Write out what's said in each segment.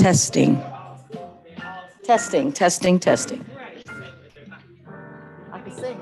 Testing. Testing, testing, testing. I can sing.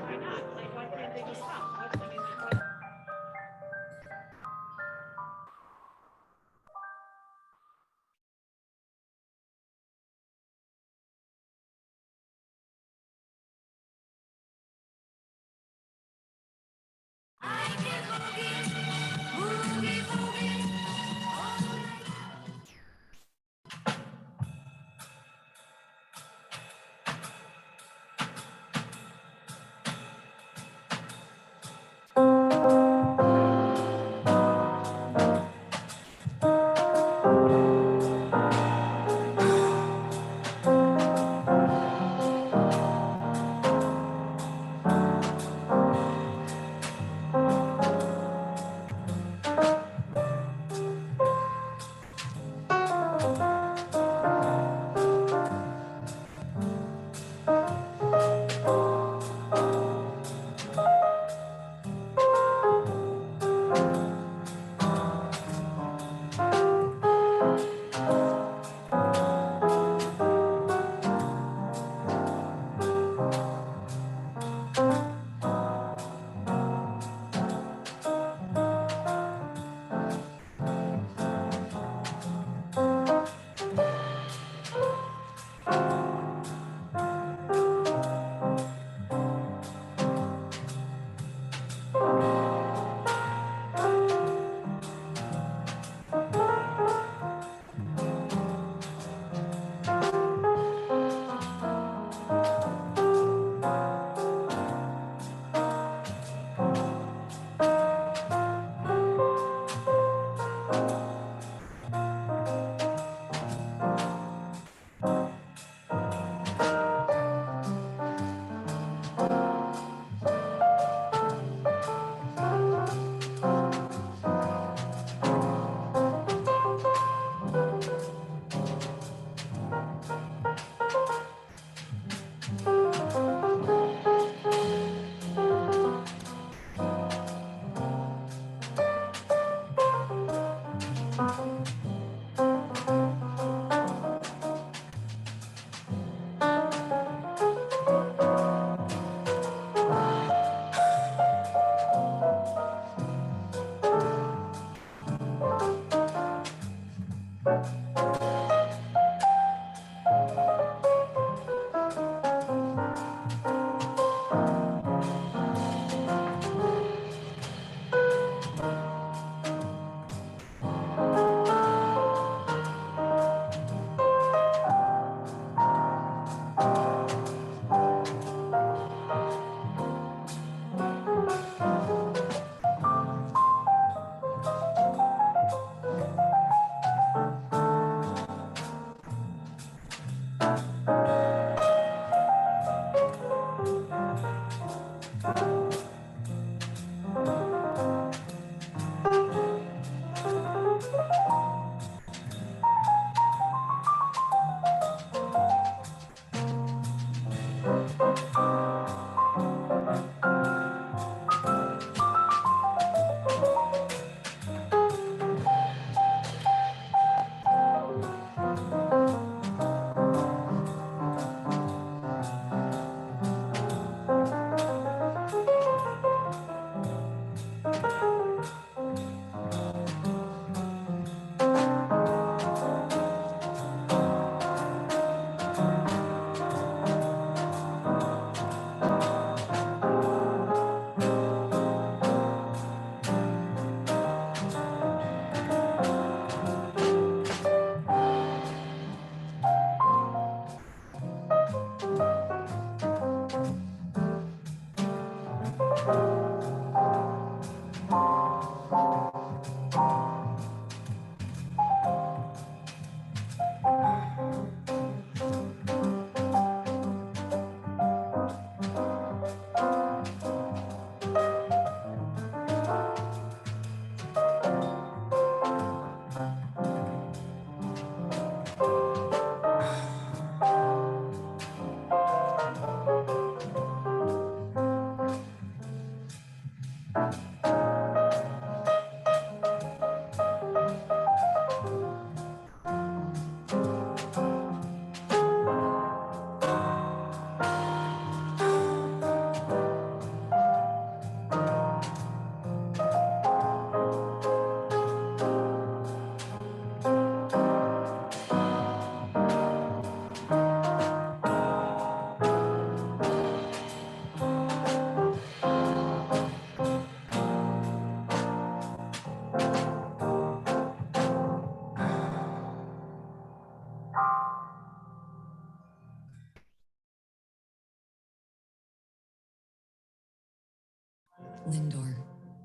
Lindor,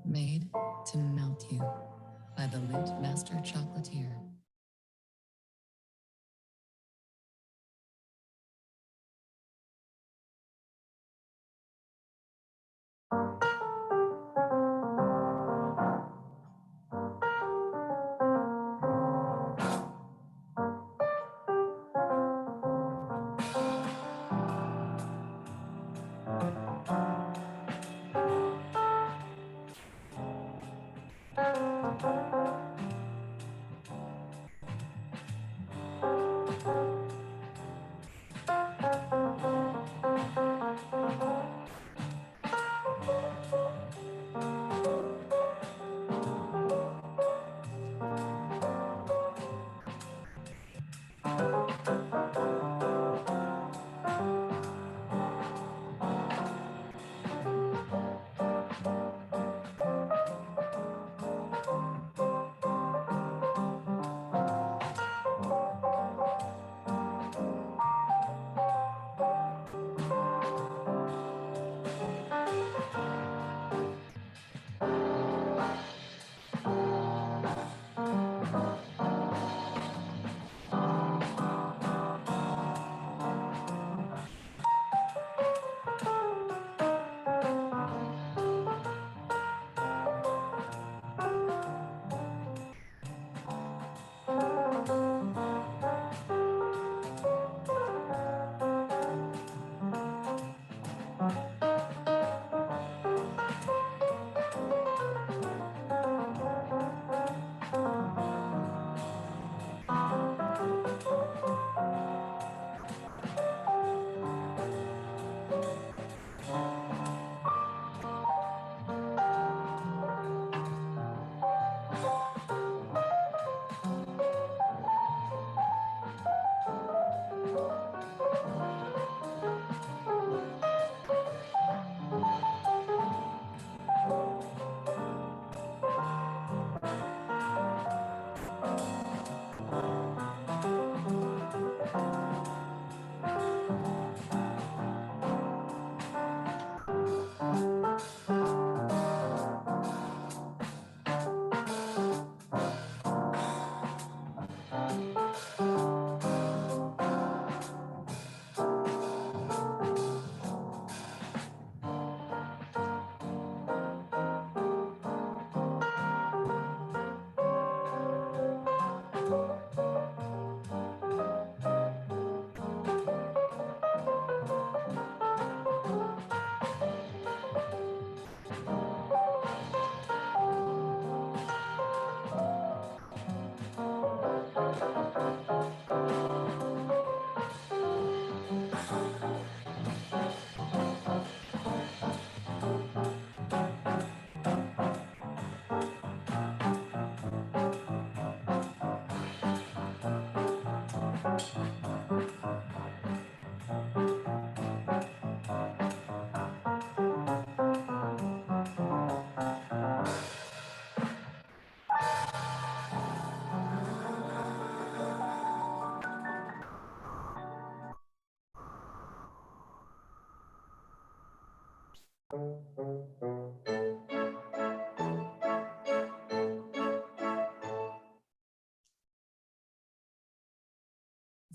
made to melt you by the Lindt Master Chocolatier.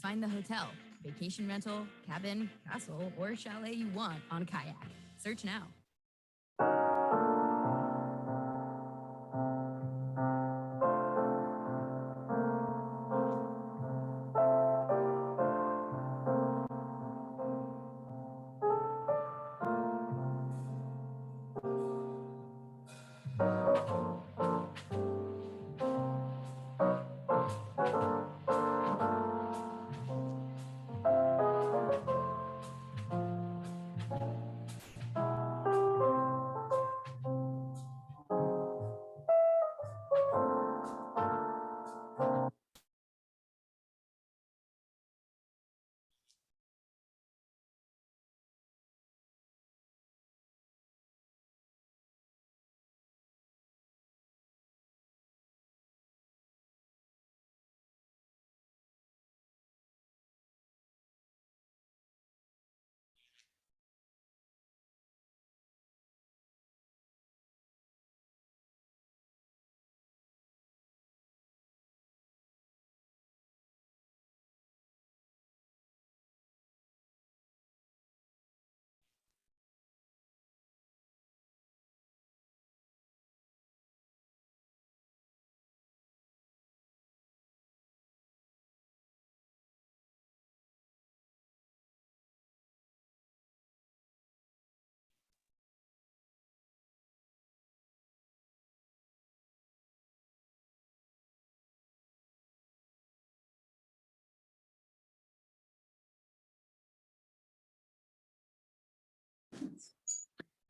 Find the hotel, vacation rental, cabin, castle, or chalet you want on Kayak. Search now.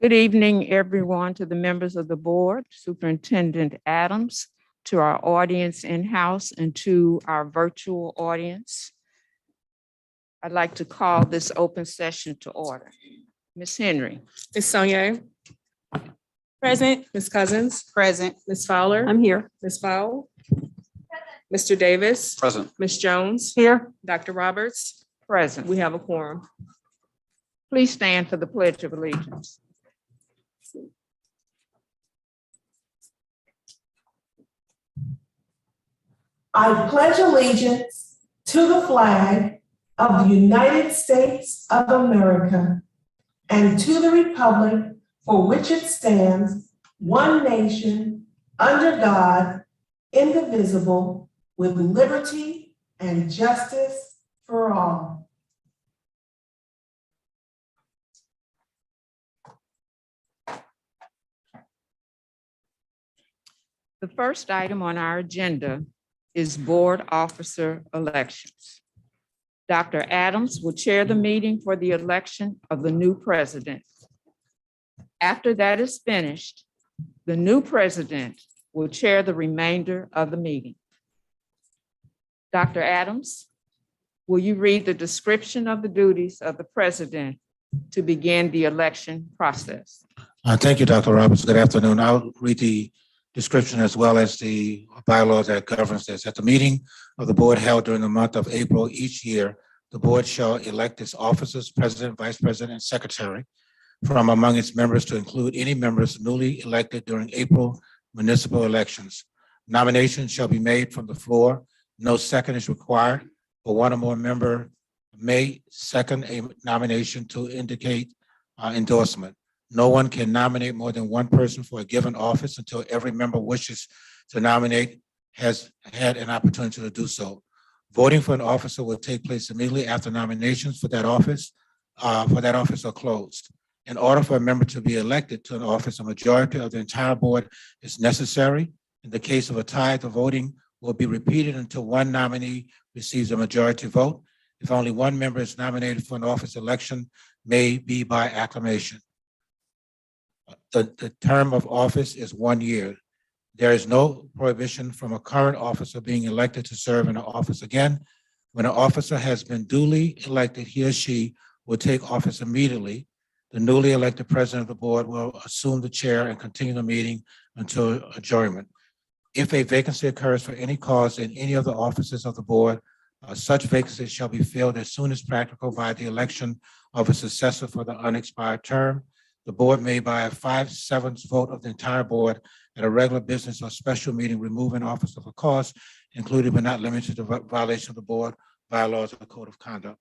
Good evening, everyone, to the members of the board, Superintendent Adams, to our audience in-house, and to our virtual audience. I'd like to call this open session to order. Ms. Henry. Ms. Saunier. Present. Ms. Cousins. Present. Ms. Fowler. I'm here. Ms. Fowle. Mr. Davis. Present. Ms. Jones. Here. Dr. Roberts. Present. We have a quorum. Please stand for the Pledge of Allegiance. I pledge allegiance to the flag of the United States of America and to the republic for which it stands, one nation, under God, indivisible, with liberty and justice for all. The first item on our agenda is board officer elections. Dr. Adams will chair the meeting for the election of the new president. After that is finished, the new president will chair the remainder of the meeting. Dr. Adams, will you read the description of the duties of the president to begin the election process? Thank you, Dr. Roberts. Good afternoon. I'll read the description as well as the bylaws that governs this. At the meeting of the board held during the month of April each year, the board shall elect its officers, president, vice president, and secretary from among its members to include any members newly elected during April municipal elections. Nominations shall be made from the floor. No second is required, but one or more member may second a nomination to indicate endorsement. No one can nominate more than one person for a given office until every member wishes to nominate has had an opportunity to do so. Voting for an officer will take place immediately after nominations for that office are closed. In order for a member to be elected to an office, a majority of the entire board is necessary. In the case of a tie, the voting will be repeated until one nominee receives a majority vote. If only one member is nominated for an office, election may be by acclamation. The term of office is 1 year. There is no prohibition from a current officer being elected to serve in an office again. When an officer has been duly elected, he or she will take office immediately. The newly elected president of the board will assume the chair and continue the meeting until adjournment. If a vacancy occurs for any cause in any of the offices of the board, such vacancy shall be filled as soon as practical by the election of a successor for the unexpired term. The board may, by a 5/7 vote of the entire board at a regular business or special meeting, remove an officer for cause, including but not limited to violation of the board bylaws or the code of conduct.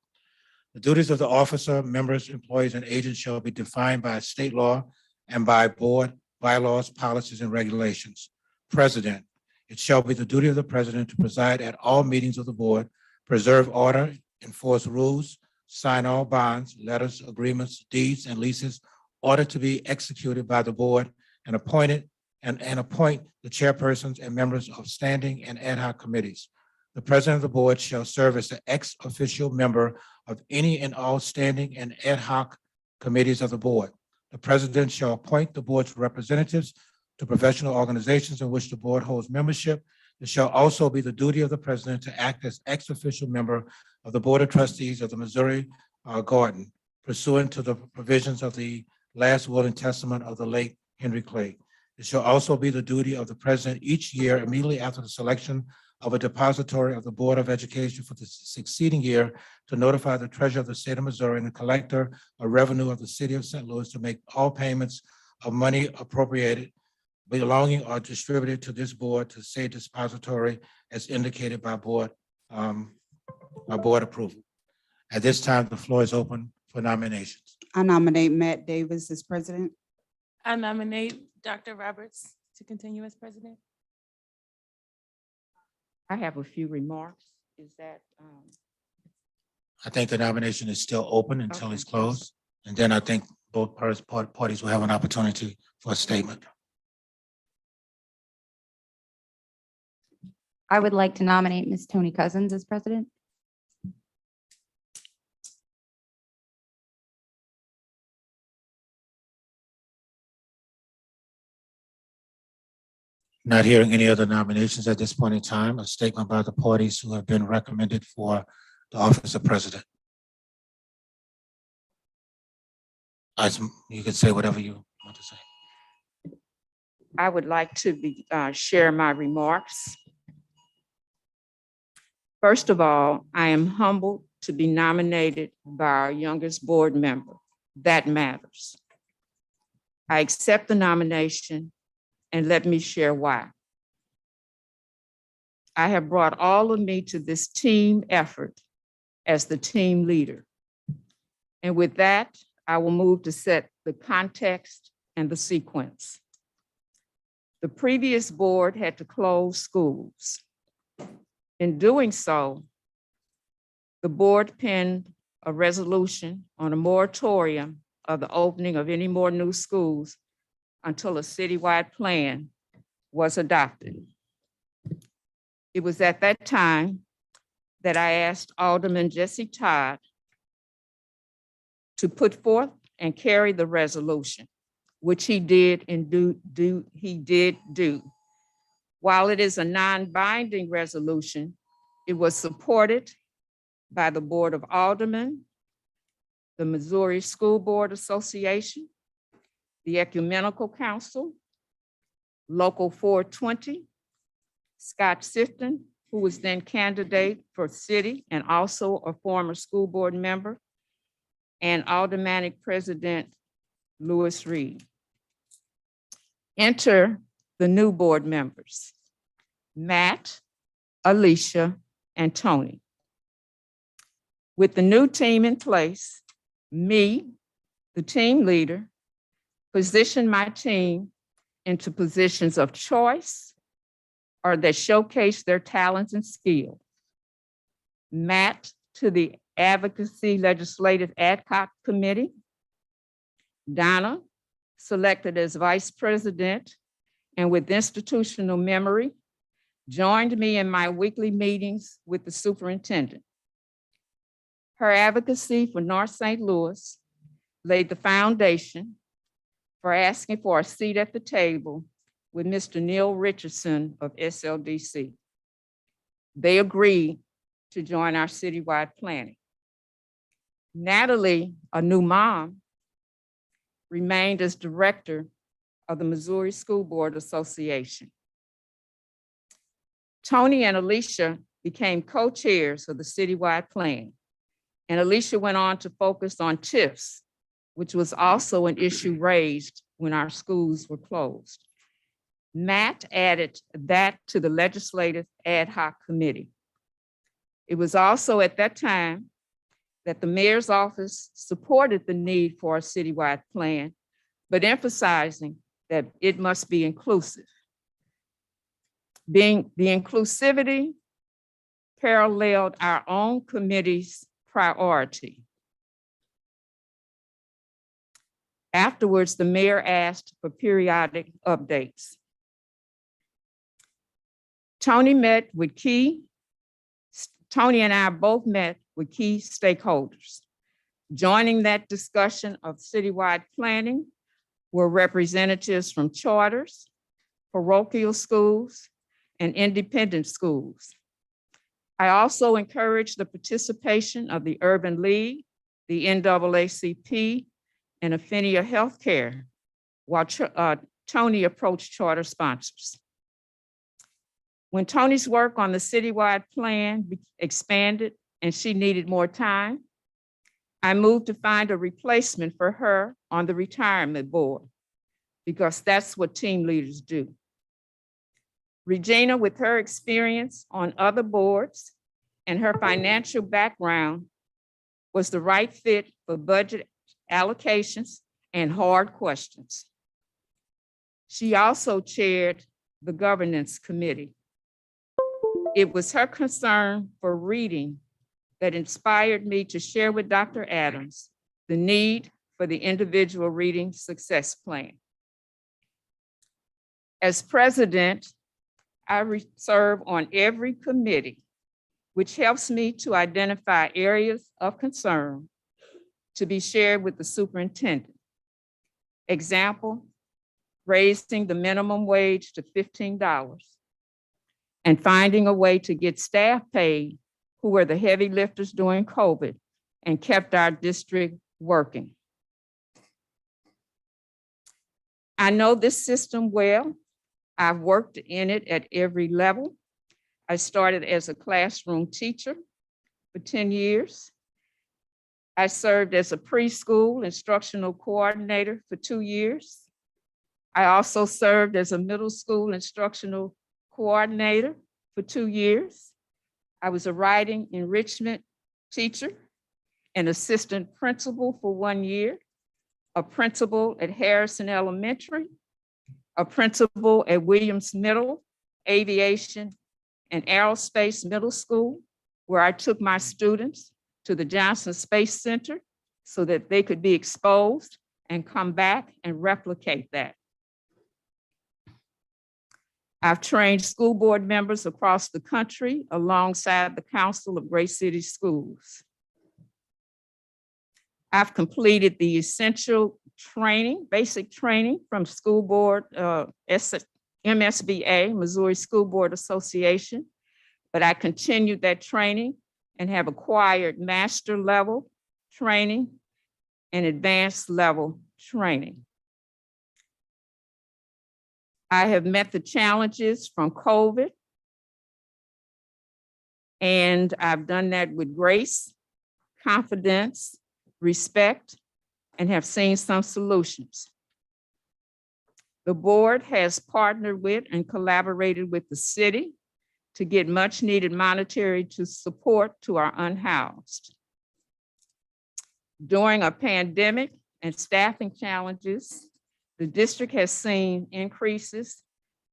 The duties of the officer, members, employees, and agents shall be defined by state law and by board bylaws, policies, and regulations. President, it shall be the duty of the president to preside at all meetings of the board, preserve order, enforce rules, sign all bonds, letters, agreements, deeds, and leases ordered to be executed by the board and appoint the chairpersons and members of standing and ad hoc committees. The president of the board shall serve as the ex officio member of any and all standing and ad hoc committees of the board. The president shall appoint the board's representatives to professional organizations in which the board holds membership. It shall also be the duty of the president to act as ex officio member of the Board of Trustees of the Missouri Garden, pursuant to the provisions of the last will and testament of the late Henry Clay. It shall also be the duty of the president each year immediately after the selection of a depository of the Board of Education for the succeeding year to notify the treasurer of the state of Missouri and the collector of revenue of the city of St. Louis to make all payments of money appropriated, belonging or distributed to this board to said depository as indicated by board approval. At this time, the floor is open for nominations. I nominate Matt Davis as president. I nominate Dr. Roberts to continue as president. I have a few remarks. Is that, I think the nomination is still open until it's Okay. closed. And then I think both parties will have an opportunity for a statement. I would like to nominate Ms. Tony Cousins as president. Not hearing any other nominations at this point in time, a statement by the parties who have been recommended for the office of president. You can say whatever you want to say. I would like to share my remarks. First of all, I am humbled to be nominated by our youngest board member. That matters. I accept the nomination, and let me share why. I have brought all of me to this team effort as the team leader. And with that, I will move to set the context and the sequence. The previous board had to close schools. In doing so, the board penned a resolution on a moratorium of the opening of any more new schools until a citywide plan was adopted. It was at that time that I asked Alderman Jesse Todd to put forth and carry the resolution, which he did and he did do. While it is a non-binding resolution, it was supported by the Board of Aldermen, the Missouri School Board Association, the Ecumenical Council, Local 420, Scott Sifton, who was then candidate for city and also a former school board member, and Aldermanic President Lewis Reed. Enter the new board members, Matt, Alicia, and Tony. With the new team in place, me, the team leader, position my team into positions of choice or that showcase their talents and skills. Matt to the Advocacy Legislative Ad Hoc Committee. Donna, selected as Vice President and with institutional memory, joined me in my weekly meetings with the superintendent. Her advocacy for North St. Louis laid the foundation for asking for a seat at the table with Mr. Neil Richardson of SLDC. They agreed to join our citywide planning. Natalie, a new mom, remained as director of the Missouri School Board Association. Tony and Alicia became co-chairs of the citywide plan, and Alicia went on to focus on TIFs, which was also an issue raised when our schools were closed. Matt added that to the Legislative Ad Hoc Committee. It was also at that time that the mayor's office supported the need for a citywide plan, but emphasizing that it must be inclusive. The inclusivity paralleled our own committee's priority. Afterwards, the mayor asked for periodic updates. Tony and I both met with key stakeholders. Joining that discussion of citywide planning were representatives from charters, parochial schools, and independent schools. I also encouraged the participation of the Urban League, the NAACP, and Affinia Healthcare, while Tony approached charter sponsors. When Tony's work on the citywide plan expanded and she needed more time, I moved to find a replacement for her on the retirement board, because that's what team leaders do. Regina, with her experience on other boards and her financial background, was the right fit for budget allocations and hard questions. She also chaired the governance committee. It was her concern for reading that inspired me to share with Dr. Adams the need for the individual reading success plan. As president, I serve on every committee, which helps me to identify areas of concern to be shared with the superintendent. Example, raising the minimum wage to $15, and finding a way to get staff paid who were the heavy lifters during COVID and kept our district working. I know this system well. I've worked in it at every level. I started as a classroom teacher for 10 years. I served as a preschool instructional coordinator for 2 years. I also served as a middle school instructional coordinator for 2 years. I was a writing enrichment teacher, an assistant principal for 1 year, a principal at Harrison Elementary, a principal at Williams Middle, Aviation and Aerospace Middle School, where I took my students to the Johnson Space Center so that they could be exposed and come back and replicate that. I've trained school board members across the country alongside the Council of Great City Schools. I've completed the essential training, basic training from school board, MSBA, Missouri School Board Association, but I continued that training and have acquired master level training and advanced level training. I have met the challenges from COVID, and I've done that with grace, confidence, respect, and have seen some solutions. The board has partnered with and collaborated with the city to get much needed monetary support to our unhoused. During a pandemic and staffing challenges, the district has seen increases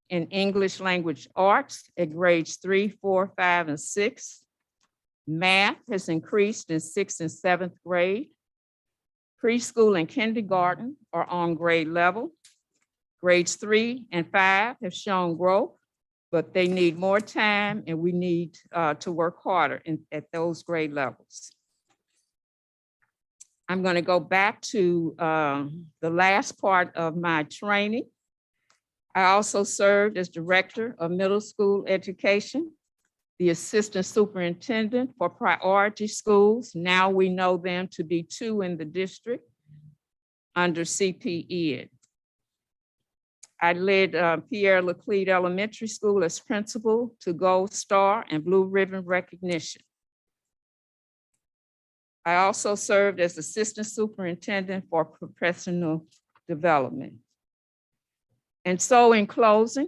in English language arts at grades 3, 4, 5, and 6. Math has increased in 6th and 7th grade. Preschool and kindergarten are on grade level. Grades 3 and 5 have shown growth, but they need more time, and we need to work harder at those grade levels. I'm going to go back to the last part of my training. I also served as director of middle school education, the assistant superintendent for priority schools. Now we know them to be 2 in the district under CPE. I led Pierre Laclede Elementary School as principal to Gold Star and Blue Ribbon recognition. I also served as assistant superintendent for professional development. And so in closing,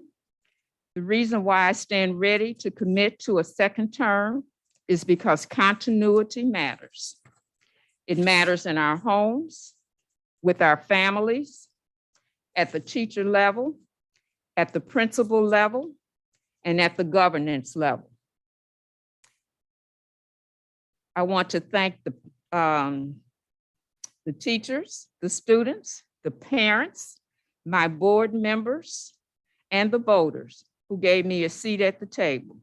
the reason why I stand ready to commit to a second term is because continuity matters. It matters in our homes, with our families, at the teacher level, at the principal level, and at the governance level. I want to thank the teachers, the students, the parents, my board members, and the voters who gave me a seat at the table.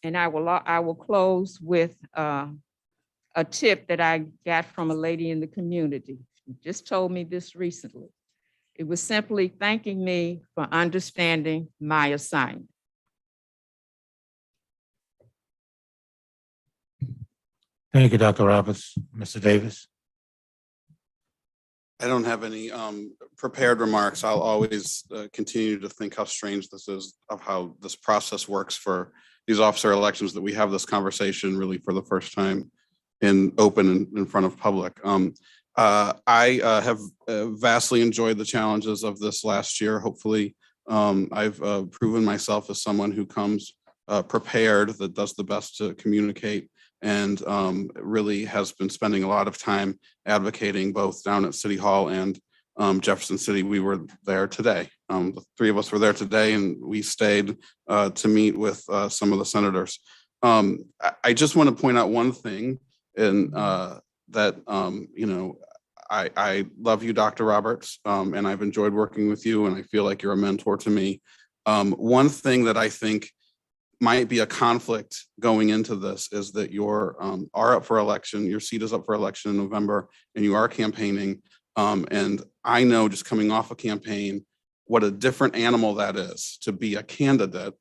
And I will close with a tip that I got from a lady in the community. She just told me this recently. It was simply thanking me for understanding my assignment. Thank you, Dr. Roberts. Mr. Davis. I don't have any prepared remarks. I'll always continue to think how strange this is of how this process works for these officer elections, that we have this conversation really for the first time in open in front of public. I have vastly enjoyed the challenges of this last year. Hopefully, I've proven myself as someone who comes prepared, that does the best to communicate, and really has been spending a lot of time advocating both down at City Hall and Jefferson City. We were there today. The 3 of us were there today, and we stayed to meet with some of the senators. I just want to point out one thing, and that, you know, I love you, Dr. Roberts, and I've enjoyed working with you, and I feel like you're a mentor to me. One thing that I think might be a conflict going into this is that you are up for election, your seat is up for election in November, and you are campaigning. And I know just coming off a campaign, what a different animal that is to be a candidate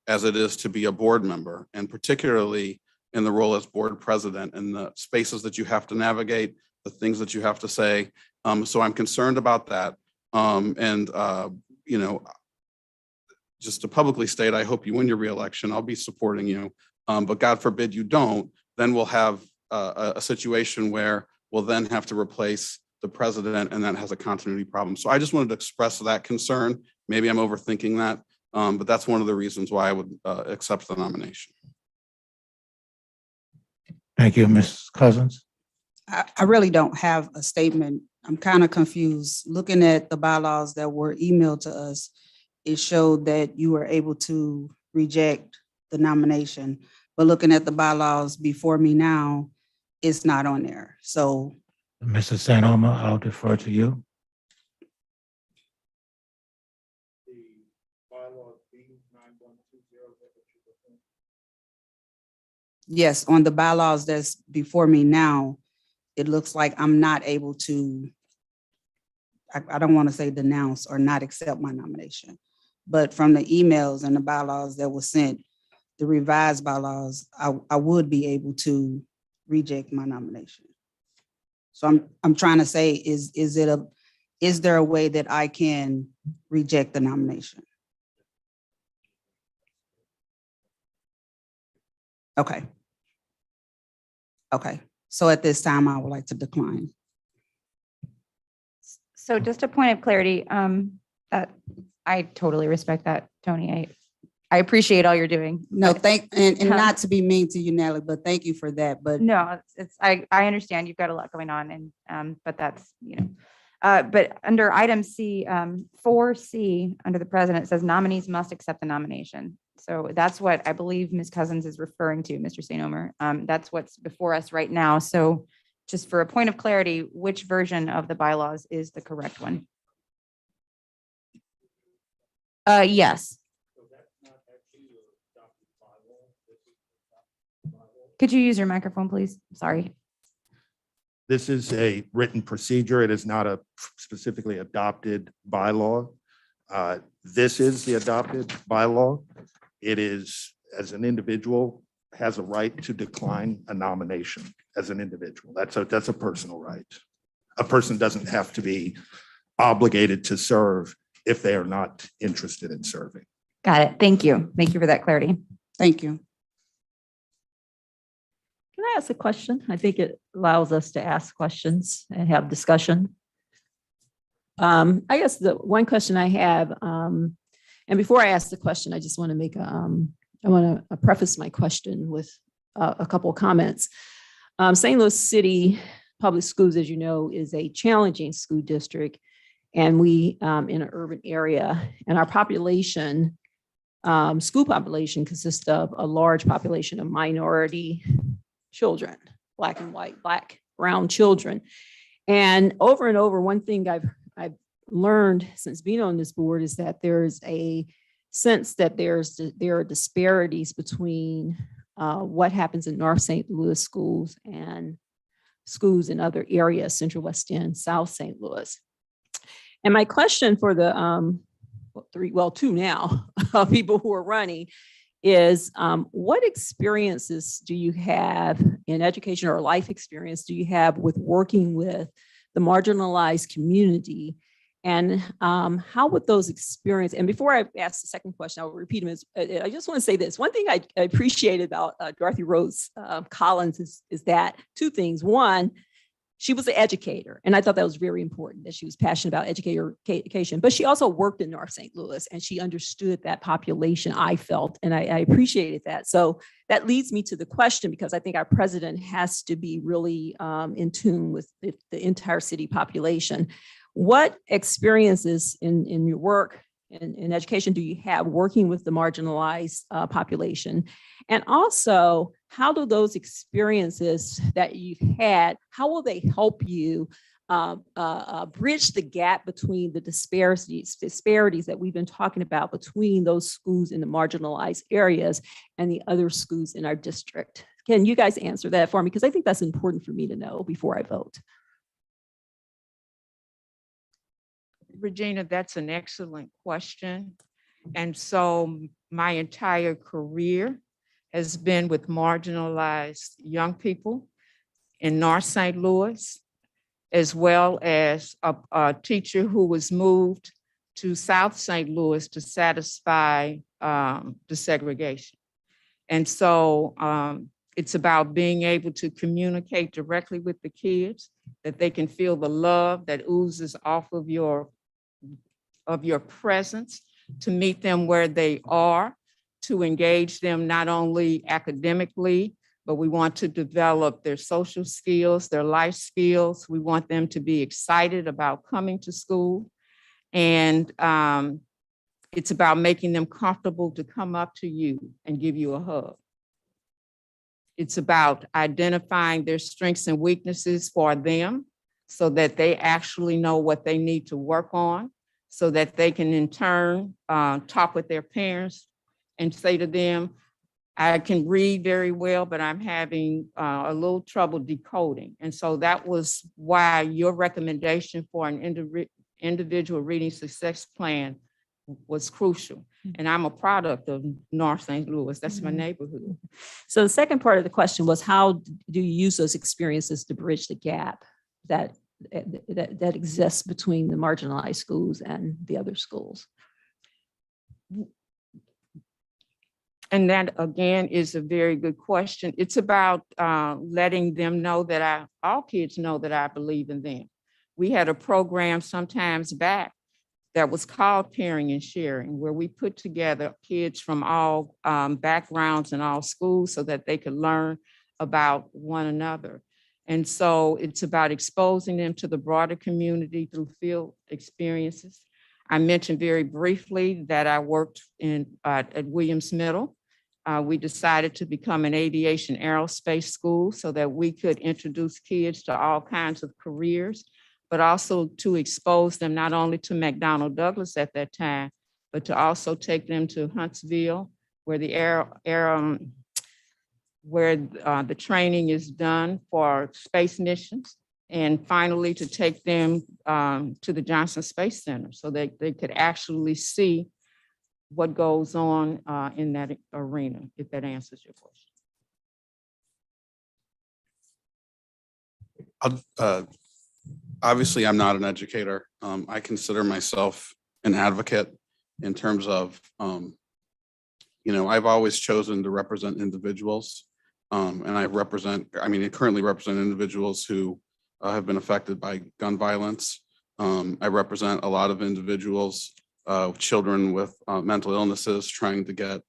as it is to be a board member, and particularly in the role as board president and the spaces that you have to navigate, the things that you have to say. So I'm concerned about that. You know, just to publicly state, I hope you win your reelection. I'll be supporting you. But God forbid you don't, then we'll have a situation where we'll then have to replace the president, and that has a continuity problem. So I just wanted to express that concern. Maybe I'm overthinking that, but that's one of the reasons why I would accept the nomination. Thank you, Ms. Cousins. I really don't have a statement. I'm kind of confused. Looking at the bylaws that were emailed to us, it showed that you were able to reject the nomination. But looking at the bylaws before me now, it's not on there. So Mrs. Sanoma, I'll defer to you. yes, on the bylaws that's before me now, it looks like I'm not able to, I don't want to say denounce or not accept my nomination. But from the emails and the bylaws that were sent, the revised bylaws, I would be able to reject my nomination. So I'm trying to say, is there a way that I can reject the nomination? Okay. Okay. So at this time, I would like to decline. So just a point of clarity, that I totally respect that, Tony. I appreciate all you're doing. No, and not to be mean to you, Natalie, but thank you for that. But No, I understand you've got a lot going on, and but that's, but under item C, 4C, under the president, it says nominees must accept the nomination. So that's what I believe Ms. Cousins is referring to, Mr. St. Omer. That's what's before us right now. So just for a point of clarity, which version of the bylaws is the correct one? Yes. Could you use your microphone, please? Sorry. This is a written procedure. It is not a specifically adopted bylaw. This is the adopted bylaw. It is, as an individual, has a right to decline a nomination as an individual. That's a personal right. A person doesn't have to be obligated to serve if they are not interested in serving. Got it. Thank you. Thank you for that clarity. thank you. Can I ask a question? I think it allows us to ask questions and have discussion. I guess the one question I have, and before I ask the question, I just want to make I want to preface my question with a couple of comments. St. Louis City Public Schools, as you know, is a challenging school district, and we in an urban area, and our population, school population, consists of a large population of minority children, Black and white, Black, brown children. And over, one thing I've learned since being on this board is that there's a sense that there are disparities between what happens in North St. Louis schools and schools in other areas, Central West End, South St. Louis. And my question for the two now people who are running is, what experiences do you have in education, or life experience do you have with working with the marginalized community? And how would those experiences, and before I ask the second question, I'll repeat them. I just want to say this. One thing I appreciate about Dorothy Rose Collins is that two things. One, she was an educator, and I thought that was very important, that she was passionate about education, but she also worked in North St. Louis, and she understood that population, I felt, and I appreciated that. So that leads me to the question, because I think our president has to be really in tune with the entire city population. What experiences in your work in education do you have working with the marginalized population? And also, how do those experiences that you've had, how will they help you bridge the gap between the disparities that we've been talking about between those schools in the marginalized areas and the other schools in our district? Can you guys answer that for me? Because I think that's important for me to know before I vote. Regina, that's an excellent question. And so my entire career has been with marginalized young people in North St. Louis, as well as a teacher who was moved to South St. Louis to satisfy the segregation. And so it's about being able to communicate directly with the kids, that they can feel the love that oozes off of your presence, to meet them where they are, to engage them not only academically, but we want to develop their social skills, their life skills. We want them to be excited about coming to school. And it's about making them comfortable to come up to you and give you a hug. It's about identifying their strengths and weaknesses for them so that they actually know what they need to work on, so that they can in turn talk with their parents and say to them, I can read very well, but I'm having a little trouble decoding. And so that was why your recommendation for an individual reading success plan was crucial. And I'm a product of North St. Louis. That's my neighborhood. So the second part of the question was, how do you use those experiences to bridge the gap that exists between the marginalized schools and the other schools? And that, again, is a very good question. It's about letting them know that all kids know that I believe in them. We had a program sometimes back that was called Pairing and Sharing, where we put together kids from all backgrounds and all schools so that they could learn about one another. And so it's about exposing them to the broader community through field experiences. I mentioned very briefly that I worked at Williams Middle. We decided to become an aviation aerospace school so that we could introduce kids to all kinds of careers, but also to expose them not only to McDonnell Douglas at that time, but to also take them to Huntsville, where the the training is done for space missions, and finally to take them to the Johnson Space Center so that they could actually see what goes on in that arena, if that answers your question. Obviously, I'm not an educator. I consider myself an advocate in terms of, I've always chosen to represent individuals. And I currently represent individuals who have been affected by gun violence. I represent a lot of individuals, children with mental illnesses, trying to get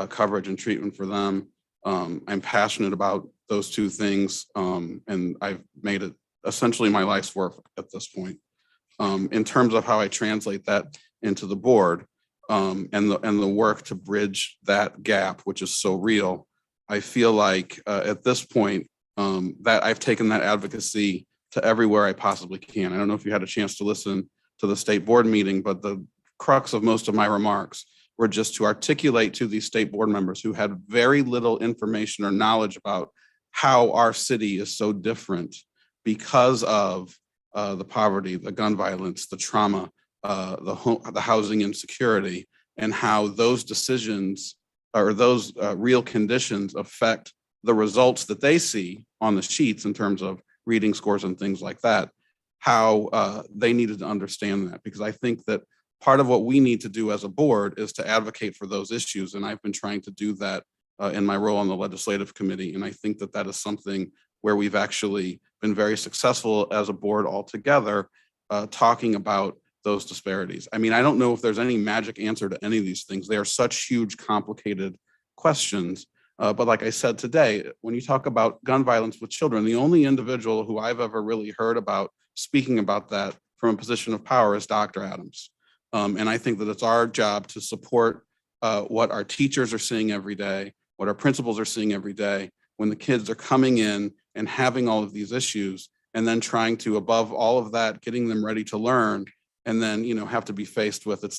coverage and treatment for them. I'm passionate about those two things, and I've made it essentially my life's work at this point. In terms of how I translate that into the board and the work to bridge that gap, which is so real, I feel like at this point that I've taken that advocacy to everywhere I possibly can. I don't know if you had a chance to listen to the state board meeting, but the crux of most of my remarks were just to articulate to these state board members who had very little information or knowledge about how our city is so different because of the poverty, the gun violence, the trauma, the housing insecurity, and how those decisions or those real conditions affect the results that they see on the sheets in terms of reading scores and things like that, how they needed to understand that. Because I think that part of what we need to do as a board is to advocate for those issues. And I've been trying to do that in my role on the legislative committee. And I think that that is something where we've actually been very successful as a board altogether, talking about those disparities. I mean, I don't know if there's any magic answer to any of these things. They are such huge, complicated questions. But like I said today, when you talk about gun violence with children, the only individual who I've ever really heard about speaking about that from a position of power is Dr. Adams. And I think that it's our job to support what our teachers are seeing every day, what our principals are seeing every day, when the kids are coming in and having all of these issues, and then trying to, above all of that, getting them ready to learn, and then, have to be faced with it's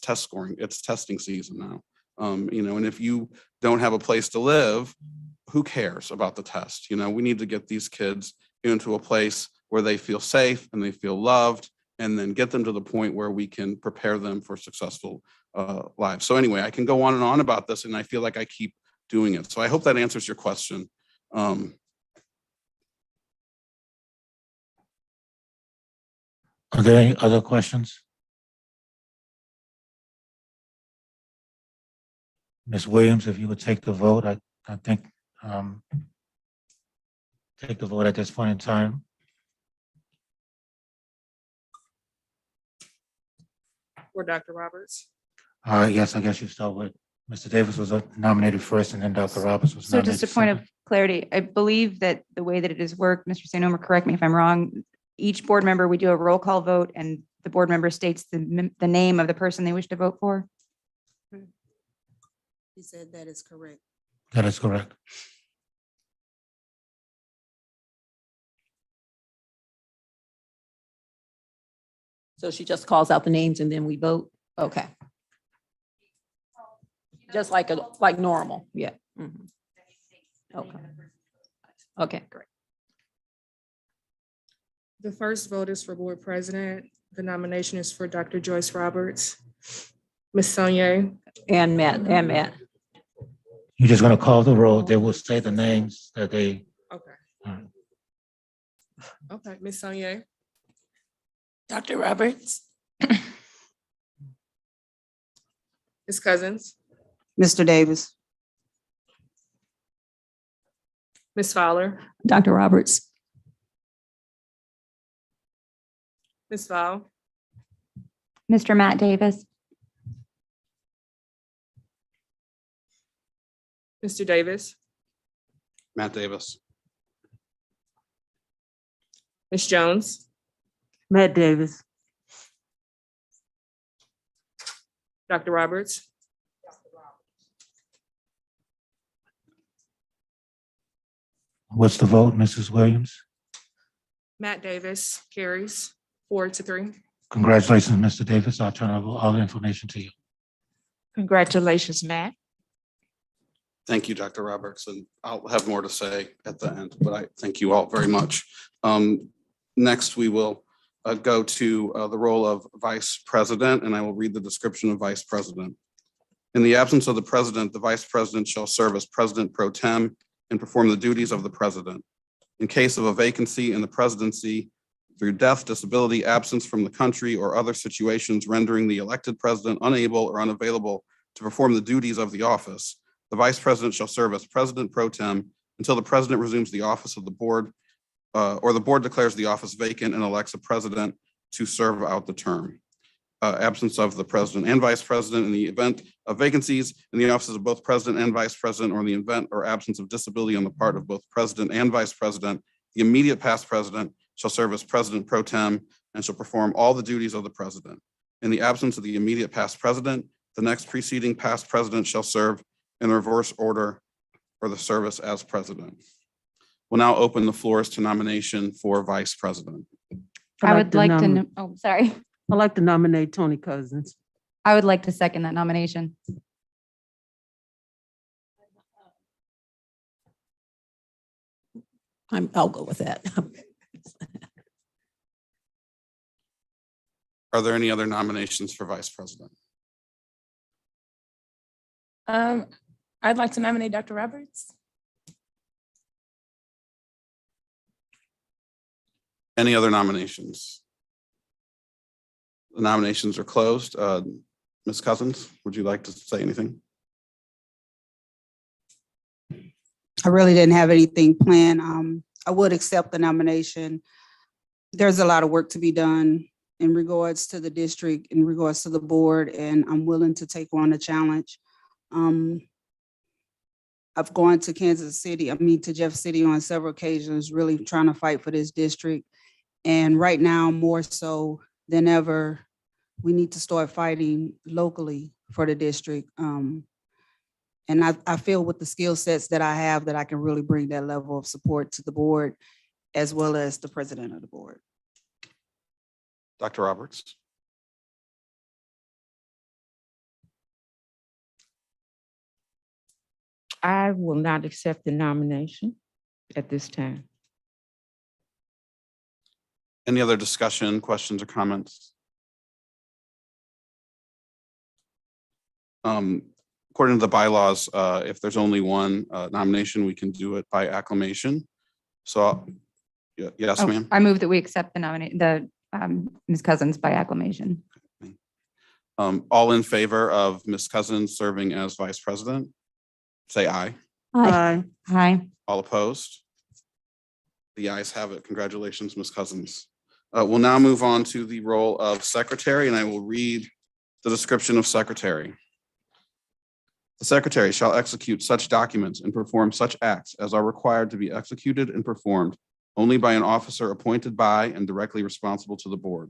testing season now. And if you don't have a place to live, who cares about the test? We need to get these kids into a place where they feel safe and they feel loved and then get them to the point where we can prepare them for successful lives. So anyway, I can go on and on about this, and I feel like I keep doing it. So I hope that answers your question. Are there any other questions? Ms. Williams, if you would take the vote, I think, take the vote at this point in time. For Dr. Roberts. Yes, I guess you start with, Mr. Davis was nominated first and then Dr. Roberts was So nominated. just a point of second. clarity, I believe that the way that it is worked, Mr. St. Omer, correct me if I'm wrong, each board member, we do a roll call vote and the board member states the name of the person they wish to vote for. He said that is correct. That is correct. So she just calls out the names and then we vote? Okay. Just like normal, yeah. Mhm. Okay. Okay, great. The first vote is for board president. The nomination is for Dr. Joyce Roberts. Ms. Sonier, And Matt. You're just gonna call the roll. They will say the names that they. okay. All right. Okay, Ms. Sonier, Dr. Roberts, Ms. Cousins, Mr. Davis, Ms. Fowler, Dr. Roberts, Ms. Val, Mr. Matt Davis, Mr. Davis, Matt Davis. Ms. Jones, Matt Davis, Dr. Roberts, What's the vote, Mrs. Williams? Matt Davis carries 4-3. Congratulations, Mr. Davis. I'll turn over all the information to you. congratulations, Matt. Thank you, Dr. Roberts, and I'll have more to say at the end, but I thank you all very much. Next, we will go to the role of vice president, and I will read the description of vice president. In the absence of the president, the vice president shall serve as president pro tem and perform the duties of the president. In case of a vacancy in the presidency through death, disability, absence from the country, or other situations rendering the elected president unable or unavailable to perform the duties of the office, the vice president shall serve as president pro tem until the president resumes the office of the board, or the board declares the office vacant and elects a president to serve out the term. Absence of the president and vice president in the event of vacancies in the offices of both president and vice president, or in the event or absence of disability on the part of both president and vice president, the immediate past president shall serve as president pro tem and shall perform all the duties of the president. In the absence of the immediate past president, the next preceding past president shall serve in reverse order for the service as president. We'll now open the floors to nomination for vice president. I would like to, oh, sorry. I'd like to nominate Tony Cousins. I would like to second that nomination. I'll go with that. Are there any other nominations for vice president? I'd like to nominate Dr. Roberts. Any other nominations? The nominations are closed. Ms. Cousins, would you like to say anything? I really didn't have anything planned. I would accept the nomination. There's a lot of work to be done in regards to the district, in regards to the board, and I'm willing to take on the challenge. I've gone to to Jeff City on several occasions, really trying to fight for this district. And right now, more so than ever, we need to start fighting locally for the district. And I feel with the skill sets that I have that I can really bring that level of support to the board as well as the president of the board. Dr. Roberts? I will not accept the nomination at this time. Any other discussion, questions, or comments? According to the bylaws, if there's only one nomination, we can do it by acclamation. So, yes, Oh, ma'am. I move that we accept Ms. Cousins by acclamation. All in favor of Ms. Cousins serving as vice president? Say aye. Aye. Aye. All opposed? The ayes have it. Congratulations, Ms. Cousins. We'll now move on to the role of secretary, and I will read the description of secretary. The secretary shall execute such documents and perform such acts as are required to be executed and performed only by an officer appointed by and directly responsible to the board.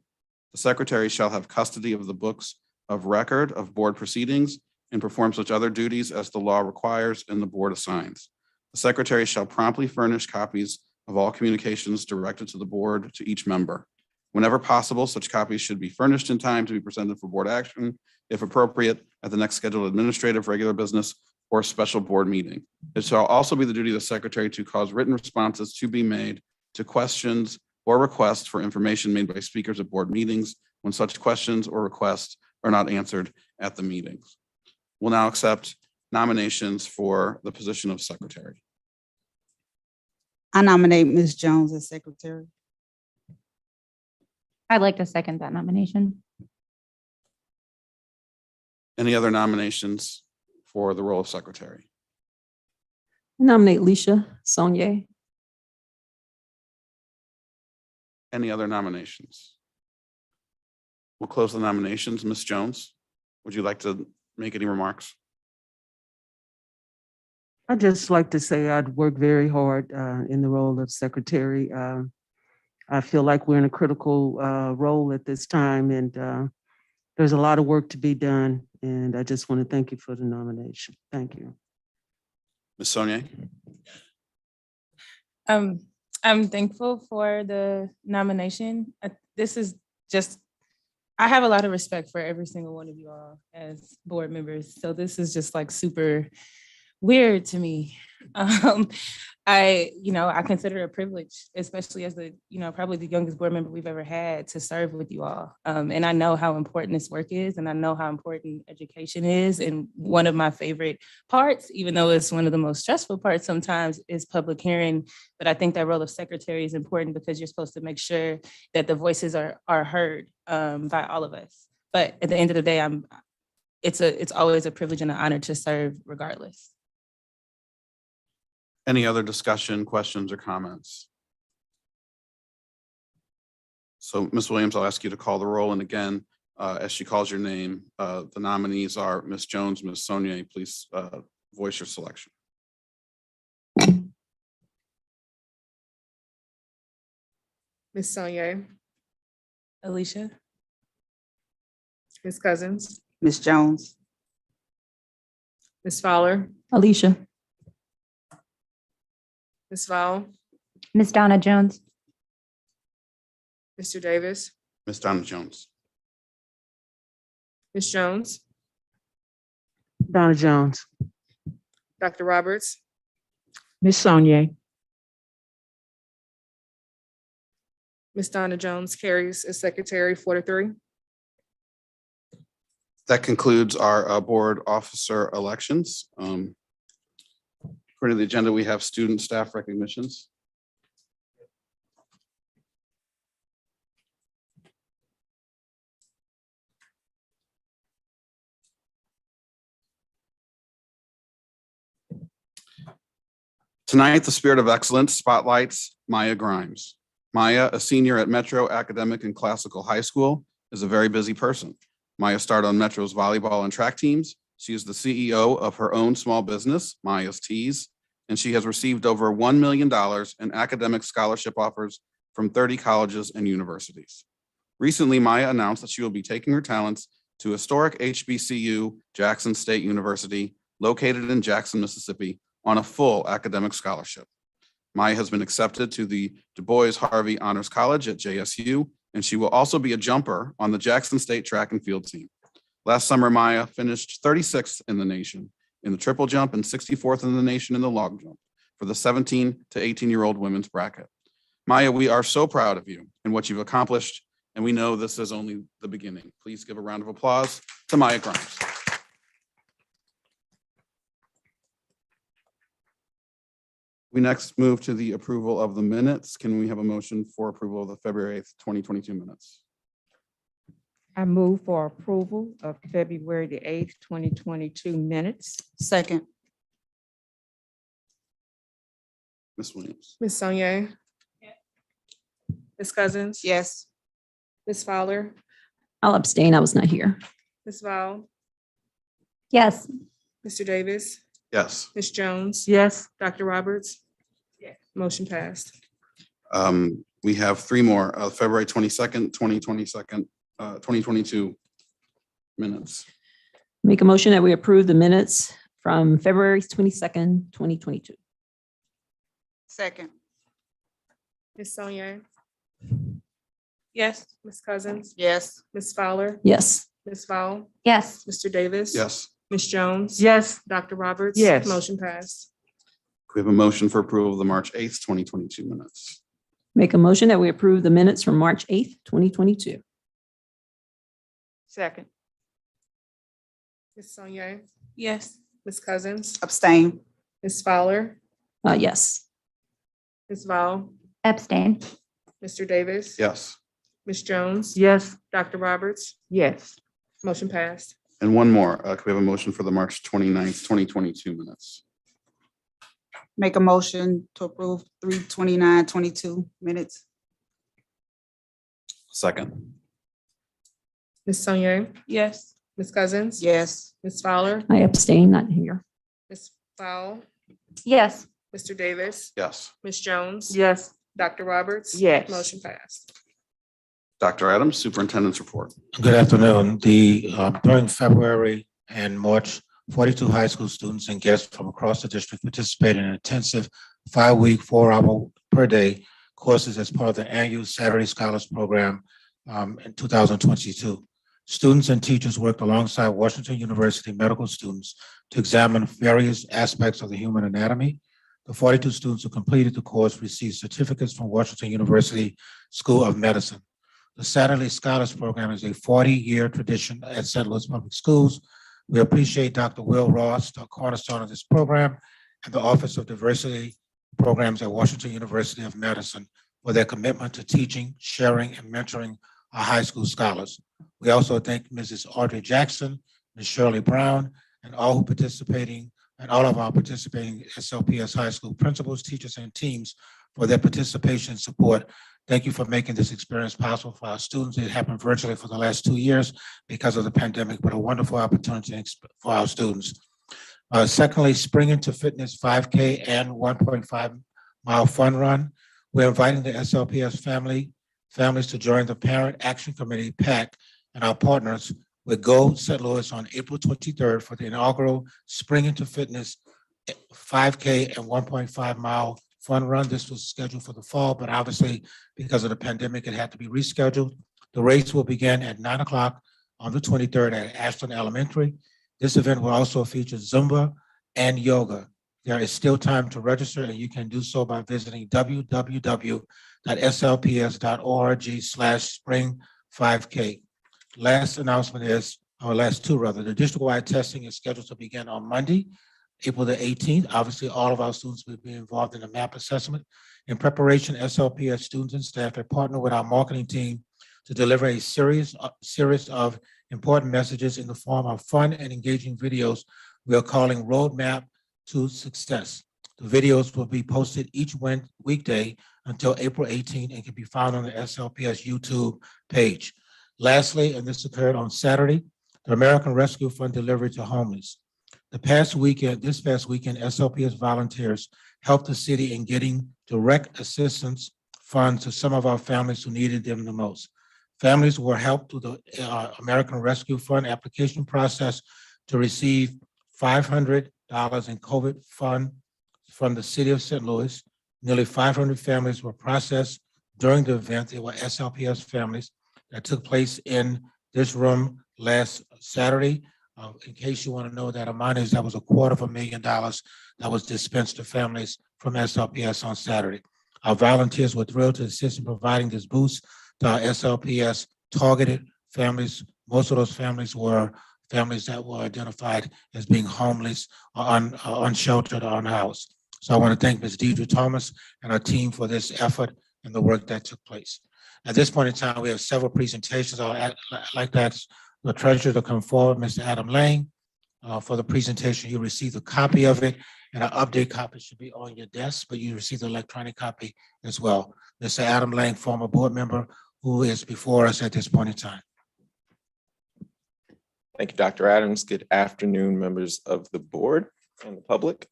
The secretary shall have custody of the books of record of board proceedings and perform such other duties as the law requires and the board assigns. The secretary shall promptly furnish copies of all communications directed to the board to each member. Whenever possible, such copies should be furnished in time to be presented for board action, if appropriate, at the next scheduled administrative regular business or special board meeting. It shall also be the duty of the secretary to cause written responses to be made to questions or requests for information made by speakers at board meetings when such questions or requests are not answered at the meetings. We'll now accept nominations for the position of secretary. I nominate Ms. Jones as secretary. I'd like to second that nomination. Any other nominations for the role of secretary? Nominate Leisha Saunier. Any other nominations? We'll close the nominations. Ms. Jones, would you like to make any remarks? I'd just like to say I'd work very hard in the role of secretary. I feel like we're in a critical role at this time, and there's a lot of work to be done. And I just want to thank you for the nomination. Thank you. Ms. Saunier? I'm thankful for the nomination. This is just, I have a lot of respect for every single one of you all as board members. So this is just like super weird to me. I consider it a privilege, especially as the, probably the youngest board member we've ever had to serve with you all. And I know how important this work is, and I know how important education is. And one of my favorite parts, even though it's one of the most stressful parts sometimes, is public hearing. But I think that role of secretary is important because you're supposed to make sure that the voices are heard by all of us. But at the end of the day, it's always a privilege and an honor to serve regardless. Any other discussion, questions, or comments? So, Ms. Williams, I'll ask you to call the roll. And again, as she calls your name, the nominees are Ms. Jones, Ms. Saunier. Please voice your selection. Ms. Saunier, Alicia? Ms. Cousins, Ms. Jones. Ms. Fowler, Alicia. Ms. Vowell, Ms. Donna Jones. Mr. Davis, Ms. Donna Jones. Ms. Jones, Donna Jones. Dr. Roberts, Ms. Saunier. Ms. Donna Jones carries as secretary 4-3. That concludes our board officer elections. According to the agenda, we have student staff recognitions. Tonight, the Spirit of Excellence spotlights Maya Grimes. Maya, a senior at Metro Academic and Classical High School, is a very busy person. Maya started on Metro's volleyball and track teams. She is the CEO of her own small business, Maya's Teas, and she has received over $1 million in academic scholarship offers from 30 colleges and universities. Recently, Maya announced that she will be taking her talents to historic HBCU Jackson State University, located in Jackson, Mississippi, on a full academic scholarship. Maya has been accepted to the Du Bois Harvey Honors College at JSU, and she will also be a jumper on the Jackson State track and field team. Last summer, Maya finished 36th in the nation in the triple jump and 64th in the nation in the long jump for the 17 to 18-year-old women's bracket. Maya, we are so proud of you and what you've accomplished, and we know this is only the beginning. Please give a round of applause to Maya Grimes. We next move to the approval of the minutes. Can we have a motion for approval of the February 8th, 2022 minutes? I move for approval of February the 8th, 2022 minutes. Second. Ms. Williams? Ms. Sonier? Ms. Cousins? Yes. Ms. Fowler? I'll abstain. I was not here. Ms. Val? Yes. Mr. Davis? Yes. Ms. Jones? Yes. Dr. Roberts? Motion passed. We have three more, February 22nd, 2022 minutes. Make a motion that we approve the minutes from February 22nd, 2022. Second. Ms. Sonier? Yes. Ms. Cousins? Yes. Ms. Fowler? Yes. Ms. Val? Yes. Mr. Davis? Yes. Ms. Jones? Yes. Dr. Roberts? Yes. Motion passed. We have a motion for approval of the March 8th, 2022 minutes. Make a motion that we approve the minutes from March 8th, 2022. Second. Ms. Sonier? Yes. Ms. Cousins? Abstain. Ms. Fowler? Yes. Ms. Val? Abstain. Mr. Davis? Yes. Ms. Jones? Yes. Dr. Roberts? Yes. Motion passed. And one more, can we have a motion for the March 29th, 2022 minutes? Make a motion to approve 3/29/22 minutes. Second. Ms. Sonier? Yes. Ms. Cousins? Yes. Ms. Fowler? I abstain, not here. Ms. Val? Yes. Mr. Davis? Yes. Ms. Jones? Yes. Dr. Roberts? Yes. Motion passed. Dr. Adams, Superintendent's report. Good afternoon. During February and March, 42 high school students and guests from across the district participated in an intensive 5-week, 4-hour per day courses as part of the annual Saturday Scholars Program in 2022. Students and teachers worked alongside Washington University medical students to examine various aspects of the human anatomy. The 42 students who completed the course received certificates from Washington University School of Medicine. The Saturday Scholars Program is a 40-year tradition at St. Louis Public Schools. We appreciate Dr. Will Ross, the cornerstone of this program, and the Office of Diversity Programs at Washington University of Medicine for their commitment to teaching, sharing, and mentoring our high school scholars. We also thank Mrs. Audrey Jackson, Ms. Shirley Brown, and all of our participating SLPS high school principals, teachers, and teams for their participation and support. Thank you for making this experience possible for our students. It happened virtually for the last 2 years because of the pandemic, but a wonderful opportunity for our students. Secondly, Spring Into Fitness 5K and 1.5 mile fun run. We're inviting the SLPS families to join the Parent Action Committee, PAC, and our partners with Go St. Louis on April 23rd for the inaugural Spring Into Fitness 5K and 1.5 mile fun run. This was scheduled for the fall, but obviously because of the pandemic, it had to be rescheduled. The race will begin at 9 o'clock on the 23rd at Ashland Elementary. This event will also feature Zumba and yoga. There is still time to register, and you can do so by visiting www.slps.org/spring5k. Last announcement is, or last two rather, the district-wide testing is scheduled to begin on Monday, April the 18th. Obviously, all of our students will be involved in the MAP assessment. In preparation, SLPS students and staff have partnered with our marketing team to deliver a series of important messages in the form of fun and engaging videos we are calling Roadmap to Success. The videos will be posted each weekday until April 18th and can be found on the SLPS YouTube page. Lastly, and this occurred on Saturday, the American Rescue Fund delivery to homeless. This past weekend, SLPS volunteers helped the city in getting direct assistance funds to some of our families who needed them the most. Families were helped through the American Rescue Fund application process to receive $500 in COVID fund from the city of St. Louis. Nearly 500 families were processed during the event. They were SLPS families that took place in this room last Saturday. In case you want to know, that amount is, that was $250,000 that was dispensed to families from SLPS on Saturday. Our volunteers were thrilled to assist in providing this boost to our SLPS targeted families. Most of those families were families that were identified as being homeless or unsheltered or unhoused. So I want to thank Ms. Deidre Thomas and our team for this effort and the work that took place. At this point in time, we have several presentations. I'd like to ask the treasurer to come forward, Mr. Adam Lane, for the presentation. You received a copy of it, and an update copy should be on your desk, but you received an electronic copy as well. Mr. Adam Lane, former board member, who is before us at this point in time. Thank you, Dr. Adams. Good afternoon, members of the board and the public.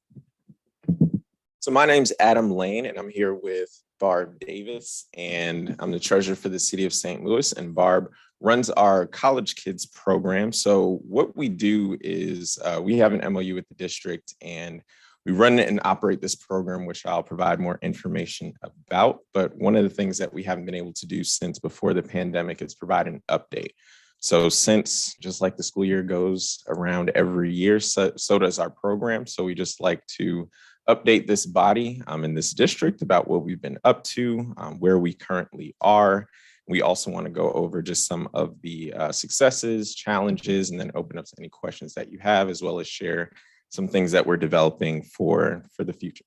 So my name's Adam Lane, and I'm here with Barb Davis, and I'm the treasurer for the city of St. Louis, and Barb runs our College Kids program. So what we do is we have an MOU with the district, and we run and operate this program, which I'll provide more information about. But one of the things that we haven't been able to do since before the pandemic is provide an update. So since, just like the school year goes around every year, so does our program. So we just like to update this body in this district about what we've been up to, where we currently are. We also want to go over just some of the successes, challenges, and then open up to any questions that you have, as well as share some things that we're developing for the future.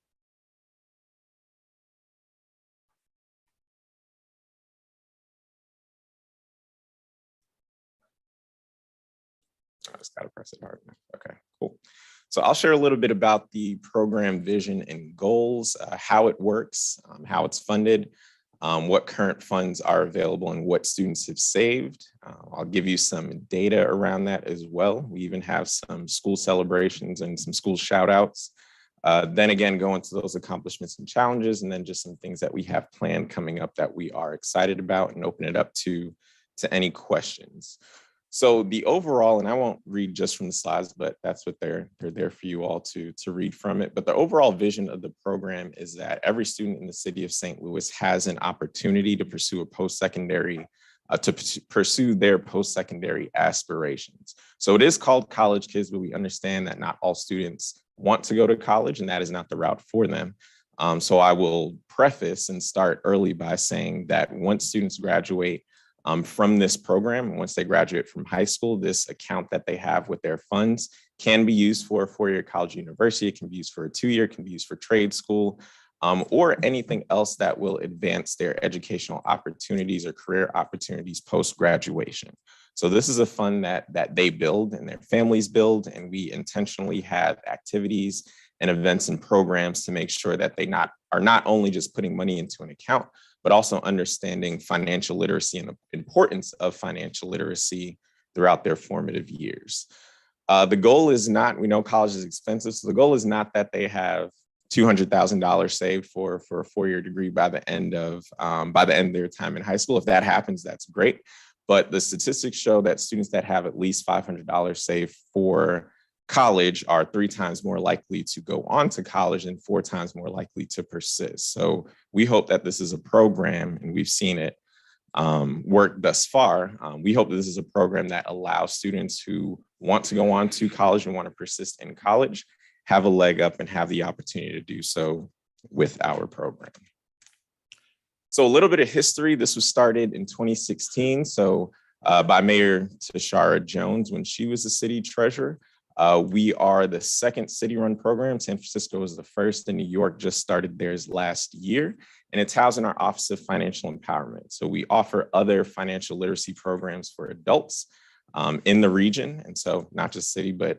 I just got to press it hard. Okay, cool. So I'll share a little bit about the program vision and goals, how it works, how it's funded, what current funds are available, and what students have saved. I'll give you some data around that as well. We even have some school celebrations and some school shout outs. Then again, go into those accomplishments and challenges, and then just some things that we have planned coming up that we are excited about, and open it up to any questions. So the overall, and I won't read just from the slides, but that's what they're there for you all to read from it. But the overall vision of the program is that every student in the city of St. Louis has an opportunity to pursue a post-secondary, pursue their post-secondary aspirations. So it is called College Kids, but we understand that not all students want to go to college, and that is not the route for them. So I will preface and start early by saying that once students graduate from this program, once they graduate from high school, this account that they have with their funds can be used for a four-year college university. It can be used for a two-year, can be used for trade school, or anything else that will advance their educational opportunities or career opportunities post-graduation. So this is a fund that they build and their families build, and we intentionally have activities and events and programs to make sure that they are not only just putting money into an account, but also understanding financial literacy and the importance of financial literacy throughout their formative years. The goal is not, we know college is expensive, so the goal is not that they have $200,000 saved for a four-year degree by the end of their time in high school. If that happens, that's great. But the statistics show that students that have at least $500 saved for college are 3 times more likely to go on to college and 4 times more likely to persist. So we hope that this is a program, and we've seen it work thus far. We hope that this is a program that allows students who want to go on to college and want to persist in college, have a leg up and have the opportunity to do so with our program. So a little bit of history. This was started in 2016. So by Mayor Tashara Jones when she was the city treasurer. We are the second city-run program. San Francisco was the first, and New York just started theirs last year. And it's housed in our Office of Financial Empowerment. So we offer other financial literacy programs for adults in the region. And so not just city, but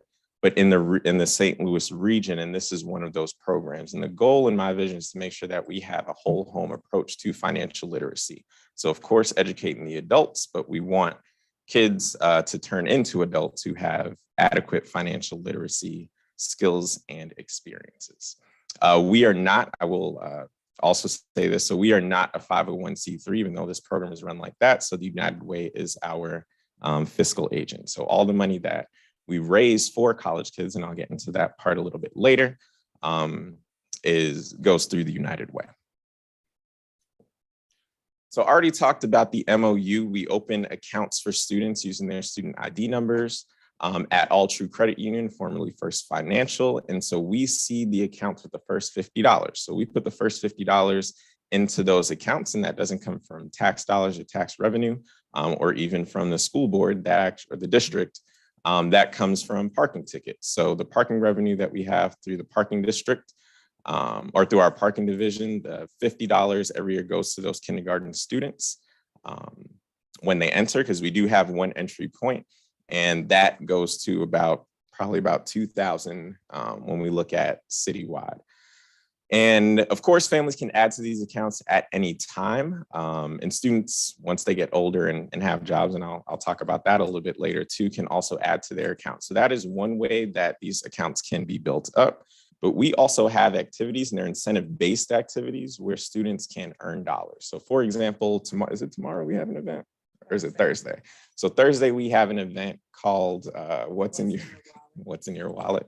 in the St. Louis region. And this is one of those programs. And the goal in my vision is to make sure that we have a whole home approach to financial literacy. So of course, educating the adults, but we want kids to turn into adults who have adequate financial literacy skills and experiences. We are not, I will also say this, so we are not a 501c3, even though this program is run like that. So the United Way is our fiscal agent. So all the money that we raise for College Kids, and I'll get into that part a little bit later, goes through the United Way. So I already talked about the MOU. We open accounts for students using their student ID numbers at All True Credit Union, formerly First Financial. And so we seed the accounts with the first $50. So we put the first $50 into those accounts, and that doesn't come from tax dollars or tax revenue, or even from the school board or the district. That comes from parking tickets. So the parking revenue that we have through the parking district, or through our parking division, the $50 every year goes to those kindergarten students when they enter, because we do have one entry point, and that goes to probably about 2,000 when we look at citywide. And of course, families can add to these accounts at any time. And students, once they get older and have jobs, and I'll talk about that a little bit later too, can also add to their account. So that is one way that these accounts can be built up. But we also have activities, and they're incentive-based activities where students can earn dollars. So for example, is it tomorrow we have an event? Or is it Thursday? So Thursday we have an event called What's in Your Wallet?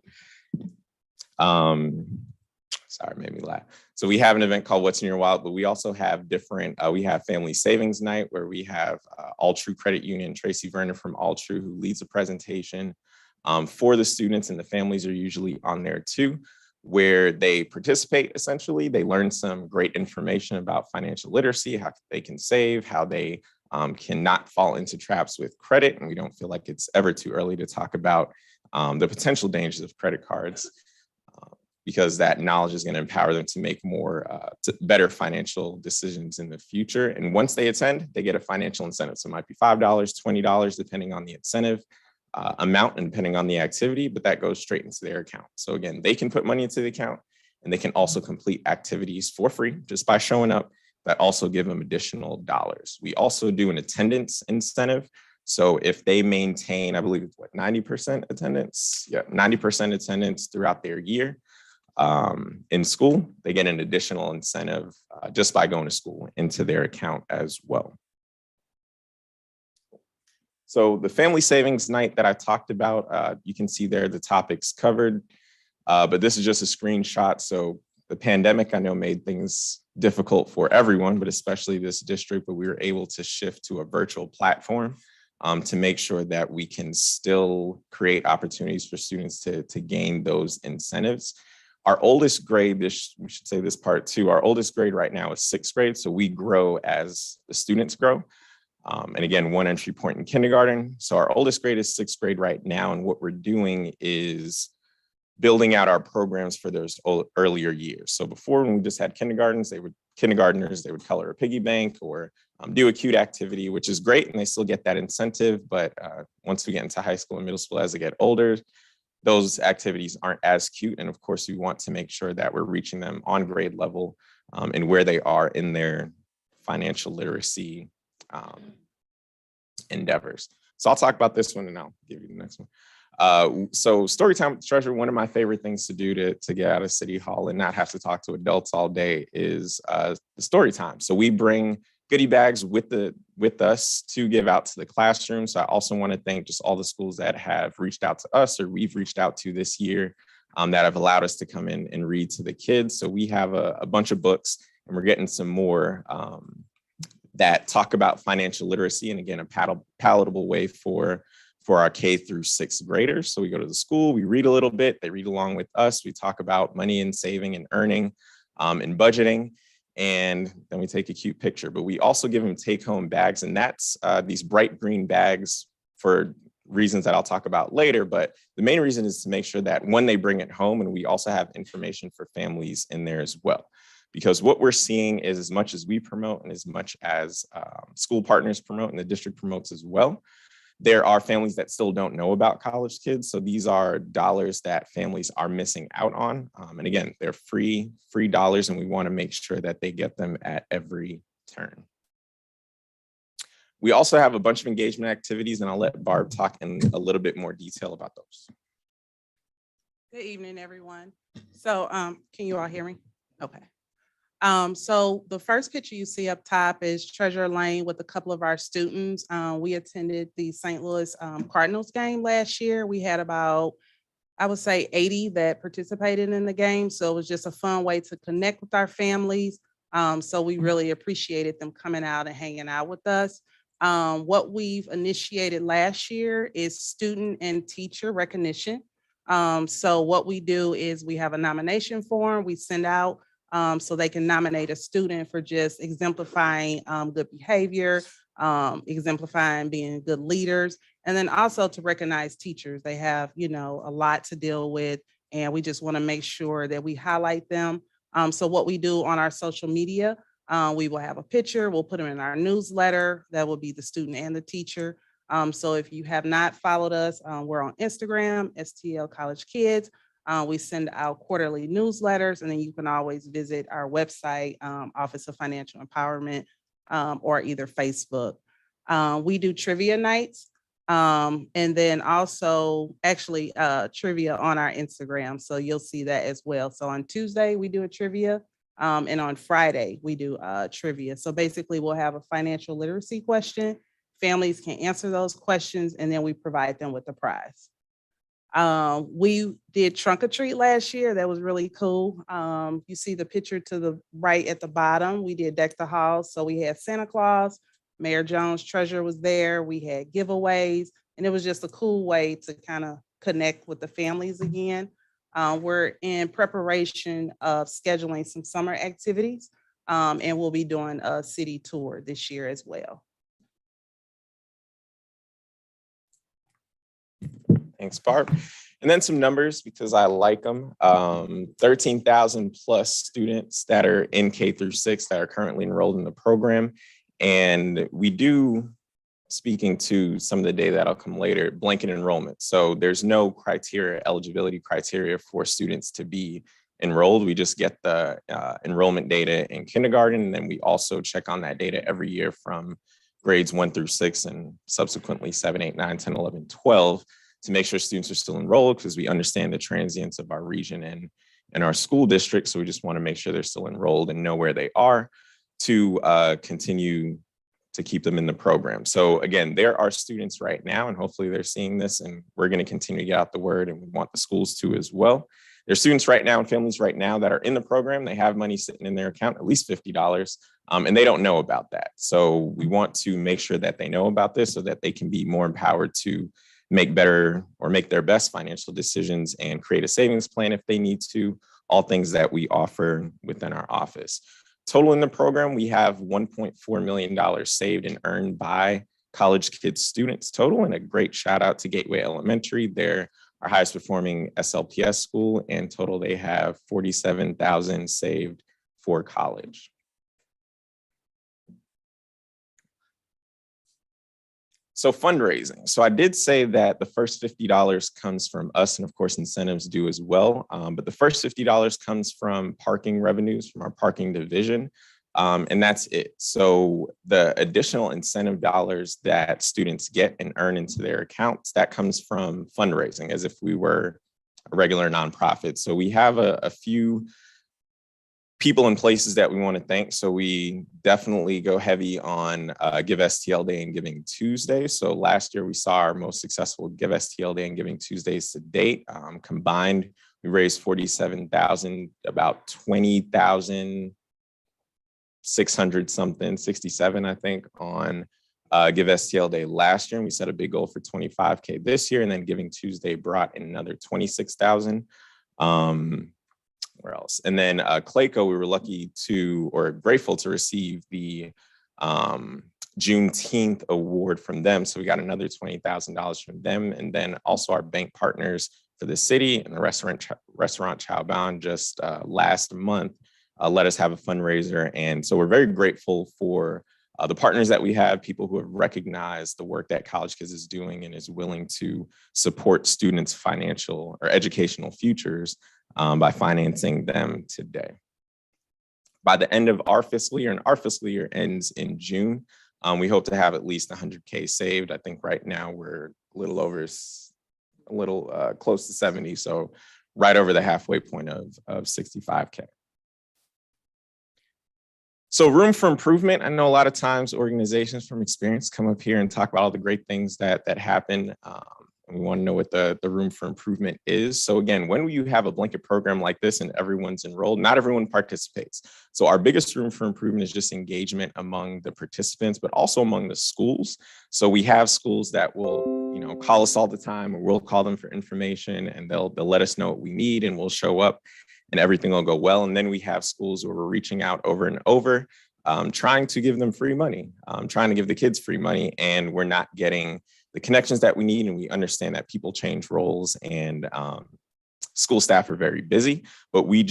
Sorry, made me laugh. So we have an event called What's in Your Wallet, but we also have we have Family Savings Night, where we have All True Credit Union, Tracy Vernon from All True, who leads a presentation for the students, and the families are usually on there too, where they participate. Essentially, they learn some great information about financial literacy, how they can save, how they cannot fall into traps with credit. And we don't feel like it's ever too early to talk about the potential dangers of credit cards, because that knowledge is going to empower them to make better financial decisions in the future. And once they attend, they get a financial incentive. So it might be $5, $20, depending on the incentive amount and depending on the activity, but that goes straight into their account. So again, they can put money into the account, and they can also complete activities for free just by showing up that also give them additional dollars. We also do an attendance incentive. So if they maintain, I believe it's 90% attendance? Yeah, 90% attendance throughout their year in school, they get an additional incentive just by going to school into their account as well. So the Family Savings Night that I talked about, you can see there the topics covered, but this is just a screenshot. So the pandemic, I know, made things difficult for everyone, but especially this district, but we were able to shift to a virtual platform to make sure that we can still create opportunities for students to gain those incentives. Our oldest grade, we should say this part too, our oldest grade right now is 6th grade. So we grow as the students grow. And again, one entry point in kindergarten. So our oldest grade is 6th grade right now. And what we're doing is building out our programs for those earlier years. So before, when we just had kindergartners, they would color a piggy bank or do a cute activity, which is great. And they still get that incentive. But once we get into high school and middle school, as they get older, those activities aren't as cute. And of course, we want to make sure that we're reaching them on grade level and where they are in their financial literacy endeavors. So I'll talk about this one and I'll give you the next one. So story time with the treasurer, one of my favorite things to do to get out of City Hall and not have to talk to adults all day is the story time. So we bring goodie bags with us to give out to the classroom. So I also want to thank just all the schools that have reached out to us or we've reached out to this year that have allowed us to come in and read to the kids. So we have a bunch of books, and we're getting some more that talk about financial literacy, and again, a palatable way for our K through 6th graders. So we go to the school, we read a little bit, they read along with us, we talk about money and saving and earning and budgeting, and then we take a cute picture. But we also give them take-home bags, and that's these bright green bags for reasons that I'll talk about later. But the main reason is to make sure that when they bring it home, and we also have information for families in there as well. Because what we're seeing is, as much as we promote and as much as school partners promote and the district promotes as well, there are families that still don't know about College Kids. So these are dollars that families are missing out on. And again, they're free dollars, and we want to make sure that they get them at every turn. We also have a bunch of engagement activities, and I'll let Barb talk in a little bit more detail about those. Good evening, everyone. So can you all hear me? Okay. So the first picture you see up top is Treasure Lane with a couple of our students. We attended the St. Louis Cardinals game last year. We had about, I would say, 80 that participated in the game. So it was just a fun way to connect with our families. So we really appreciated them coming out and hanging out with us. What we've initiated last year is student and teacher recognition. So what we do is we have a nomination form we send out so they can nominate a student for just exemplifying good behavior, exemplifying being good leaders, and then also to recognize teachers. They have, a lot to deal with, and we just want to make sure that we highlight them. So what we do on our social media, we will have a picture, we'll put them in our newsletter. That will be the student and the teacher. So if you have not followed us, we're on Instagram, STL College Kids. We send out quarterly newsletters, and then you can always visit our website, Office of Financial Empowerment, or either Facebook. We do trivia nights, and then also actually trivia on our Instagram. So you'll see that as well. So on Tuesday, we do a trivia, and on Friday, we do trivia. So basically, we'll have a financial literacy question. Families can answer those questions, and then we provide them with the prize. We did trunk or treat last year. That was really cool. You see the picture to the right at the bottom. We did deck the halls. So we had Santa Claus, Mayor Jones Treasurer was there. We had giveaways, and it was just a cool way to kind of connect with the families again. We're in preparation of scheduling some summer activities, and we'll be doing a city tour this year as well. Thanks, Barb. And then some numbers because I like them. 13,000 plus students that are in K through 6 that are currently enrolled in the program. And we do, speaking to some of the data that'll come later, blanket enrollment. So there's no criteria, eligibility criteria for students to be enrolled. We just get the enrollment data in kindergarten. And then we also check on that data every year from grades 1 through 6 and subsequently 7, 8, 9, 10, 11, 12. To make sure students are still enrolled because we understand the transience of our region and our school district. So we just want to make sure they're still enrolled and know where they are to continue to keep them in the program. So again, there are students right now, and hopefully they're seeing this, and we're going to continue to get out the word, and we want the schools to as well. There's students right now and families right now that are in the program. They have money sitting in their account, at least $50, and they don't know about that. So we want to make sure that they know about this so that they can be more empowered to make better or make their best financial decisions and create a savings plan if they need to, all things that we offer within our office. Total in the program, we have $1.4 million saved and earned by College Kids students total, and a great shout out to Gateway Elementary. They're our highest performing SLPS school, and total they have 47,000 saved for college. So fundraising. So I did say that the first $50 comes from us, and of course incentives do as well. But the first $50 comes from parking revenues from our parking division, and that's it. So the additional incentive dollars that students get and earn into their accounts, that comes from fundraising as if we were a regular nonprofit. So we have a few people and places that we want to thank. So we definitely go heavy on Give STL Day and Giving Tuesday. So last year we saw our most successful Give STL Day and Giving Tuesdays to date. Combined, we raised 47,000, about 20,600 something, 67, I think, on Give STL Day last year. And we set a big goal for 25K this year. And then Giving Tuesday brought in another 26,000. Where else? And then Clayco, we were lucky to, or grateful to receive the Juneteenth award from them. So we got another $20,000 from them. And then also our bank partners for the city and the restaurant Chowbound just last month let us have a fundraiser. And so we're very grateful for the partners that we have, people who have recognized the work that College Kids is doing and is willing to support students' financial or educational futures by financing them today. By the end of our fiscal year, and our fiscal year ends in June, we hope to have at least 100K saved. I think right now we're close to 70, so right over the halfway point of 65K. So room for improvement. I know a lot of times organizations from experience come up here and talk about all the great things that happen. And we want to know what the room for improvement is. So again, when you have a blanket program like this and everyone's enrolled, not everyone participates. So our biggest room for improvement is just engagement among the participants, but also among the schools. So we have schools that will, call us all the time, or we'll call them for information, and they'll let us know what we need, and we'll show up. and everything will go well. And then we have schools where we're reaching out over and over, trying to give them free money, trying to give the kids free money, and we're not getting the connections that we need. And we understand that people change roles and school staff are very busy, but we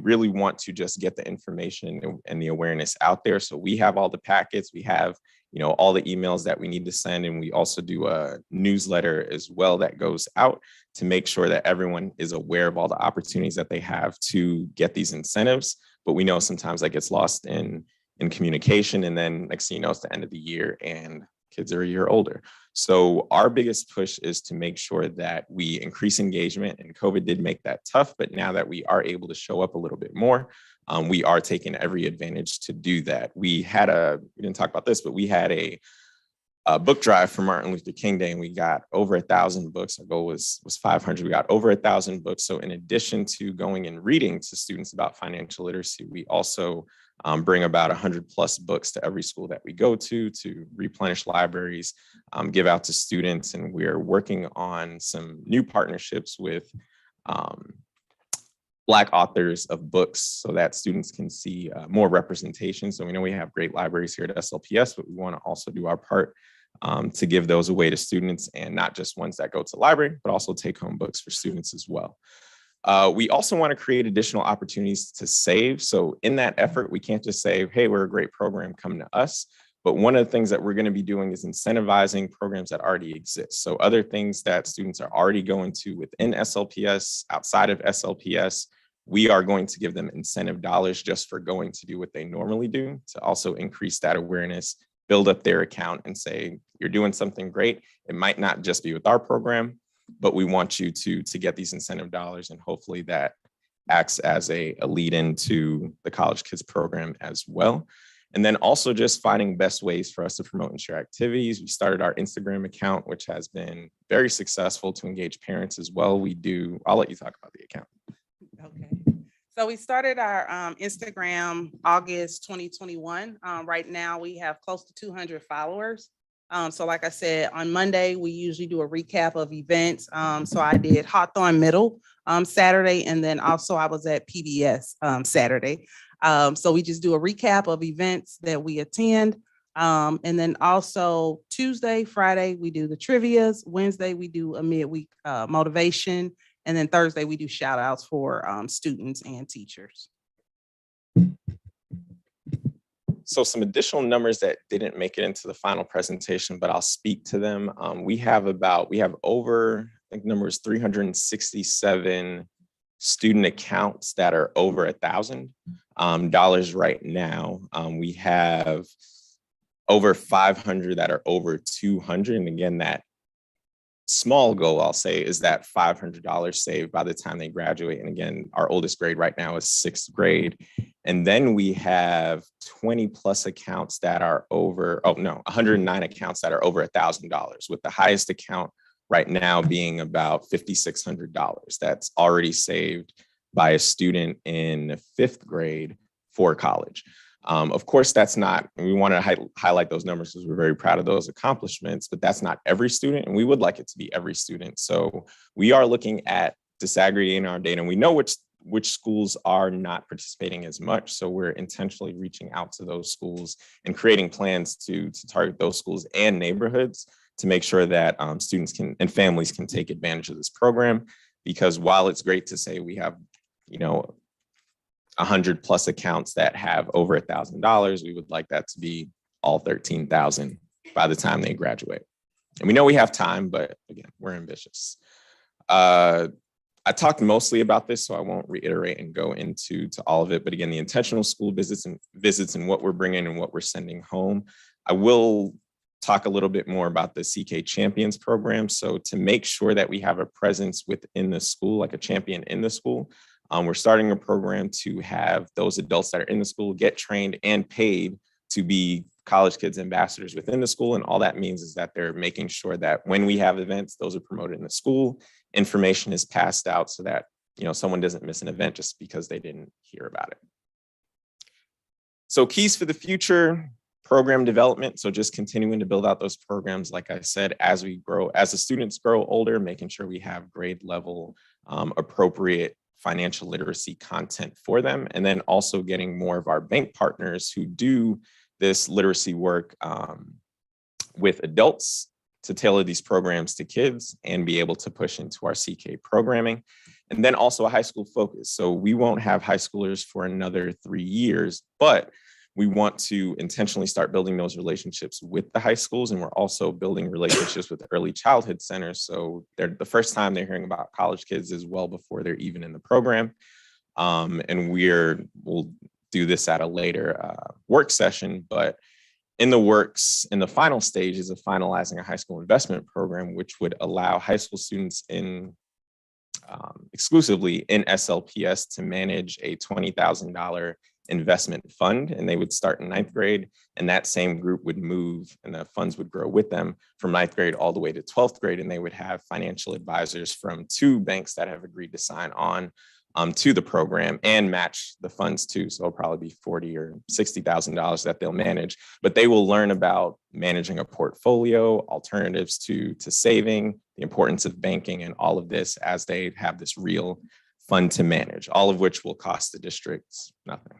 really want to just get the information and the awareness out there. So we have all the packets, we have, all the emails that we need to send. And we also do a newsletter as well that goes out to make sure that everyone is aware of all the opportunities that they have to get these incentives. But we know sometimes that gets lost in communication. And then next thing you know, it's the end of the year and kids are a year older. So our biggest push is to make sure that we increase engagement, and COVID did make that tough, but now that we are able to show up a little bit more, we are taking every advantage to do that. We didn't talk about this, but we had a book drive for Martin Luther King Day, and we got over 1,000 books. Our goal was 500. We got over 1,000 books. So in addition to going and reading to students about financial literacy, we also bring about 100+ books to every school that we go to replenish libraries, give out to students. And we're working on some new partnerships with Black authors of books so that students can see more representation. So we know we have great libraries here at SLPS, but we want to also do our part to give those away to students, and not just ones that go to the library, but also take home books for students as well. We also want to create additional opportunities to save. So in that effort, we can't just say, hey, we're a great program, come to us. But one of the things that we're going to be doing is incentivizing programs that already exist. So other things that students are already going to within SLPS, outside of SLPS, we are going to give them incentive dollars just for going to do what they normally do, to also increase that awareness, build up their account and say, you're doing something great. It might not just be with our program, but we want you to get these incentive dollars, and hopefully that acts as a lead into the College Kids program as well. And then also just finding best ways for us to promote and share activities. We started our Instagram account, which has been very successful to engage parents as well. I'll let you talk about the account. Okay. So we started our Instagram August 2021. Right now we have close to 200 followers. So like I said, on Monday, we usually do a recap of events. So I did Hawthorne Middle Saturday, and then also I was at PBS Saturday. So we just do a recap of events that we attend. And then also Tuesday, Friday, we do the trivias. Wednesday, we do a midweek motivation. And then Thursday, we do shout outs for students and teachers. So some additional numbers that didn't make it into the final presentation, but I'll speak to them. We have over, I think number is 367 student accounts that are over $1,000 right now. We have over 500 that are over 200. And again, that small goal, I'll say, is that $500 saved by the time they graduate. And again, our oldest grade right now is 6th grade. And then we have 20+ accounts that are 109 accounts that are over $1,000, with the highest account right now being about $5,600 that's already saved by a student in 5th grade for college. Of course, we want to highlight those numbers because we're very proud of those accomplishments, but that's not every student, and we would like it to be every student. So we are looking at disaggregating our data, and we know which schools are not participating as much. So we're intentionally reaching out to those schools and creating plans to target those schools and neighborhoods to make sure that students and families can take advantage of this program. Because while it's great to say we have, 100+ accounts that have over $1,000, we would like that to be all 13,000 by the time they graduate. And we know we have time, but again, we're ambitious. I talked mostly about this, so I won't reiterate and go into all of it. But again, the intentional school visits and what we're bringing and what we're sending home. I will talk a little bit more about the CK Champions program. So to make sure that we have a presence within the school, like a champion in the school, we're starting a program to have those adults that are in the school get trained and paid to be College Kids ambassadors within the school. And all that means is that they're making sure that when we have events, those are promoted in the school, information is passed out so that, someone doesn't miss an event just because they didn't hear about it. So keys for the future, program development. So just continuing to build out those programs, like I said, as we grow, as the students grow older, making sure we have grade level appropriate financial literacy content for them, and then also getting more of our bank partners who do this literacy work with adults to tailor these programs to kids and be able to push into our CK programming. And then also a high school focus. So we won't have high schoolers for another 3 years, but we want to intentionally start building those relationships with the high schools. And we're also building relationships with early childhood centers. So they're the first time they're hearing about college kids is well before they're even in the program. And we'll do this at a later work session, but in the works, in the final stages of finalizing a high school investment program, which would allow high school students in exclusively in SLPS to manage a $20,000 investment fund, and they would start in 9th grade, and that same group would move and the funds would grow with them from 9th grade all the way to 12th grade, and they would have financial advisors from 2 banks that have agreed to sign on to the program and match the funds too. So it'll probably be $40,000 or $60,000 that they'll manage, but they will learn about managing a portfolio, alternatives to saving, the importance of banking, and all of this as they have this real fund to manage, all of which will cost the districts nothing.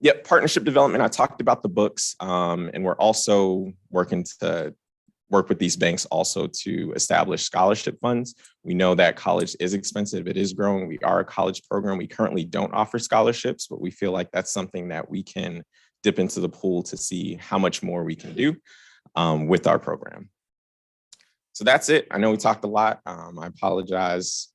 Yep, partnership development. I talked about the books, and we're also working to work with these banks also to establish scholarship funds. We know that college is expensive. It is growing. We are a college program. We currently don't offer scholarships, but we feel like that's something that we can dip into the pool to see how much more we can do with our program. So that's it. I know we talked a lot. I apologize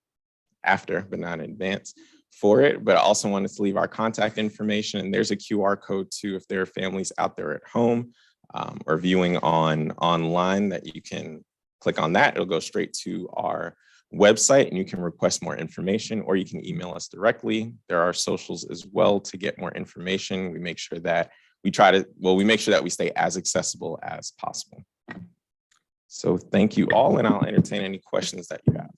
after, but not in advance for it, but I also wanted to leave our contact information. And there's a QR code too, if there are families out there at home or viewing online, that you can click on that. It'll go straight to our website and you can request more information, or you can email us directly. There are socials as well to get more information. We make sure that we make sure that we stay as accessible as possible. So thank you all, and I'll entertain any questions that you have.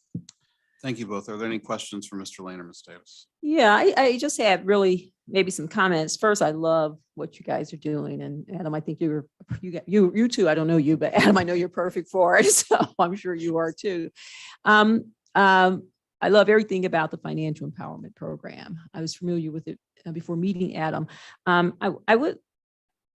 Thank you both. Are there any questions for Mr. Lane or Ms. Davis? Yeah, I just have really maybe some comments. First, I love what you guys are doing, and Adam, I think you two, I don't know you, but Adam, I know you're perfect for it, so I'm sure you are too. I love everything about the financial empowerment program. I was familiar with it before meeting Adam.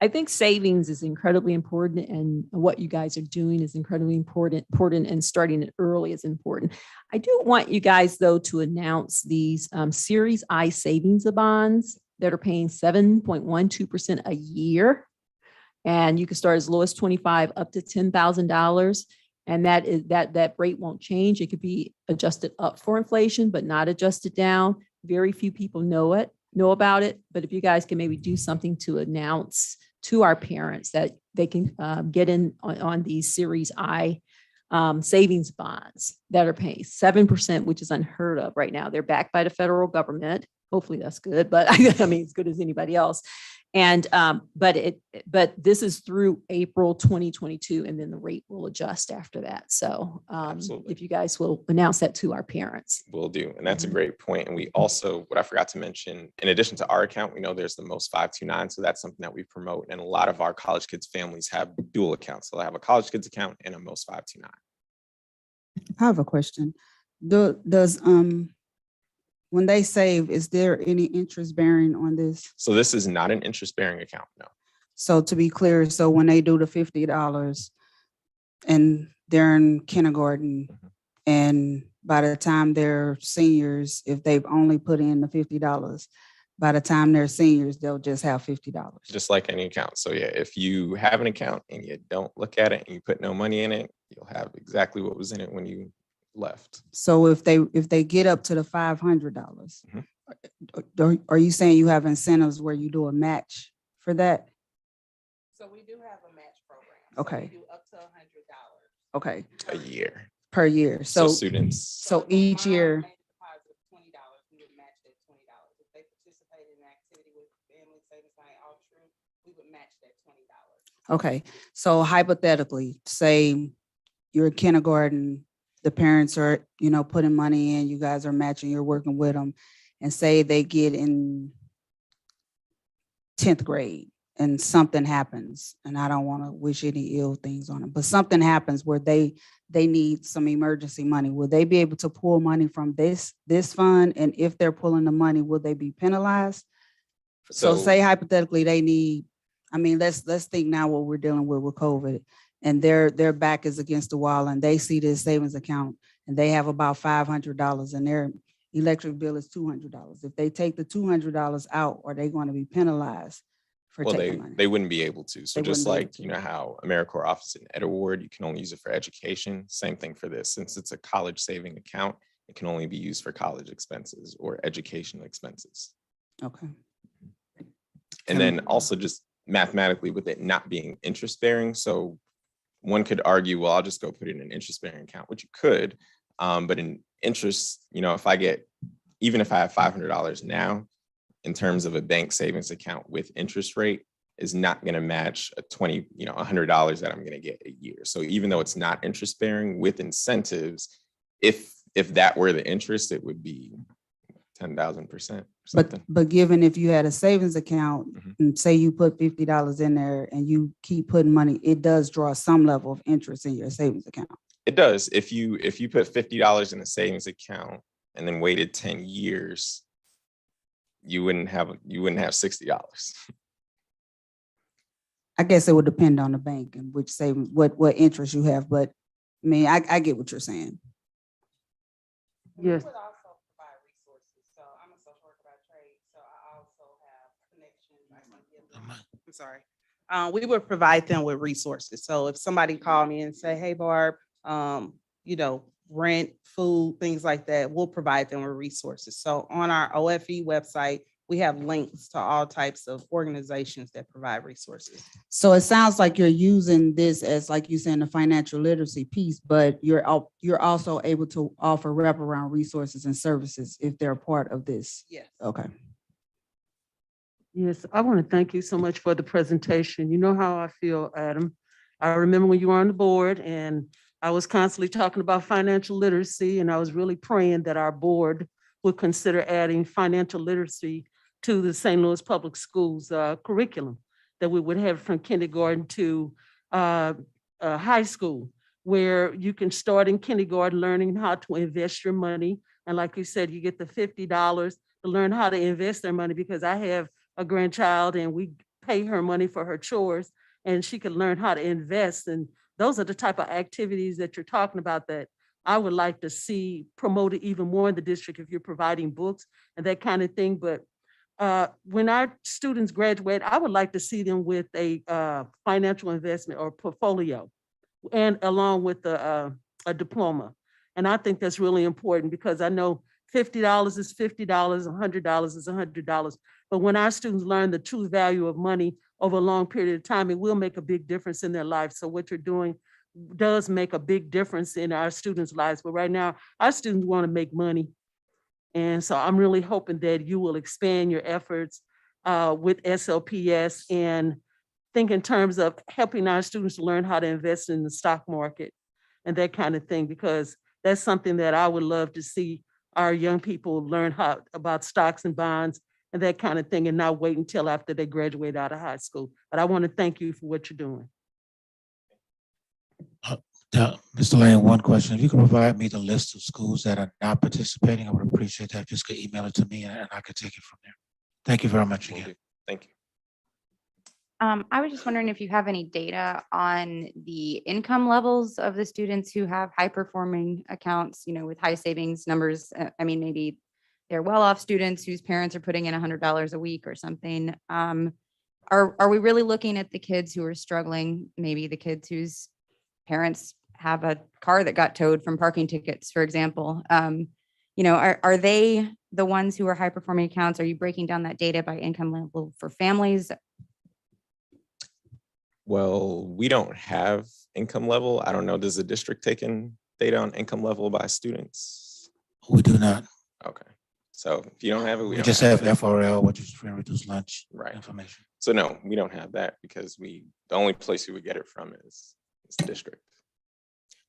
I think savings is incredibly important, and what you guys are doing is incredibly important, and starting it early is important. I do want you guys, though, to announce these Series I savings bonds that are paying 7.12% a year. And you can start as low as $25,000 up to $10,000. And that rate won't change. It could be adjusted up for inflation, but not adjusted down. Very few people know about it. But if you guys can maybe do something to announce to our parents that they can get in on these Series I savings bonds that are paying 7%, which is unheard of right now. They're backed by the federal government. Hopefully that's good, but I mean, as good as anybody else. And but this is through April 2022, and then the rate will adjust after that. So if you guys will announce that to our parents. Will do. And that's a great point. And we also, what I forgot to mention, in addition to our account, we know there's the Most 529. So that's something that we promote. And a lot of our college kids families have dual accounts. So they have a college kids account and a Most 529. I have a question. Does when they save, is there any interest bearing on this? So this is not an interest bearing account, no. So to be clear, so when they do the $50 and they're in kindergarten, and by the time they're seniors, if they've only put in the $50, by the time they're seniors, they'll just have $50. Just like any account. So yeah, if you have an account and you don't look at it and you put no money in it, you'll have exactly what was in it when you left. So if they get up to the $500, are you saying you have incentives where you do a match for that? So we do have a match program. Okay. So we do up to $100. Okay. A year. Per year. So So students. so each year. $20, we would match that $20. If they participate in an activity with family savings night all true, we would match that $20. Okay. So hypothetically, say you're in kindergarten, the parents are, putting money in, you guys are matching, you're working with them, and say they get in 10th grade and something happens, and I don't want to wish any ill things on them, but something happens where they need some emergency money, will they be able to pull money from this fund? And if they're pulling the money, will they be penalized? So say hypothetically they need, I mean, let's think now what we're dealing with COVID, and their back is against the wall and they see this savings account and they have about $500 and their electric bill is $200. If they take the $200 out, are they going to be penalized for Well, taking money? they wouldn't be able to. So They just wouldn't be able like, to. you know, how AmeriCorps offers an Ed Award, you can only use it for education. Same thing for this. Since it's a college saving account, it can only be used for college expenses or educational expenses. Okay. And then also just mathematically with it not being interest bearing. So one could argue, well, I'll just go put it in an interest bearing account, which you could. But in interest, you know, even if I have $500 now, in terms of a bank savings account with interest rate, is not going to match a $100 that I'm going to get a year. So even though it's not interest bearing with incentives, if that were the interest, it would be 10,000%. But given if you had a savings account Mhm. and say you put $50 in there and you keep putting money, it does draw some level of interest in your savings account. It does. If you put $50 in a savings account and then waited 10 years, you wouldn't have $60. I guess it would depend on the bank and which savings, what interest you have, but I mean, I get what you're saying. Yes. We would also provide resources. So I'm a social worker by trade, so I also have connections. I can give them- I'm sorry. We would provide them with resources. So if somebody called me and say, hey, Barb, rent, food, things like that, we'll provide them with resources. So on our OFE website, we have links to all types of organizations that provide resources. So it sounds like you're using this as, like you said, the financial literacy piece, but you're also able to offer wraparound resources and services if they're a part of this. Yes. Okay. Yes, I want to thank you so much for the presentation. You know how I feel, Adam. I remember when you were on the board and I was constantly talking about financial literacy, and I was really praying that our board would consider adding financial literacy to the St. Louis Public Schools curriculum, that we would have from kindergarten to high school, where you can start in kindergarten learning how to invest your money. And like you said, you get the $50 to learn how to invest their money, because I have a grandchild and we pay her money for her chores and she can learn how to invest. And those are the type of activities that you're talking about that I would like to see promoted even more in the district if you're providing books and that kind of thing. But when our students graduate, I would like to see them with a financial investment or portfolio, and along with a diploma. And I think that's really important, because I know $50 is $50, $100 is $100. But when our students learn the true value of money over a long period of time, it will make a big difference in their life. So what you're doing does make a big difference in our students' lives. But right now, our students want to make money. And so I'm really hoping that you will expand your efforts with SLPS and think in terms of helping our students learn how to invest in the stock market and that kind of thing, because that's something that I would love to see our young people learn about stocks and bonds and that kind of thing, and not wait until after they graduate out of high school. But I want to thank you for what you're doing. Mr. Lane, one question. If you could provide me the list of schools that are not participating, I would appreciate that. Just could email it to me and I could take it from there. Thank you very much Will again. do. Thank you. I was just wondering if you have any data on the income levels of the students who have high performing accounts, with high savings numbers. I mean, maybe they're well-off students whose parents are putting in $100 a week or something. Are we really looking at the kids who are struggling? Maybe the kids whose parents have a car that got towed from parking tickets, for example. Are they the ones who are high performing accounts? Are you breaking down that data by income level for families? Well, we don't have income level. I don't know. Does the district take in data on income level by students? We do not. Okay. So if you don't have it, We don't just have it. FRL, which is free and reduced lunch Right. information. So no, we don't have that, because the only place we would get it from is the district.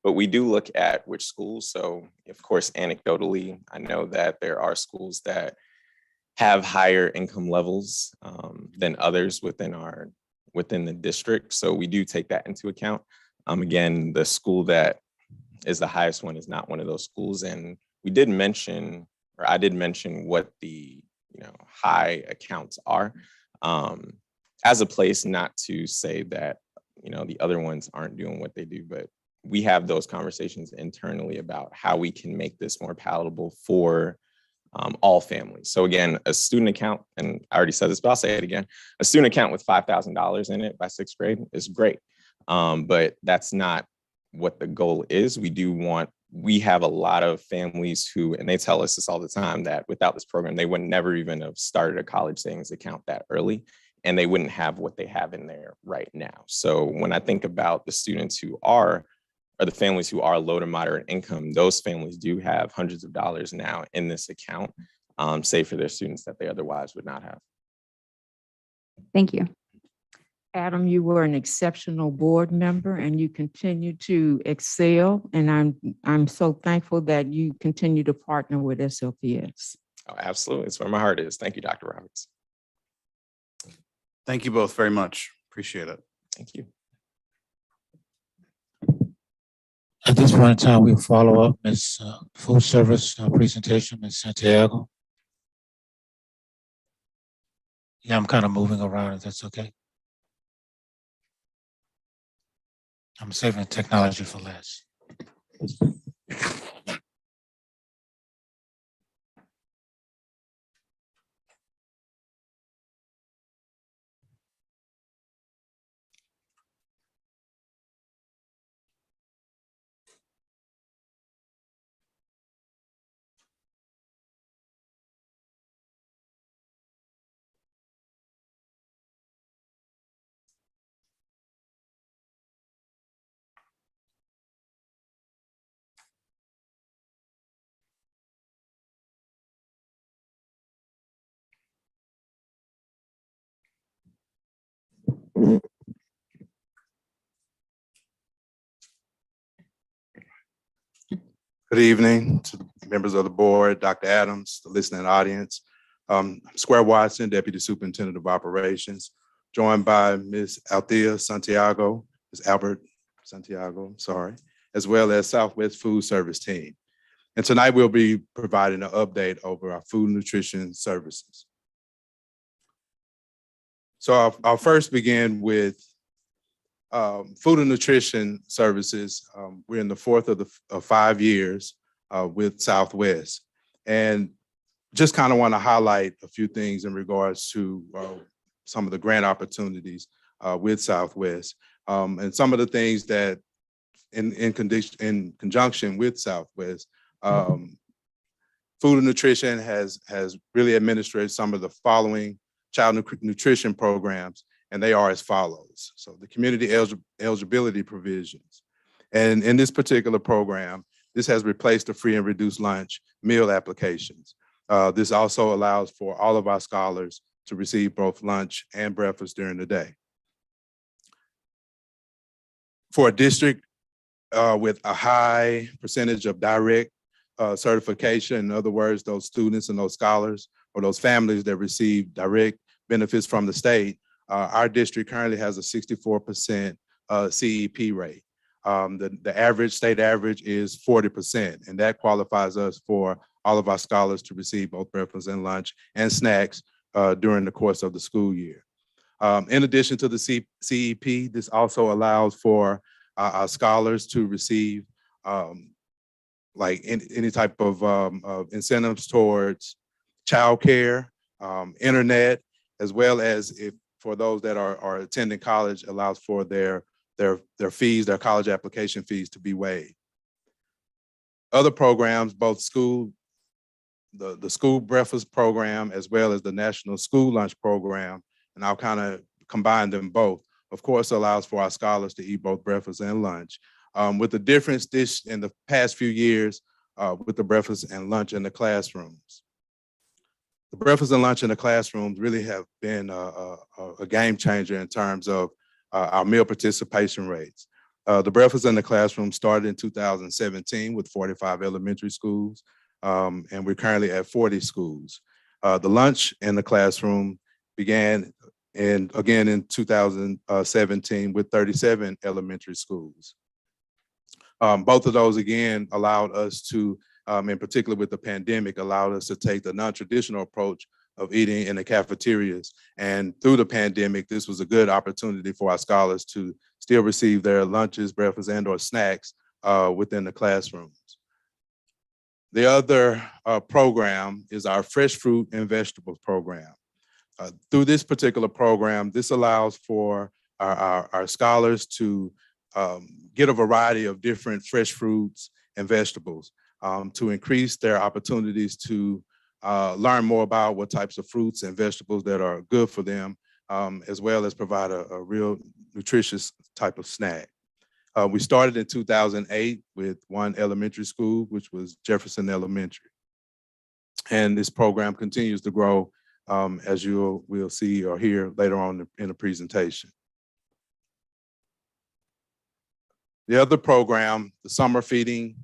But we do look at which schools. So of course, anecdotally, I know that there are schools that have higher income levels than others within the district. So we do take that into account. Again, the school that is the highest one is not one of those schools. And we did mention, or I did mention what the high accounts are as a place, not to say that the other ones aren't doing what they do, but we have those conversations internally about how we can make this more palatable for all families. So again, a student account, and I already said this, but I'll say it again, a student account with $5,000 in it by 6th grade is great. But that's not what the goal is. We have a lot of families who, and they tell us this all the time, that without this program, they would never even have started a college savings account that early, and they wouldn't have what they have in there right now. So when I think about the students who are, or the families who are low to moderate income, those families do have hundreds of dollars now in this account, save for their students that they otherwise would not have. Thank you. Adam, you were an exceptional board member and you continue to excel. And I'm so thankful that you continue to partner with SLPS. Oh, absolutely. It's where my heart is. Thank you, Dr. Roberts. Thank you both very much. Appreciate it. Thank you. At this point in time, we'll follow up Ms. Food Service presentation, Ms. Santiago. Yeah, I'm kind of moving around, if that's okay. I'm saving technology for last. Good evening to the members of the board, Dr. Adams, the listening audience. Square Watson, Deputy Superintendent of Operations, joined by Ms. Althea Santiago, Ms. Albert Santiago, sorry, as well as Southwest Food Service team. And tonight we'll be providing an update over our food and nutrition services. So I'll first begin with food and nutrition services. We're in the 4th of 5 years with Southwest. And just kind of want to highlight a few things in regards to some of the grant opportunities with Southwest. And some of the things that in conjunction with Southwest, food and nutrition has really administered some of the following child nutrition programs, and they are as follows. So the community eligibility provisions. And in this particular program, this has replaced the free and reduced lunch meal applications. This also allows for all of our scholars to receive both lunch and breakfast during the day. For a district with a high percentage of direct certification, in other words, those students and those scholars or those families that receive direct benefits from the state, our district currently has a 64% CEP rate. The average, state average is 40%, and that qualifies us for all of our scholars to receive both breakfast and lunch and snacks during the course of the school year. In addition to the CEP, this also allows for our scholars to receive like any type of incentives towards childcare, internet, as well as if for those that are attending college, allows for their fees, their college application fees to be waived. Other programs, both the school breakfast program, as well as the national school lunch program, and I'll kind of combine them both, of course, allows for our scholars to eat both breakfast and lunch. With the difference this in the past few years with the breakfast and lunch in the classrooms. The breakfast and lunch in the classrooms really have been a game changer in terms of our meal participation rates. The breakfast in the classroom started in 2017 with 45 elementary schools, and we're currently at 40 schools. The lunch in the classroom began again in 2017 with 37 elementary schools. Both of those, again, allowed us to, in particular with the pandemic, allowed us to take the non-traditional approach of eating in the cafeterias. And through the pandemic, this was a good opportunity for our scholars to still receive their lunches, breakfast, and/or snacks within the classrooms. The other program is our fresh fruit and vegetables program. Through this particular program, this allows for our scholars to get a variety of different fresh fruits and vegetables to increase their opportunities to learn more about what types of fruits and vegetables that are good for them, as well as provide a real nutritious type of snack. We started in 2008 with one elementary school, which was Jefferson Elementary. And this program continues to grow, as we'll see or hear later on in the presentation. The other program, the summer feeding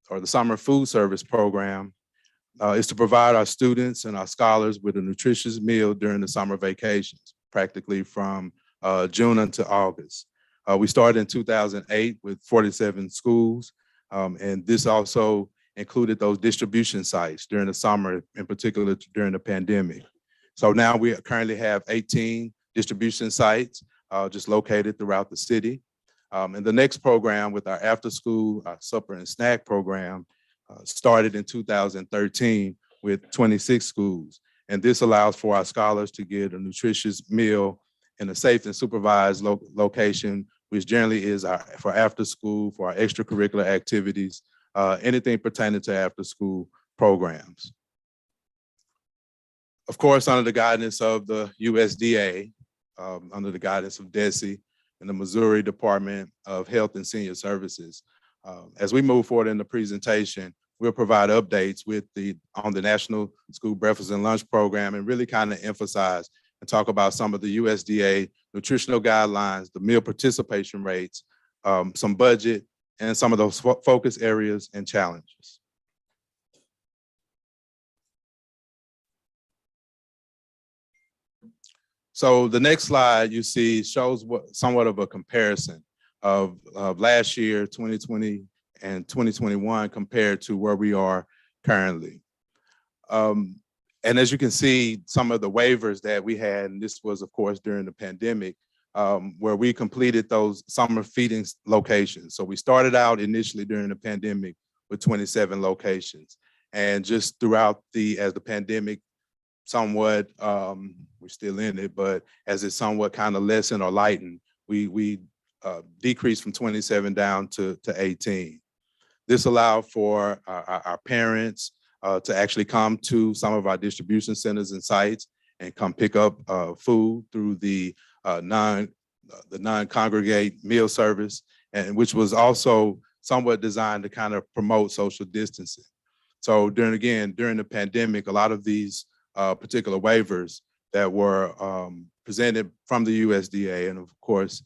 or the summer food service program, is to provide our students and our scholars with a nutritious meal during the summer vacations, practically from June until August. We started in 2008 with 47 schools, and this also included those distribution sites during the summer, in particular during the pandemic. So now we currently have 18 distribution sites just located throughout the city. And the next program with our after school, our supper and snack program, started in 2013 with 26 schools. And this allows for our scholars to get a nutritious meal in a safe and supervised location, which generally is for after school, for our extracurricular activities, anything pertaining to after school programs. Of course, under the guidance of the USDA, under the guidance of DESE and the Missouri Department of Health and Senior Services, as we move forward in the presentation, we'll provide updates on the National School Breakfast and Lunch Program and really kind of emphasize and talk about some of the USDA nutritional guidelines, the meal participation rates, some budget, and some of those focus areas and challenges. So the next slide you see shows somewhat of a comparison of last year, 2020 and 2021 compared to where we are currently. And as you can see, some of the waivers that we had, and this was of course during the pandemic, where we completed those summer feeding locations. So we started out initially during the pandemic with 27 locations. And just throughout as the pandemic somewhat, we're still in it, but as it somewhat kind of lessened or lightened, we decreased from 27 down to 18. This allowed for our parents to actually come to some of our distribution centers and sites and come pick up food through the non-congregate meal service, and which was also somewhat designed to kind of promote social distancing. So during the pandemic, a lot of these particular waivers that were presented from the USDA and of course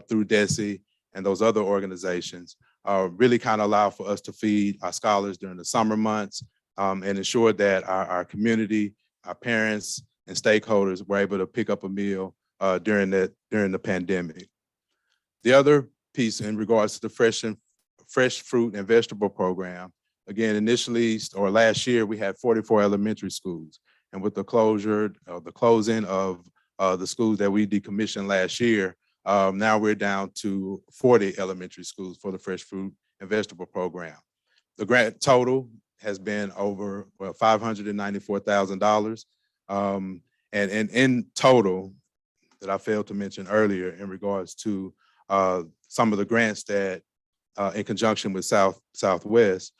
through DESE and those other organizations really kind of allow for us to feed our scholars during the summer months and ensure that our community, our parents and stakeholders were able to pick up a meal during the pandemic. The other piece in regards to the fresh fruit and vegetable program, again, initially or last year, we had 44 elementary schools. And with the closing of the schools that we decommissioned last year, now we're down to 40 elementary schools for the fresh fruit and vegetable program. The grant total has been over $594,000. And in total, that I failed to mention earlier in regards to some of the grants that in conjunction with Southwest,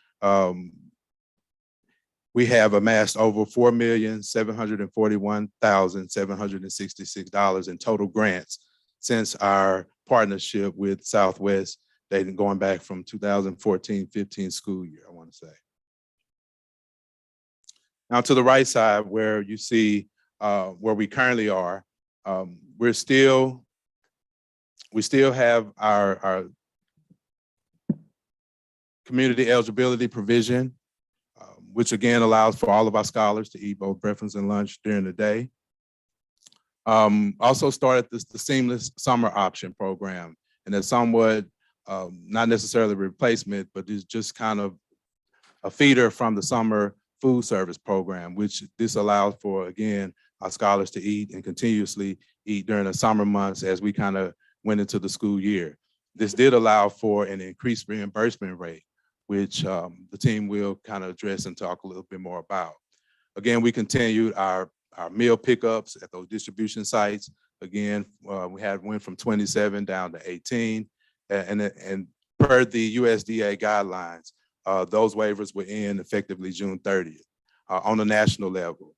we have amassed over $4,741,766 in total grants since our partnership with Southwest, dating going back from 2014-15 school year, I want to say. Now to the right side where you see where we currently are, we still have our community eligibility provision. which again allows for all of our scholars to eat both breakfast and lunch during the day. Also started the Seamless Summer Option Program, and it's somewhat not necessarily a replacement, but it's just kind of a feeder from the summer food service program, which this allows for, again, our scholars to eat and continuously eat during the summer months as we kind of went into the school year. This did allow for an increased reimbursement rate, which the team will kind of address and talk a little bit more about. Again, we continued our meal pickups at those distribution sites. Again, we went from 27 down to 18. And per the USDA guidelines, those waivers will end effectively June 30th. On the national level,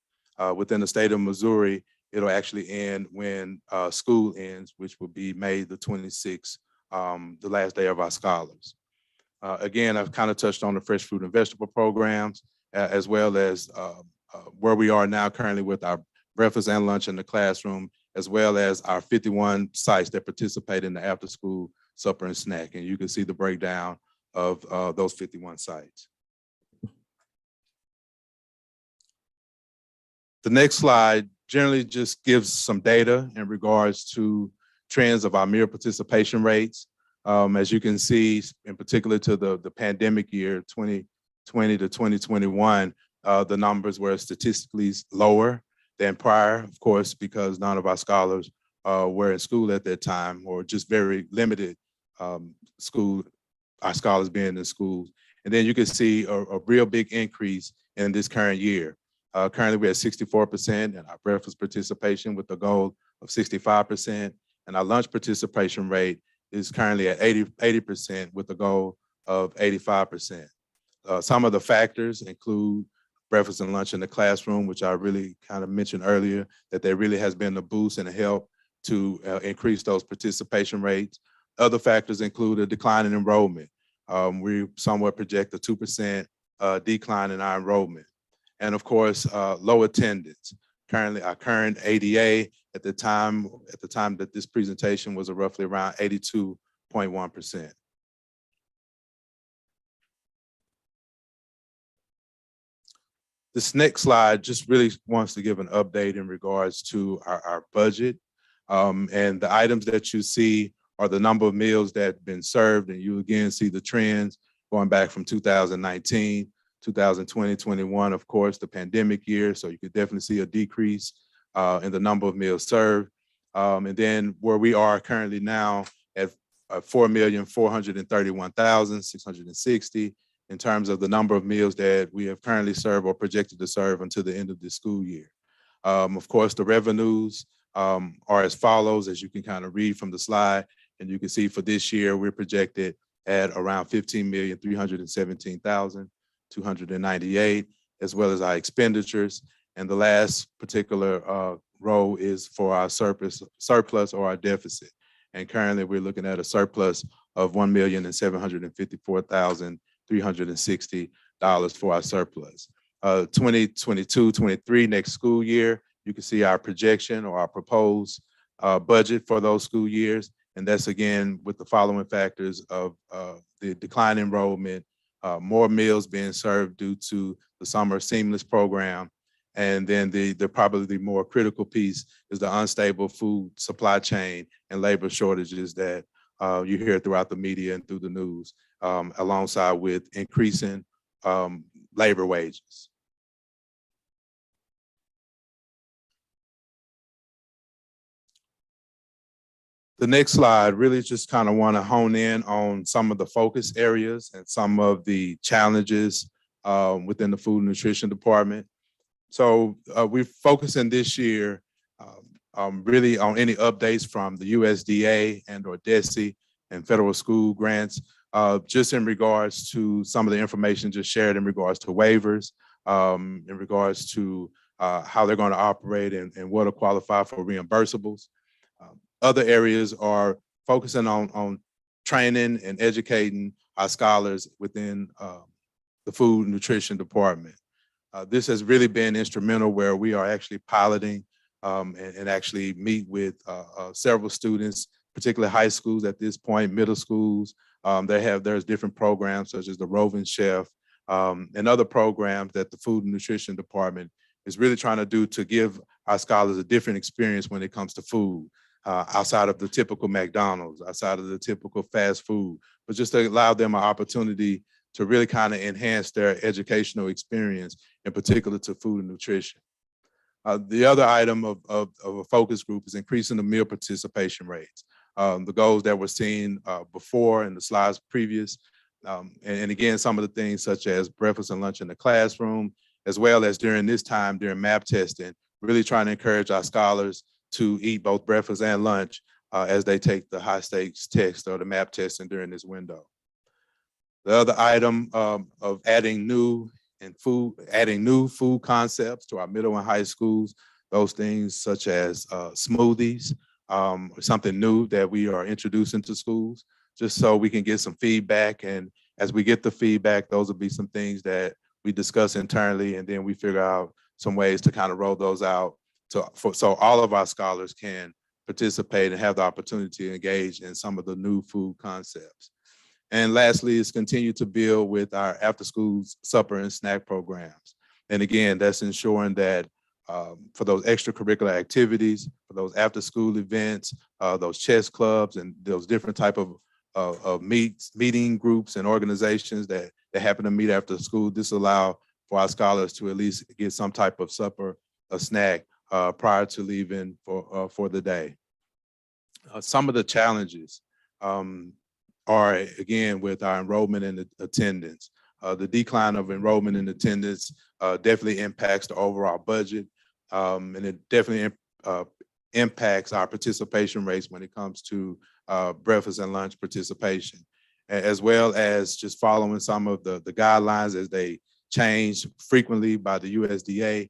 within the state of Missouri, it'll actually end when school ends, which will be May the 26th, the last day of our scholars. Again, I've kind of touched on the fresh fruit and vegetable programs, as well as where we are now currently with our breakfast and lunch in the classroom, as well as our 51 sites that participate in the after-school supper and snack. And you can see the breakdown of those 51 sites. The next slide generally just gives some data in regards to trends of our meal participation rates. As you can see, in particular to the pandemic year, 2020 to 2021, the numbers were statistically lower than prior, of course, because none of our scholars were in school at that time, or just very limited our scholars being in schools. And then you can see a real big increase in this current year. Currently, we're at 64% in our breakfast participation with a goal of 65%. And our lunch participation rate is currently at 80% with a goal of 85%. Some of the factors include breakfast and lunch in the classroom, which I really kind of mentioned earlier, that there really has been a boost and a help to increase those participation rates. Other factors include a decline in enrollment. We somewhat project a 2% decline in our enrollment. And of course, low attendance. Currently, our current ADA at the time that this presentation was roughly around 82.1%. This next slide just really wants to give an update in regards to our budget. And the items that you see are the number of meals that have been served. And you again see the trends going back from 2019, 2020, 21, of course, the pandemic year. So you could definitely see a decrease in the number of meals served. And then where we are currently now at 4,431,660 in terms of the number of meals that we have currently served or projected to serve until the end of the school year. Of course, the revenues are as follows, as you can kind of read from the slide. And you can see for this year, we're projected at around 15,317,298, as well as our expenditures. And the last particular row is for our surplus or our deficit. And currently we're looking at a surplus of $1,754,360 for our surplus. 2022-23 next school year, you can see our projection or our proposed budget for those school years. And that's again with the following factors of the decline in enrollment, more meals being served due to the summer seamless program. And then the probably the more critical piece is the unstable food supply chain and labor shortages that you hear throughout the media and through the news, alongside with increasing labor wages. The next slide really just kind of want to hone in on some of the focus areas and some of the challenges within the food and nutrition department. So we're focusing this year really on any updates from the USDA and or DESE and federal school grants, just in regards to some of the information just shared in regards to waivers, in regards to how they're going to operate and what will qualify for reimbursables. Other areas are focusing on training and educating our scholars within the food and nutrition department. This has really been instrumental where we are actually piloting and actually meet with several students, particularly high schools at this point, middle schools. There's different programs such as the Roving Chef, and other programs that the Food and Nutrition Department is really trying to do to give our scholars a different experience when it comes to food, outside of the typical McDonald's, outside of the typical fast food, but just to allow them an opportunity to really kind of enhance their educational experience, in particular to food and nutrition. The other item of a focus group is increasing the meal participation rates. The goals that were seen before in the slides previous, and again, some of the things such as breakfast and lunch in the classroom, as well as during this time, during MAP testing, really trying to encourage our scholars to eat both breakfast and lunch as they take the high stakes test or the MAP testing during this window. The other item of adding new food concepts to our middle and high schools, those things such as smoothies, something new that we are introducing to schools, just so we can get some feedback. And as we get the feedback, those will be some things that we discuss internally, and then we figure out some ways to kind of roll those out so all of our scholars can participate and have the opportunity to engage in some of the new food concepts. And lastly, is continue to build with our after-school supper and snack programs. And again, that's ensuring that for those extracurricular activities, for those after-school events, those chess clubs, and those different type of meeting groups and organizations that happen to meet after school, this allow for our scholars to at least get some type of supper, a snack prior to leaving for the day. Some of the challenges are, again, with our enrollment and attendance. The decline of enrollment and attendance definitely impacts the overall budget, and it definitely impacts our participation rates when it comes to breakfast and lunch participation, as well as just following some of the guidelines as they change frequently by the USDA.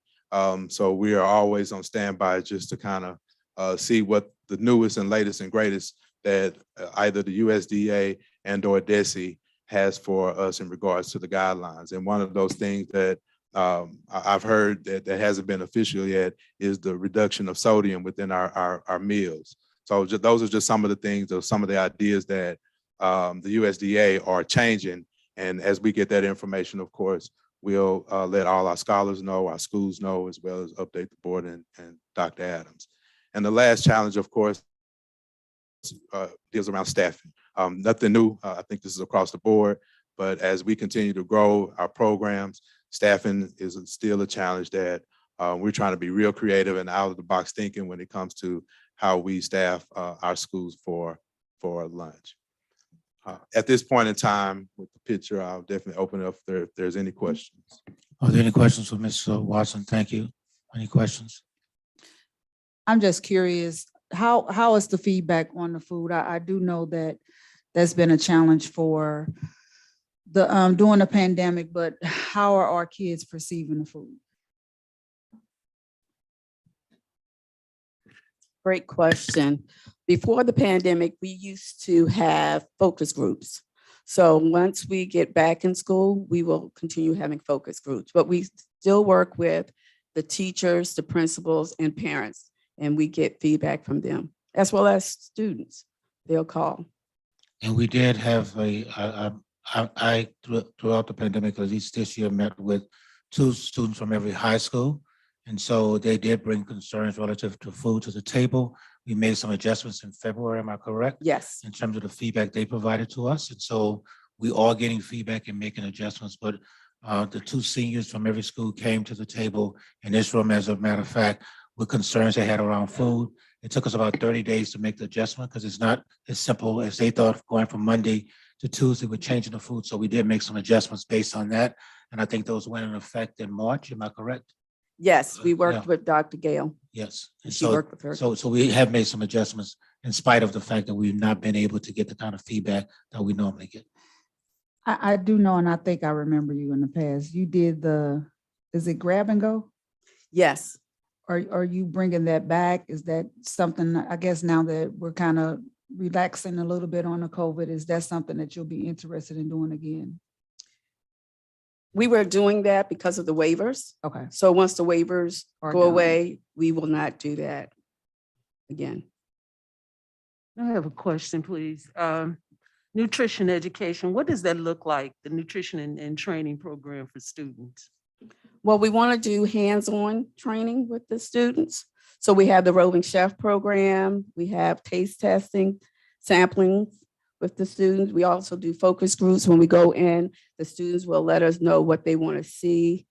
So we are always on standby just to kind of see what the newest and latest and greatest that either the USDA and or DESE has for us in regards to the guidelines. And one of those things that I've heard that hasn't been official yet is the reduction of sodium within our meals. So those are just some of the things, or some of the ideas that the USDA are changing. And as we get that information, of course, we'll let all our scholars know, our schools know, as well as update the board and Dr. Adams. And the last challenge, of course, deals around staffing. Nothing new. I think this is across the board, but as we continue to grow our programs, staffing is still a challenge that we're trying to be real creative and out of the box thinking when it comes to how we staff our schools for lunch. At this point in time, with the picture, I'll definitely open it up if there's any questions. Are there any questions for Ms. Watson? Thank you. Any questions? I'm just curious, how is the feedback on the food? I do know that that's been a challenge for the during the pandemic, but how are our kids perceiving the food? Great question. Before the pandemic, we used to have focus groups. So once we get back in school, we will continue having focus groups, but we still work with the teachers, the principals, and parents, and we get feedback from them, as well as students. They'll call. And we did have I throughout the pandemic, at least this year, met with 2 students from every high school. And so they did bring concerns relative to food to the table. We made some adjustments in February, am I correct? Yes. In terms of the feedback they provided to us. And so we are getting feedback and making adjustments, but the 2 seniors from every school came to the table in this room, as a matter of fact, with concerns they had around food. It took us about 30 days to make the adjustment because it's not as simple as they thought, going from Monday to Tuesday with changing the food. So we did make some adjustments based on that. And I think those went in effect in March, am I correct? Yes, we worked Yeah. with Dr. Gale. Yes. And She worked with her. So we have made some adjustments in spite of the fact that we've not been able to get the kind of feedback that we normally get. I do know, and I think I remember you in the past. You did is it grab and go? Yes. Are you bringing that back? Is that something, I guess now that we're kind of relaxing a little bit on the COVID, is that something that you'll be interested in doing again? We were doing that because of the waivers. Okay. So once the waivers Are go done. away, we will not do that again. I have a question, please. nutrition education, what does that look like, the nutrition and training program for students? Well, we want to do hands-on training with the students. So we have the roving chef program, we have taste testing, sampling with the students. We also do focus groups. When we go in, the students will let us know what they want to see.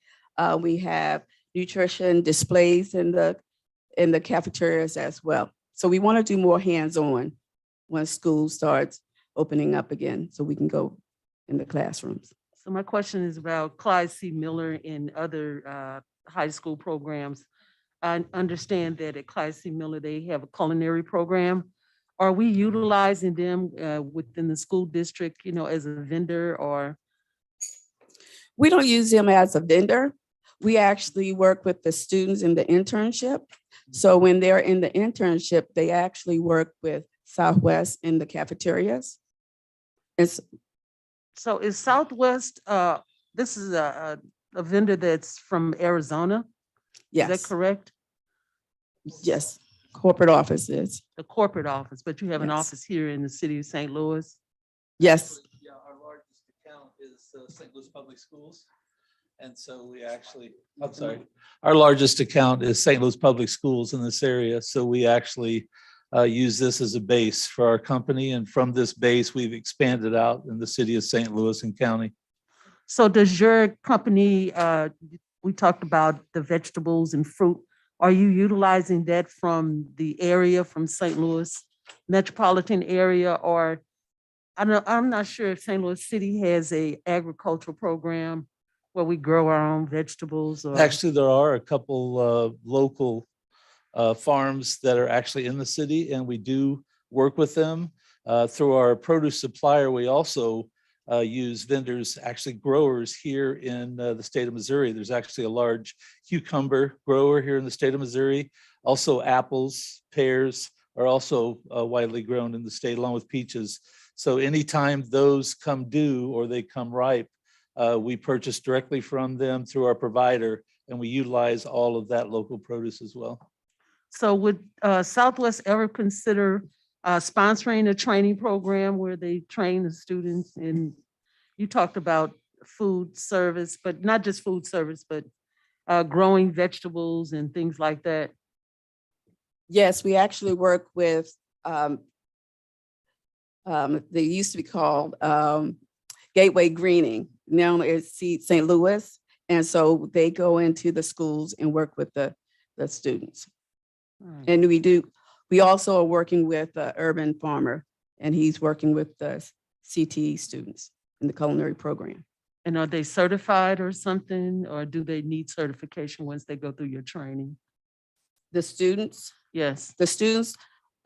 We have nutrition displays in the cafeterias as well. So we want to do more hands-on when school starts opening up again, so we can go in the classrooms. So my question is about Clyde C. Miller and other high school programs. I understand that at Clyde C. Miller, they have a culinary program. Are we utilizing them within the school district, you know, as a vendor or? We don't use them as a vendor. We actually work with the students in the internship. So when they're in the internship, they actually work with Southwest in the cafeterias. So is Southwest, this is a vendor that's from Arizona? Is that Yes, correct? yes, corporate offices. The corporate office, but you have an Yes. office here in the city of St. Louis? Yes, Yeah, our largest account is St. Louis Public Schools. And so we actually, I'm sorry, our largest account is St. Louis Public Schools in this area. So we actually use this as a base for our company. And from this base, we've expanded out in the city of St. Louis and county. So does your company, we talked about the vegetables and fruit, are you utilizing that from the area, from St. Louis metropolitan area, or I'm not sure if St. Louis City has a agricultural program where we grow our own vegetables or? Actually, there are a couple local farms that are actually in the city, and we do work with them. Through our produce supplier, we also use vendors, actually growers here in the state of Missouri. There's actually a large cucumber grower here in the state of Missouri. Also apples, pears are also widely grown in the state along with peaches. So anytime those come due or they come ripe, we purchase directly from them through our provider, and we utilize all of that local produce as well. So would Southwest ever consider sponsoring a training program where they train the students? And you talked about food service, but not just food service, but growing vegetables and things like that. yes, we actually work with, they used to be called Gateway Greening. Now it's Seed St. Louis. And so they go into the schools and work with the students. And we also are working with Urban Farmer, and he's working with the CTE students in the culinary program. And are they certified or something, or do they need certification once they go through your training? The students Yes.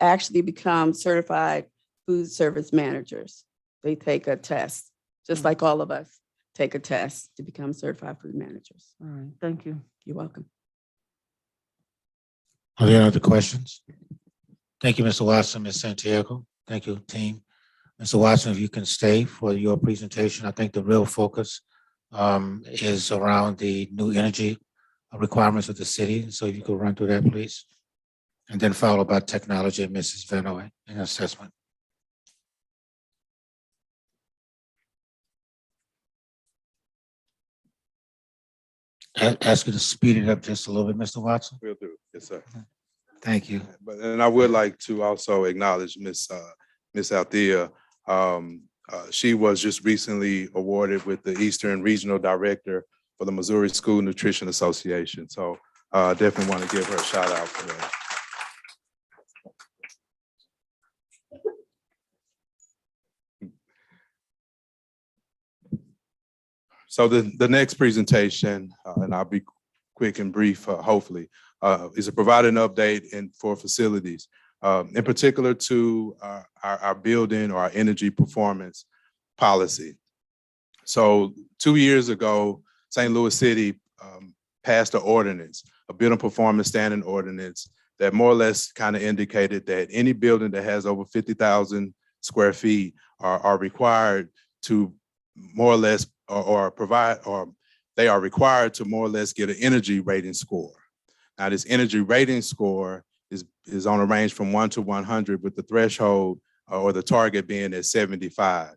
actually become certified food service managers. They take a test, just like all of us take a test to become certified food managers. All right, thank you. You're welcome. Are there any other questions? Thank you, Mr. Watson, Ms. Santiago. Thank you, team. Mr. Watson, if you can stay for your presentation, I think the real focus is around the new energy requirements of the city. So if you could run through that, please. And then followed by technology and Mrs. Vanoy and assessment. Ask you to speed it up just a little bit, Mr. Watson. Will do. Yes, sir. Thank you. But, and I would like to also acknowledge Miss Althea. She was just recently awarded with the Eastern Regional Director for the Missouri School Nutrition Association. So definitely want to give her a shout out for that. So the next presentation, and I'll be quick and brief, hopefully, is to provide an update for facilities, in particular to our building or our energy performance policy. So 2 years ago, St. Louis City passed an ordinance, a building performance standard ordinance that more or less kind of indicated that any building that has over 50,000 square feet are required to more or less or provide, or they are required to more or less get an energy rating score. Now, this energy rating score is on a range from 1 to 100, with the threshold or the target being at 75.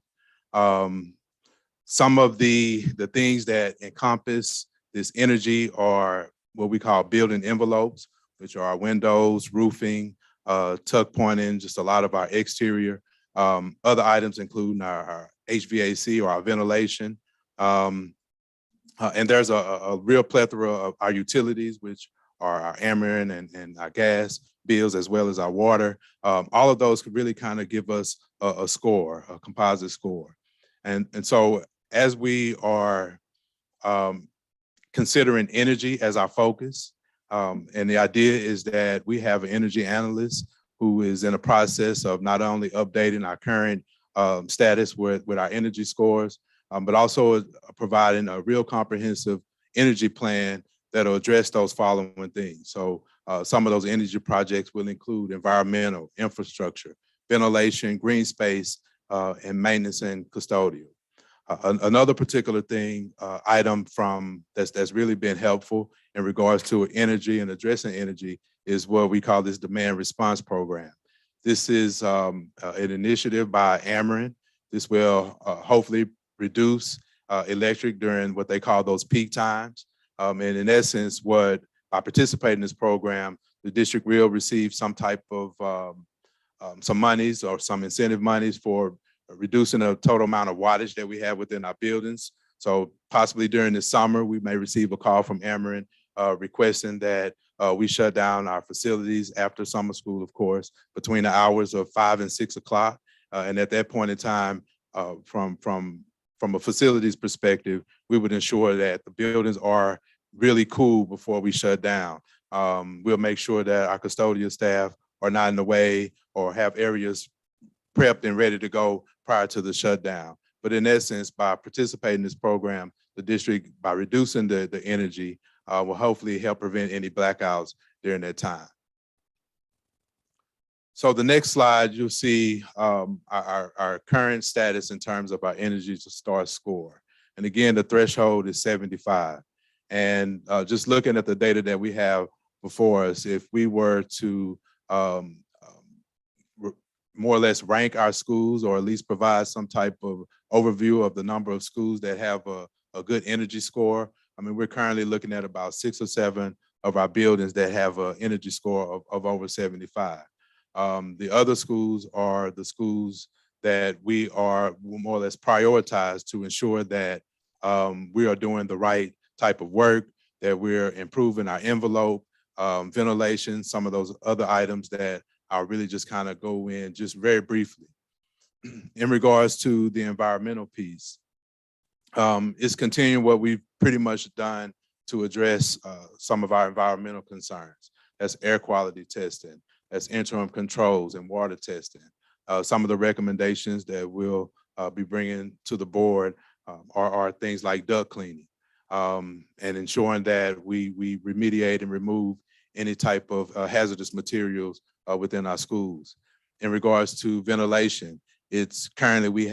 Some of the things that encompass this energy are what we call building envelopes, which are our windows, roofing, tuck pointing, just a lot of our exterior. Other items include our HVAC or our ventilation. And there's a real plethora of our utilities, which are our Ameren and our gas bills, as well as our water. All of those could really kind of give us a score, a composite score. And so as we are considering energy as our focus, and the idea is that we have an energy analyst who is in the process of not only updating our current status with our energy scores, but also providing a real comprehensive energy plan that'll address those following things. So some of those energy projects will include environmental, infrastructure, ventilation, green space, and maintenance and custodial. Another particular thing, item that's really been helpful in regards to energy and addressing energy is what we call this demand response program. This is an initiative by Ameren. This will hopefully reduce electric during what they call those peak times. And in essence, by participating in this program, the district will receive some type of some monies or some incentive monies for reducing the total amount of wattage that we have within our buildings. So possibly during the summer, we may receive a call from Ameren requesting that we shut down our facilities after summer school, of course, between the hours of 5 and 6 o'clock. And at that point in time, from a facilities perspective, we would ensure that the buildings are really cool before we shut down. We'll make sure that our custodial staff are not in the way or have areas prepped and ready to go prior to the shutdown. But in essence, by participating in this program, the district, by reducing the energy, will hopefully help prevent any blackouts during that time. So the next slide, you'll see our current status in terms of our energy to start score. And again, the threshold is 75. And just looking at the data that we have before us, if we were to more or less rank our schools, or at least provide some type of overview of the number of schools that have a good energy score. I mean, we're currently looking at about 6 or 7 of our buildings that have an energy score of over 75. The other schools are the schools that we are more or less prioritized to ensure that we are doing the right type of work, that we're improving our envelope, ventilation, some of those other items that I'll really just kind of go in just very briefly. In regards to the environmental piece, it's continuing what we've pretty much done to address some of our environmental concerns. That's air quality testing, that's interim controls and water testing. Some of the recommendations that we'll be bringing to the board are things like duct cleaning, and ensuring that we remediate and remove any type of hazardous materials within our schools. In regards to ventilation, it's currently we've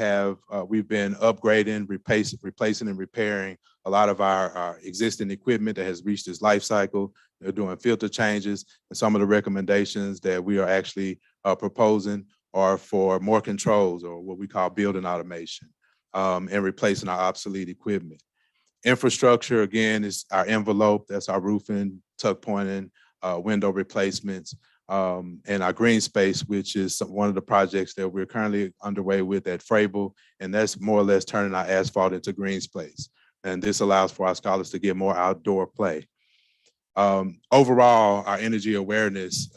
been upgrading, replacing and repairing a lot of our existing equipment that has reached its life cycle. They're doing filter changes, and some of the recommendations that we are actually proposing are for more controls, or what we call building automation, and replacing our obsolete equipment. Infrastructure, again, is our envelope. That's our roofing, tuck pointing, window replacements, and our green space, which is one of the projects that we're currently underway with at Frable, and that's more or less turning our asphalt into green space. And this allows for our scholars to get more outdoor play. Overall, our energy awareness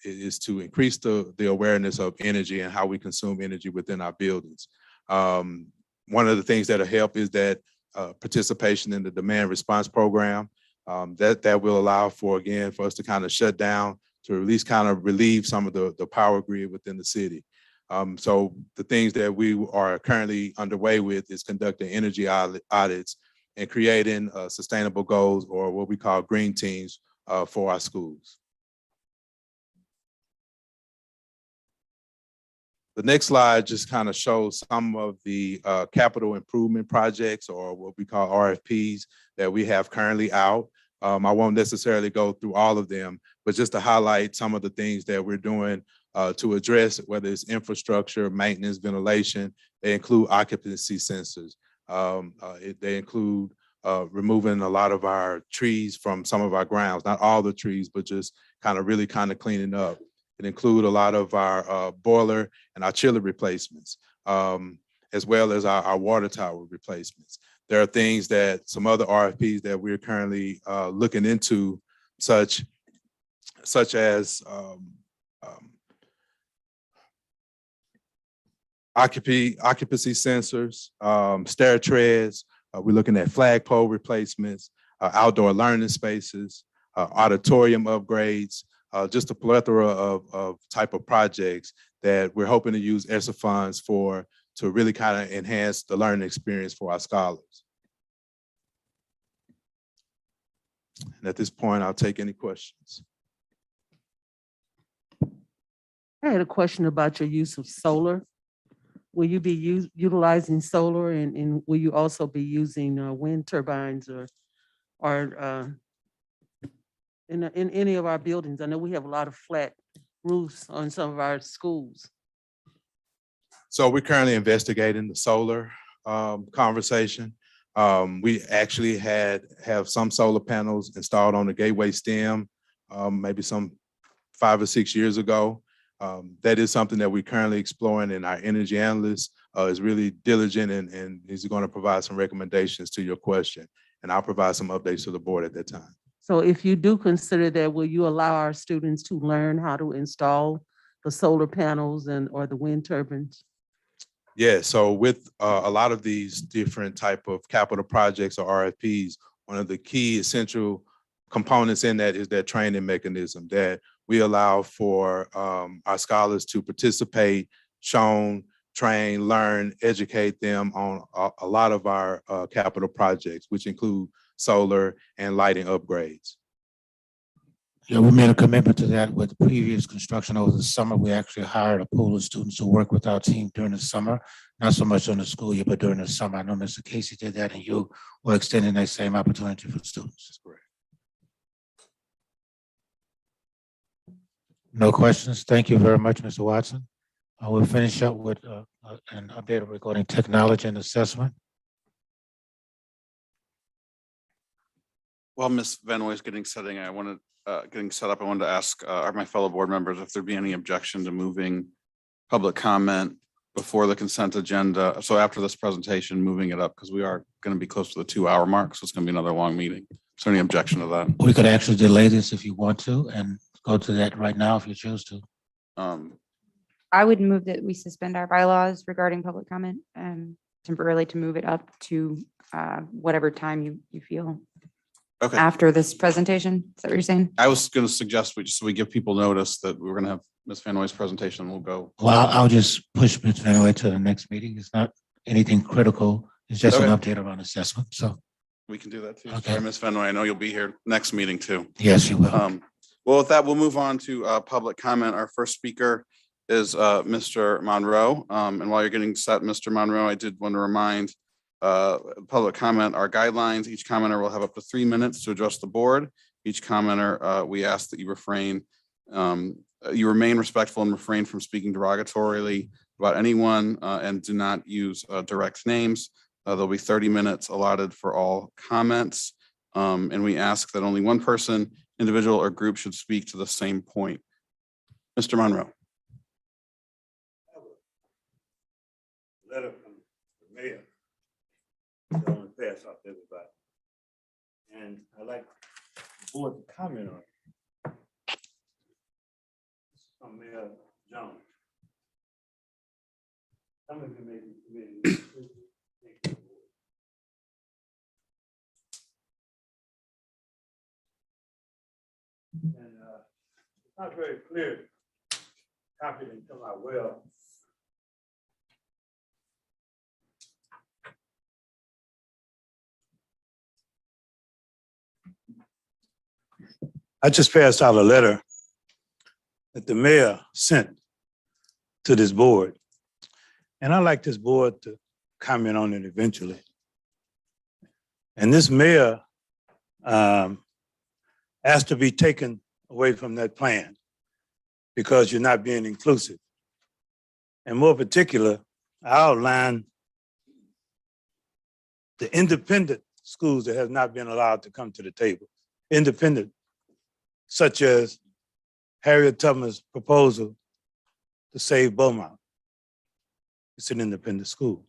is to increase the awareness of energy and how we consume energy within our buildings. One of the things that'll help is that participation in the demand response program, that will allow for us to kind of shut down, to at least kind of relieve some of the power grid within the city. So the things that we are currently underway with is conducting energy audits and creating sustainable goals, or what we call green teams, for our schools. The next slide just kind of shows some of the capital improvement projects, or what we call RFPs, that we have currently out. I won't necessarily go through all of them, but just to highlight some of the things that we're doing to address whether it's infrastructure, maintenance, ventilation. They include occupancy sensors. They include removing a lot of our trees from some of our grounds, not all the trees, but just really cleaning up. It include a lot of our boiler and our chiller replacements, as well as our water tower replacements. There are things that some other RFPs that we're currently looking into, such as occupancy sensors, stair treads. We're looking at flagpole replacements, outdoor learning spaces, auditorium upgrades, just a plethora of type of projects that we're hoping to use ESSA funds for to really enhance the learning experience for our scholars. And at this point, I'll take any questions. I had a question about your use of solar. Will you be utilizing solar, and will you also be using wind turbines or in any of our buildings? I know we have a lot of flat roofs on some of our schools. So we're currently investigating the solar conversation. We actually have some solar panels installed on the gateway stem, maybe some 5 or 6 years ago. That is something that we're currently exploring, and our energy analyst is really diligent and is going to provide some recommendations to your question. And I'll provide some updates to the board at that time. So if you do consider that, will you allow our students to learn how to install the solar panels or the wind turbines? Yeah, so with a lot of these different type of capital projects or RFPs, one of the key essential components in that is that training mechanism that we allow for our scholars to participate, train, learn, educate them on a lot of our capital projects, which include solar and lighting upgrades. Yeah, we made a commitment to that with previous construction over the summer. We actually hired a pool of students to work with our team during the summer, not so much during the school year, but during the summer. I know Mr. Casey did that, and you were extending that same opportunity for students. That's correct. No questions. Thank you very much, Mr. Watson. We'll finish up with an update regarding technology and assessment. While Ms. Van Noy is getting set up, I wanted to ask my fellow board members if there'd be any objection to moving public comment before the consent agenda. So after this presentation, moving it up, because we are going to be close to the 2-hour mark. So it's going to be another long meeting. Is there any objection to that? We could actually delay this if you want to and go to that right now if you choose to. I would move that we suspend our bylaws regarding public comment temporarily to move it up to whatever time you feel. Okay. After this presentation, is that what you're saying? I was going to suggest so we give people notice that we're going to have Ms. Van Noy's presentation. We'll go. Well, I'll just push Ms. Van Noy to the next meeting. It's not anything critical. It's just an update around assessment. So we can do that too. Okay. Sorry, Ms. Van Noy, I know you'll be here next meeting too. Yes, you will. Well, with that, we'll move on to public comment. Our first speaker is Mr. Monroe. And while you're getting set, Mr. Monroe, I did want to remind public comment, our guidelines. Each commenter will have up to 3 minutes to address the board. Each commenter, we ask that you remain respectful and refrain from speaking derogatorily about anyone and do not use direct names. There'll be 30 minutes allotted for all comments. And we ask that only one person, individual or group should speak to the same point. Mr. Monroe. Letter from the mayor. I'm going to pass out to everybody. And I'd like the board to comment on it. From Mayor Jones. Some of you may be familiar with this. And it's not very clear. Copy it until I will. I just passed out a letter that the mayor sent to this board. And I'd like this board to comment on it eventually. And this mayor asked to be taken away from that plan. because you're not being inclusive. And more particular, I outline the independent schools that have not been allowed to come to the table. Independent, such as Harriet Tubman's proposal to save Beaumont. It's an independent school.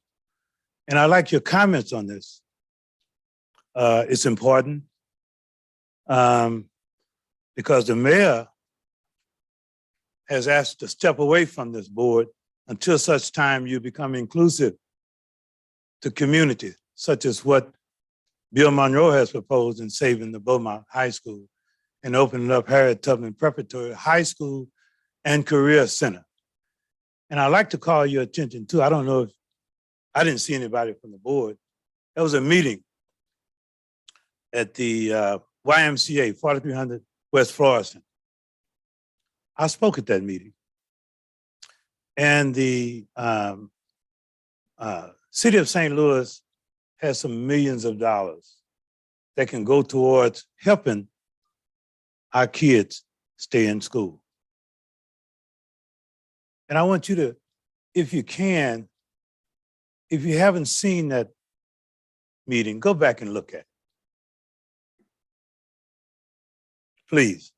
And I like your comments on this. It's important because the mayor has asked to step away from this board until such time you become inclusive to community, such as what Bill Monroe has proposed in saving the Beaumont High School and opening up Harriet Tubman Preparatory High School and Career Center. And I'd like to call your attention too, I don't know if, I didn't see anybody from the board. There was a meeting at the YMCA, 4300 West Florissant. I spoke at that meeting. And the city of St. Louis has some millions of dollars that can go towards helping our kids stay in school. And I want you to, if you can, if you haven't seen that meeting, go back and look at it. Please.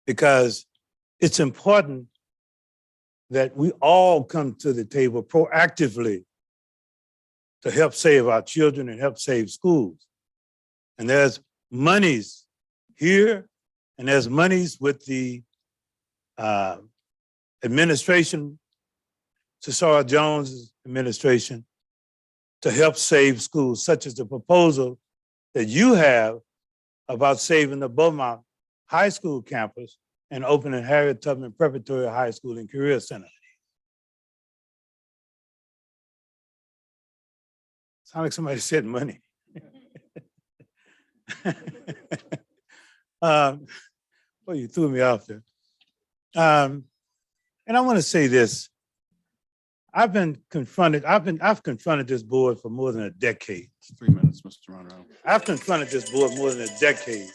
Because it's important that we all come to the table proactively to help save our children and help save schools. And there's monies here, and there's monies with the administration, Cesar Jones' administration, to help save schools, such as the proposal that you have about saving the Beaumont High School campus and opening Harriet Tubman Preparatory High School and Career Center. Sound like somebody said money. Well, you threw me off there. And I want to say this. I've confronted this board for more than a decade. 3 minutes, Mr. Monroe. I've confronted this board more than a decade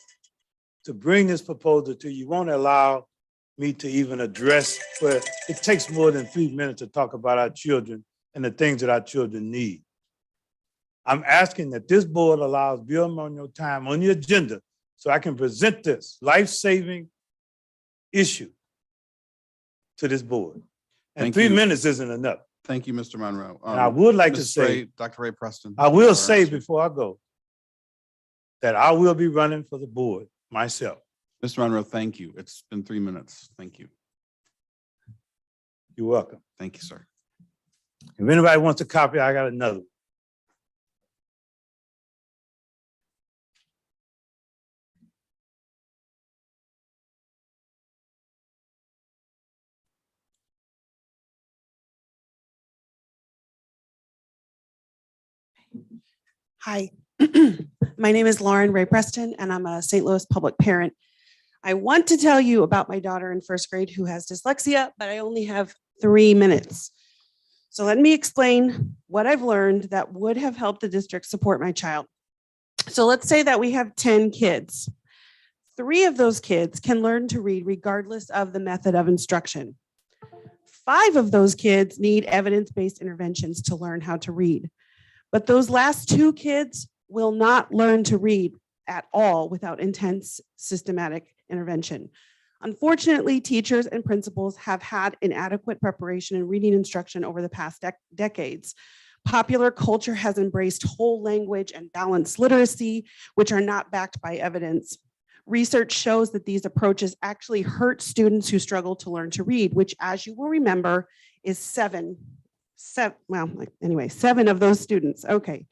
to bring this proposal to you. You won't allow me to even address, but it takes more than 3 minutes to talk about our children and the things that our children need. I'm asking that this board allows Bill Monroe time on the agenda so I can present this life-saving issue to this board. And Thank 3 you. minutes isn't enough. Thank you, Mr. Monroe. And I would like to Ms. say, Ray, Dr. Ray Preston. I will say before I go that I will be running for the board myself. Mr. Monroe, thank you. It's been 3 minutes. Thank you. You're welcome. Thank you, sir. If anybody wants a copy, I got another. Hi, my name is Lauren Ray Preston, and I'm a St. Louis public parent. I want to tell you about my daughter in first grade who has dyslexia, but I only have 3 minutes. So let me explain what I've learned that would have helped the district support my child. So let's say that we have 10 kids. 3 of those kids can learn to read regardless of the method of instruction. 5 of those kids need evidence-based interventions to learn how to read. But those last 2 kids will not learn to read at all without intense systematic intervention. Unfortunately, teachers and principals have had inadequate preparation in reading instruction over the past decades. Popular culture has embraced whole language and balanced literacy, which are not backed by evidence. Research shows that these approaches actually hurt students who struggle to learn to read, which, as you will remember, is 7 of those students. Okay.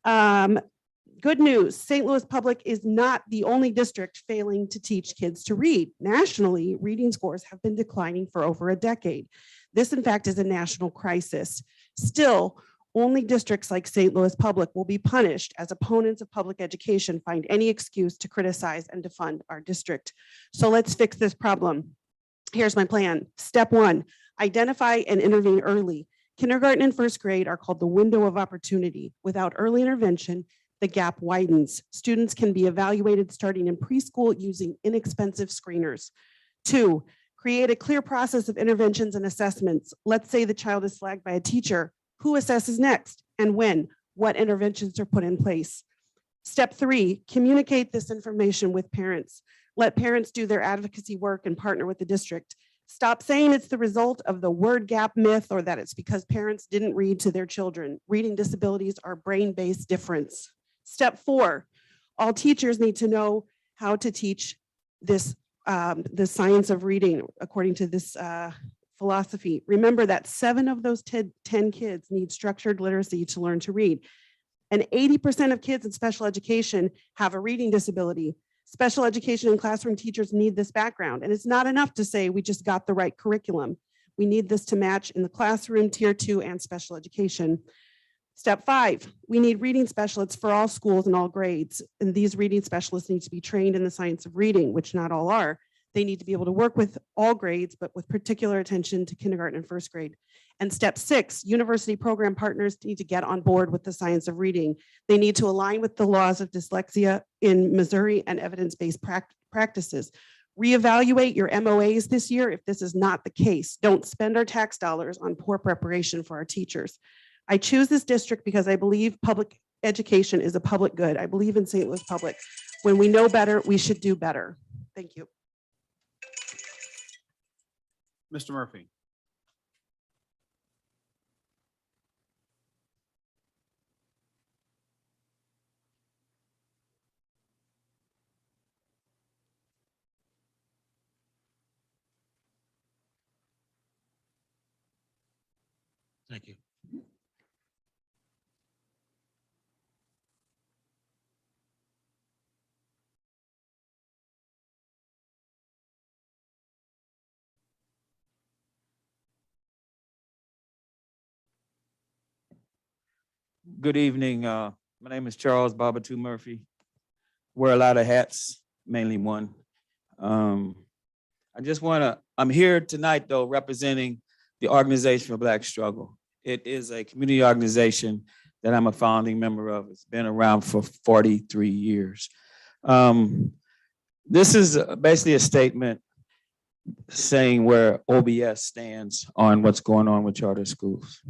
Good news, St. Louis Public is not the only district failing to teach kids to read. Nationally, reading scores have been declining for over a decade. This, in fact, is a national crisis. Still, only districts like St. Louis Public will be punished as opponents of public education find any excuse to criticize and defund our district. So let's fix this problem. Here's my plan. Step 1, identify and intervene early. Kindergarten and first grade are called the window of opportunity. Without early intervention, the gap widens. Students can be evaluated starting in preschool using inexpensive screeners. 2, Create a clear process of interventions and assessments. Let's say the child is flagged by a teacher. Who assesses next and when? What interventions are put in place? Step 3, communicate this information with parents. Let parents do their advocacy work and partner with the district. Stop saying it's the result of the word gap myth or that it's because parents didn't read to their children. Reading disabilities are brain-based difference. Step 4, all teachers need to know how to teach this, the science of reading according to this philosophy. Remember that 7 of those 10 kids need structured literacy to learn to read. And 80% of kids in special education have a reading disability. Special education and classroom teachers need this background. And it's not enough to say we just got the right curriculum. We need this to match in the classroom, tier 2, and special education. Step 5, we need reading specialists for all schools and all grades. And these reading specialists need to be trained in the science of reading, which not all are. They need to be able to work with all grades, but with particular attention to kindergarten and first grade. And step 6, university program partners need to get on board with the science of reading. They need to align with the laws of dyslexia in Missouri and evidence-based practices. Reevaluate your MOAs this year if this is not the case. Don't spend our tax dollars on poor preparation for our teachers. I choose this district because I believe public education is a public good. I believe in St. Louis Public. When we know better, we should do better. Thank you. Mr. Murphy. Thank you. Good evening. My name is Charles Babatu Murphy. Wear a lot of hats, mainly one. I'm here tonight though, representing the Organization for Black Struggle. It is a community organization that I'm a founding member of. It's been around for 43 years. This is basically a statement saying where OBS stands on what's going on with charter schools.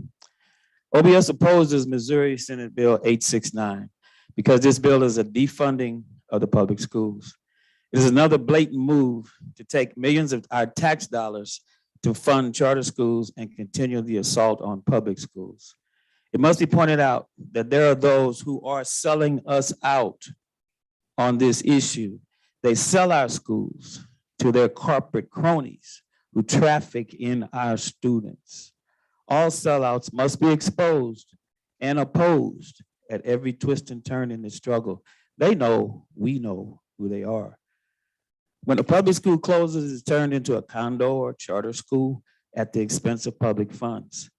OBS opposes Missouri Senate Bill 869 because this bill is a defunding of the public schools. It is another blatant move to take millions of our tax dollars to fund charter schools and continue the assault on public schools. It must be pointed out that there are those who are selling us out on this issue. They sell our schools to their corporate cronies who traffic in our students. All sellouts must be exposed and opposed at every twist and turn in the struggle. They know, we know who they are. When a public school closes, it's turned into a condo or charter school at the expense of public funds.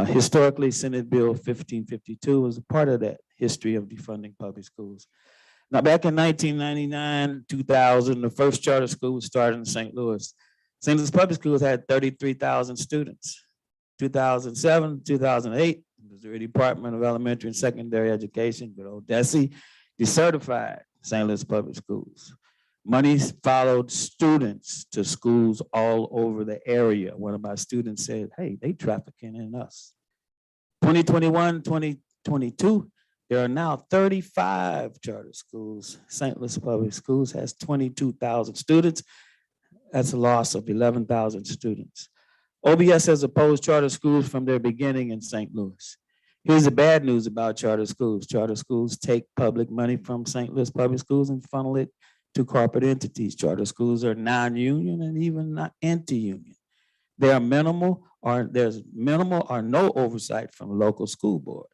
Historically, Senate Bill 1552 was a part of that history of defunding public schools. Now, back in 1999, 2000, the first charter school was started in St. Louis. St. Louis Public Schools had 33,000 students. 2007, 2008, Missouri Department of Elementary and Secondary Education, good old DESE, decertified St. Louis Public Schools. Money followed students to schools all over the area. One of my students said, hey, they trafficking in us. 2021, 2022, there are now 35 charter schools. St. Louis Public Schools has 22,000 students. That's a loss of 11,000 students. OBS has opposed charter schools from their beginning in St. Louis. Here's the bad news about charter schools. Charter schools take public money from St. Louis Public Schools and funnel it to corporate entities. Charter schools are non-union and even not anti-union. There's minimal or no oversight from a local school board.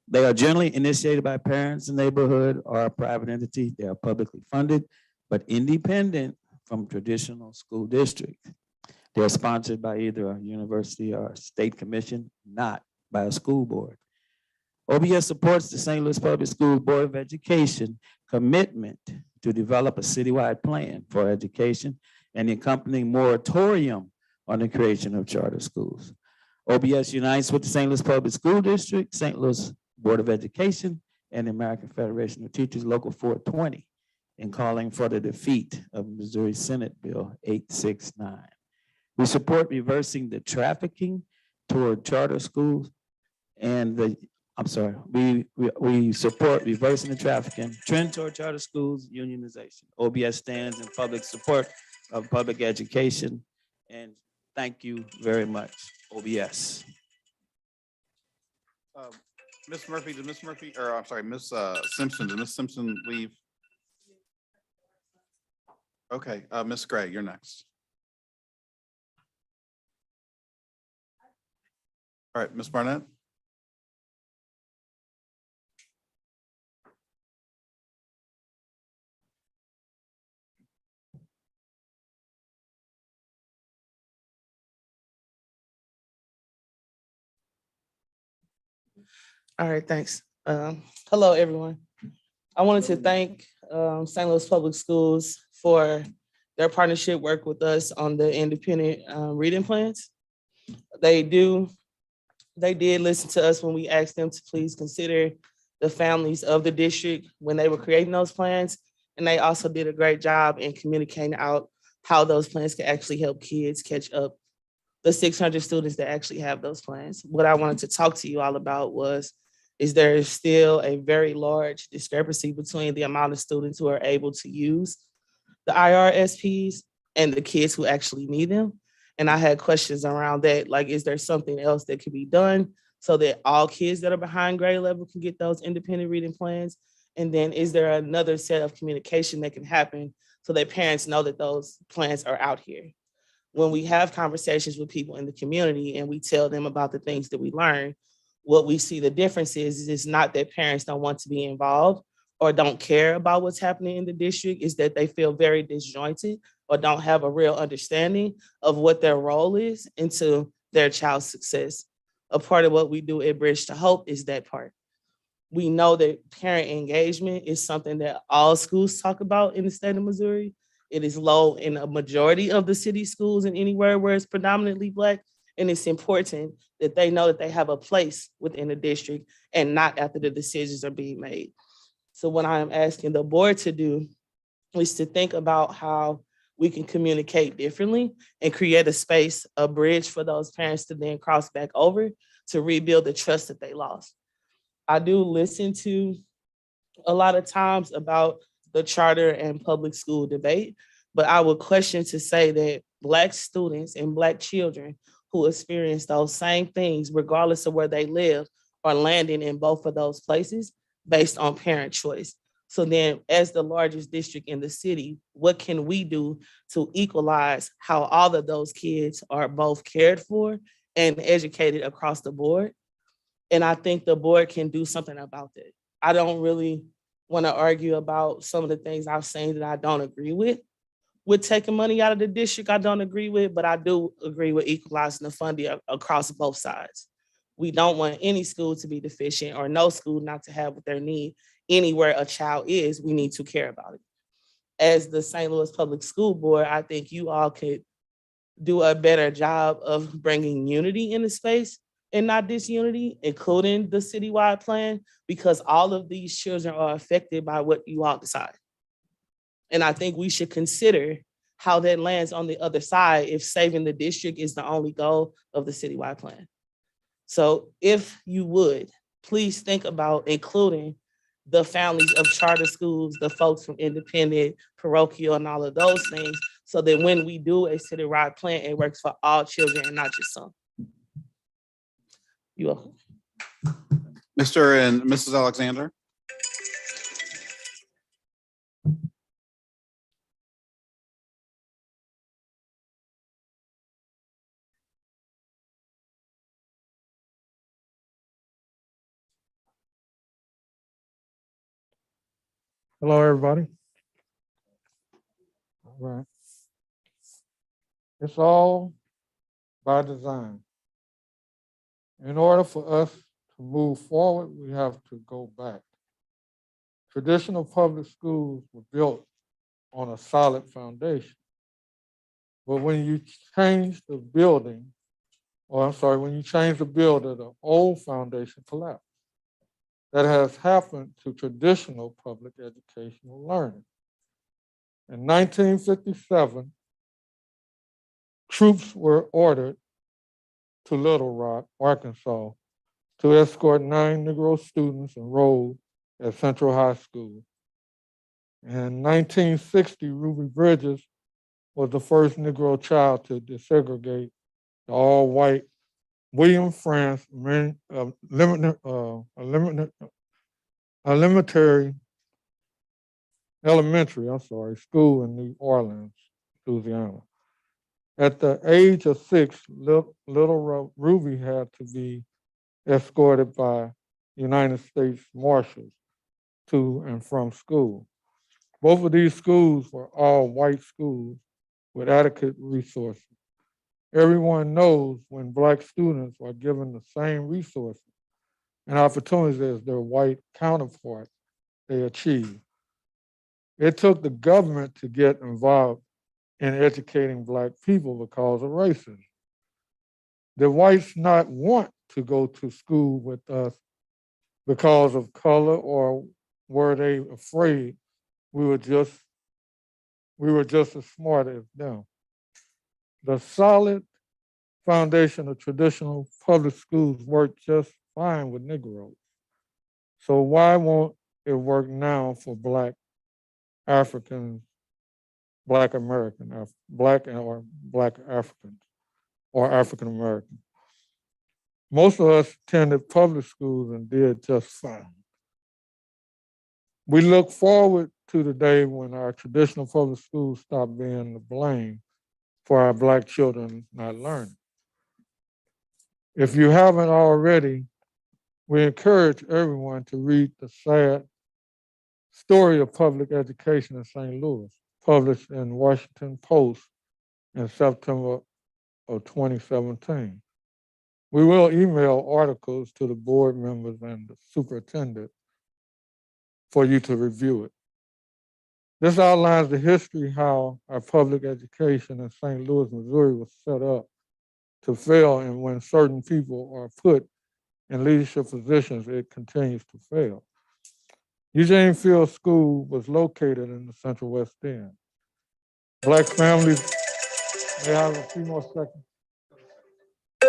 They are generally initiated by parents in the neighborhood or a private entity. They are publicly funded, but independent from traditional school districts. They're sponsored by either a university or a state commission, not by a school board. OBS supports the St. Louis Public Schools Board of Education commitment to develop a citywide plan for education and the accompanying moratorium on the creation of charter schools. OBS unites with the St. Louis Public School District, St. Louis Board of Education, and the American Federation of Teachers Local 420 and calling for the defeat of Missouri Senate Bill 869. We support reversing the trafficking toward charter schools and we support reversing the trafficking trend toward charter schools unionization. OBS stands in public support of public education, and thank you very much, OBS. Ms. Murphy, did Ms. Murphy, or I'm sorry, Ms. Simpson, did Ms. Simpson leave? Okay, Ms. Gray, you're next. All right, Ms. Barnett. All right, thanks. Hello, everyone. I wanted to thank St. Louis Public Schools for their partnership work with us on the independent reading plans. They did listen to us when we asked them to please consider the families of the district when they were creating those plans. And they also did a great job in communicating out how those plans can actually help kids catch up the 600 students that actually have those plans. What I wanted to talk to you all about is there still a very large discrepancy between the amount of students who are able to use the IRSPs and the kids who actually need them. And I had questions around that, like, is there something else that could be done so that all kids that are behind grade level can get those independent reading plans? And then is there another set of communication that can happen so that parents know that those plans are out here? When we have conversations with people in the community and we tell them about the things that we learn, what we see the difference is it's not that parents don't want to be involved or don't care about what's happening in the district, is that they feel very disjointed or don't have a real understanding of what their role is into their child's success. A part of what we do at Bridge to Hope is that part. We know that parent engagement is something that all schools talk about in the state of Missouri. It is low in a majority of the city schools and anywhere where it's predominantly Black. And it's important that they know that they have a place within the district and not after the decisions are being made. So what I am asking the board to do is to think about how we can communicate differently and create a space, a bridge for those parents to then cross back over to rebuild the trust that they lost. I do listen to a lot of times about the charter and public school debate, but I would question to say that Black students and Black children who experience those same things, regardless of where they live, are landing in both of those places based on parent choice. So then, as the largest district in the city, what can we do to equalize how all of those kids are both cared for and educated across the board? And I think the board can do something about that. I don't really want to argue about some of the things I've seen that I don't agree with taking money out of the district. I don't agree with, but I do agree with equalizing the funding across both sides. We don't want any school to be deficient or no school not to have what they need anywhere a child is. We need to care about it. As the St. Louis Public School Board, I think you all could do a better job of bringing unity in the space and not disunity, including the citywide plan, because all of these children are affected by what you all decide. And I think we should consider how that lands on the other side if saving the district is the only goal of the citywide plan. So if you would, please think about including the families of charter schools, the folks from independent, parochial, and all of those things, so that when we do a citywide plan, it works for all children and not just some. You are. Mr. and Mrs. Alexander. Hello, everybody. All right. It's all by design. In order for us to move forward, we have to go back. Traditional public schools were built on a solid foundation. But when you change the building, when you change the builder, the old foundation collapsed. That has happened to traditional public educational learning. In 1957, troops were ordered to Little Rock, Arkansas, to escort 9 Negro students enrolled at Central High School. In 1960, Ruby Bridges was the first Negro child to desegregate the all-white William France elementary school in New Orleans, Louisiana. At the age of 6, little Ruby had to be escorted by United States Marshals to and from school. Both of these schools were all white schools with adequate resources. Everyone knows when Black students are given the same resources and opportunities as their white counterparts, they achieve. It took the government to get involved in educating Black people because of racism. The whites not want to go to school with us because of color, or were they afraid we were just as smart as them? The solid foundation of traditional public schools worked just fine with Negroes. So why won't it work now for Black Africans, Black American, Black Africans, or African Americans? Most of us attended public schools and did just fine. We look forward to the day when our traditional public schools stop being the blame for our Black children not learning. If you haven't already, we encourage everyone to read the sad story of public education in St. Louis, published in Washington Post in September of 2017. We will email articles to the board members and the superintendent for you to review it. This outlines the history how our public education in St. Louis, Missouri was set up to fail, and when certain people are put in leadership positions, it continues to fail. Eugene Field School was located in the Central West End. Black families, may I have a few more seconds?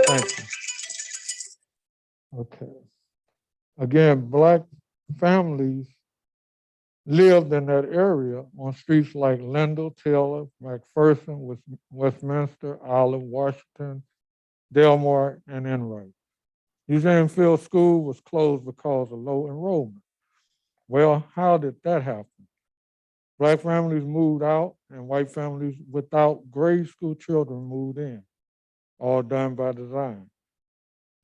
Thank you. Okay. Again, Black families lived in that area on streets like Lindell, Taylor, McPherson, Westminster, Olive, Washington, Delmar, and Enright. Eugene Field School was closed because of low enrollment. Well, how did that happen? Black families moved out and white families without grade school children moved in, all done by design.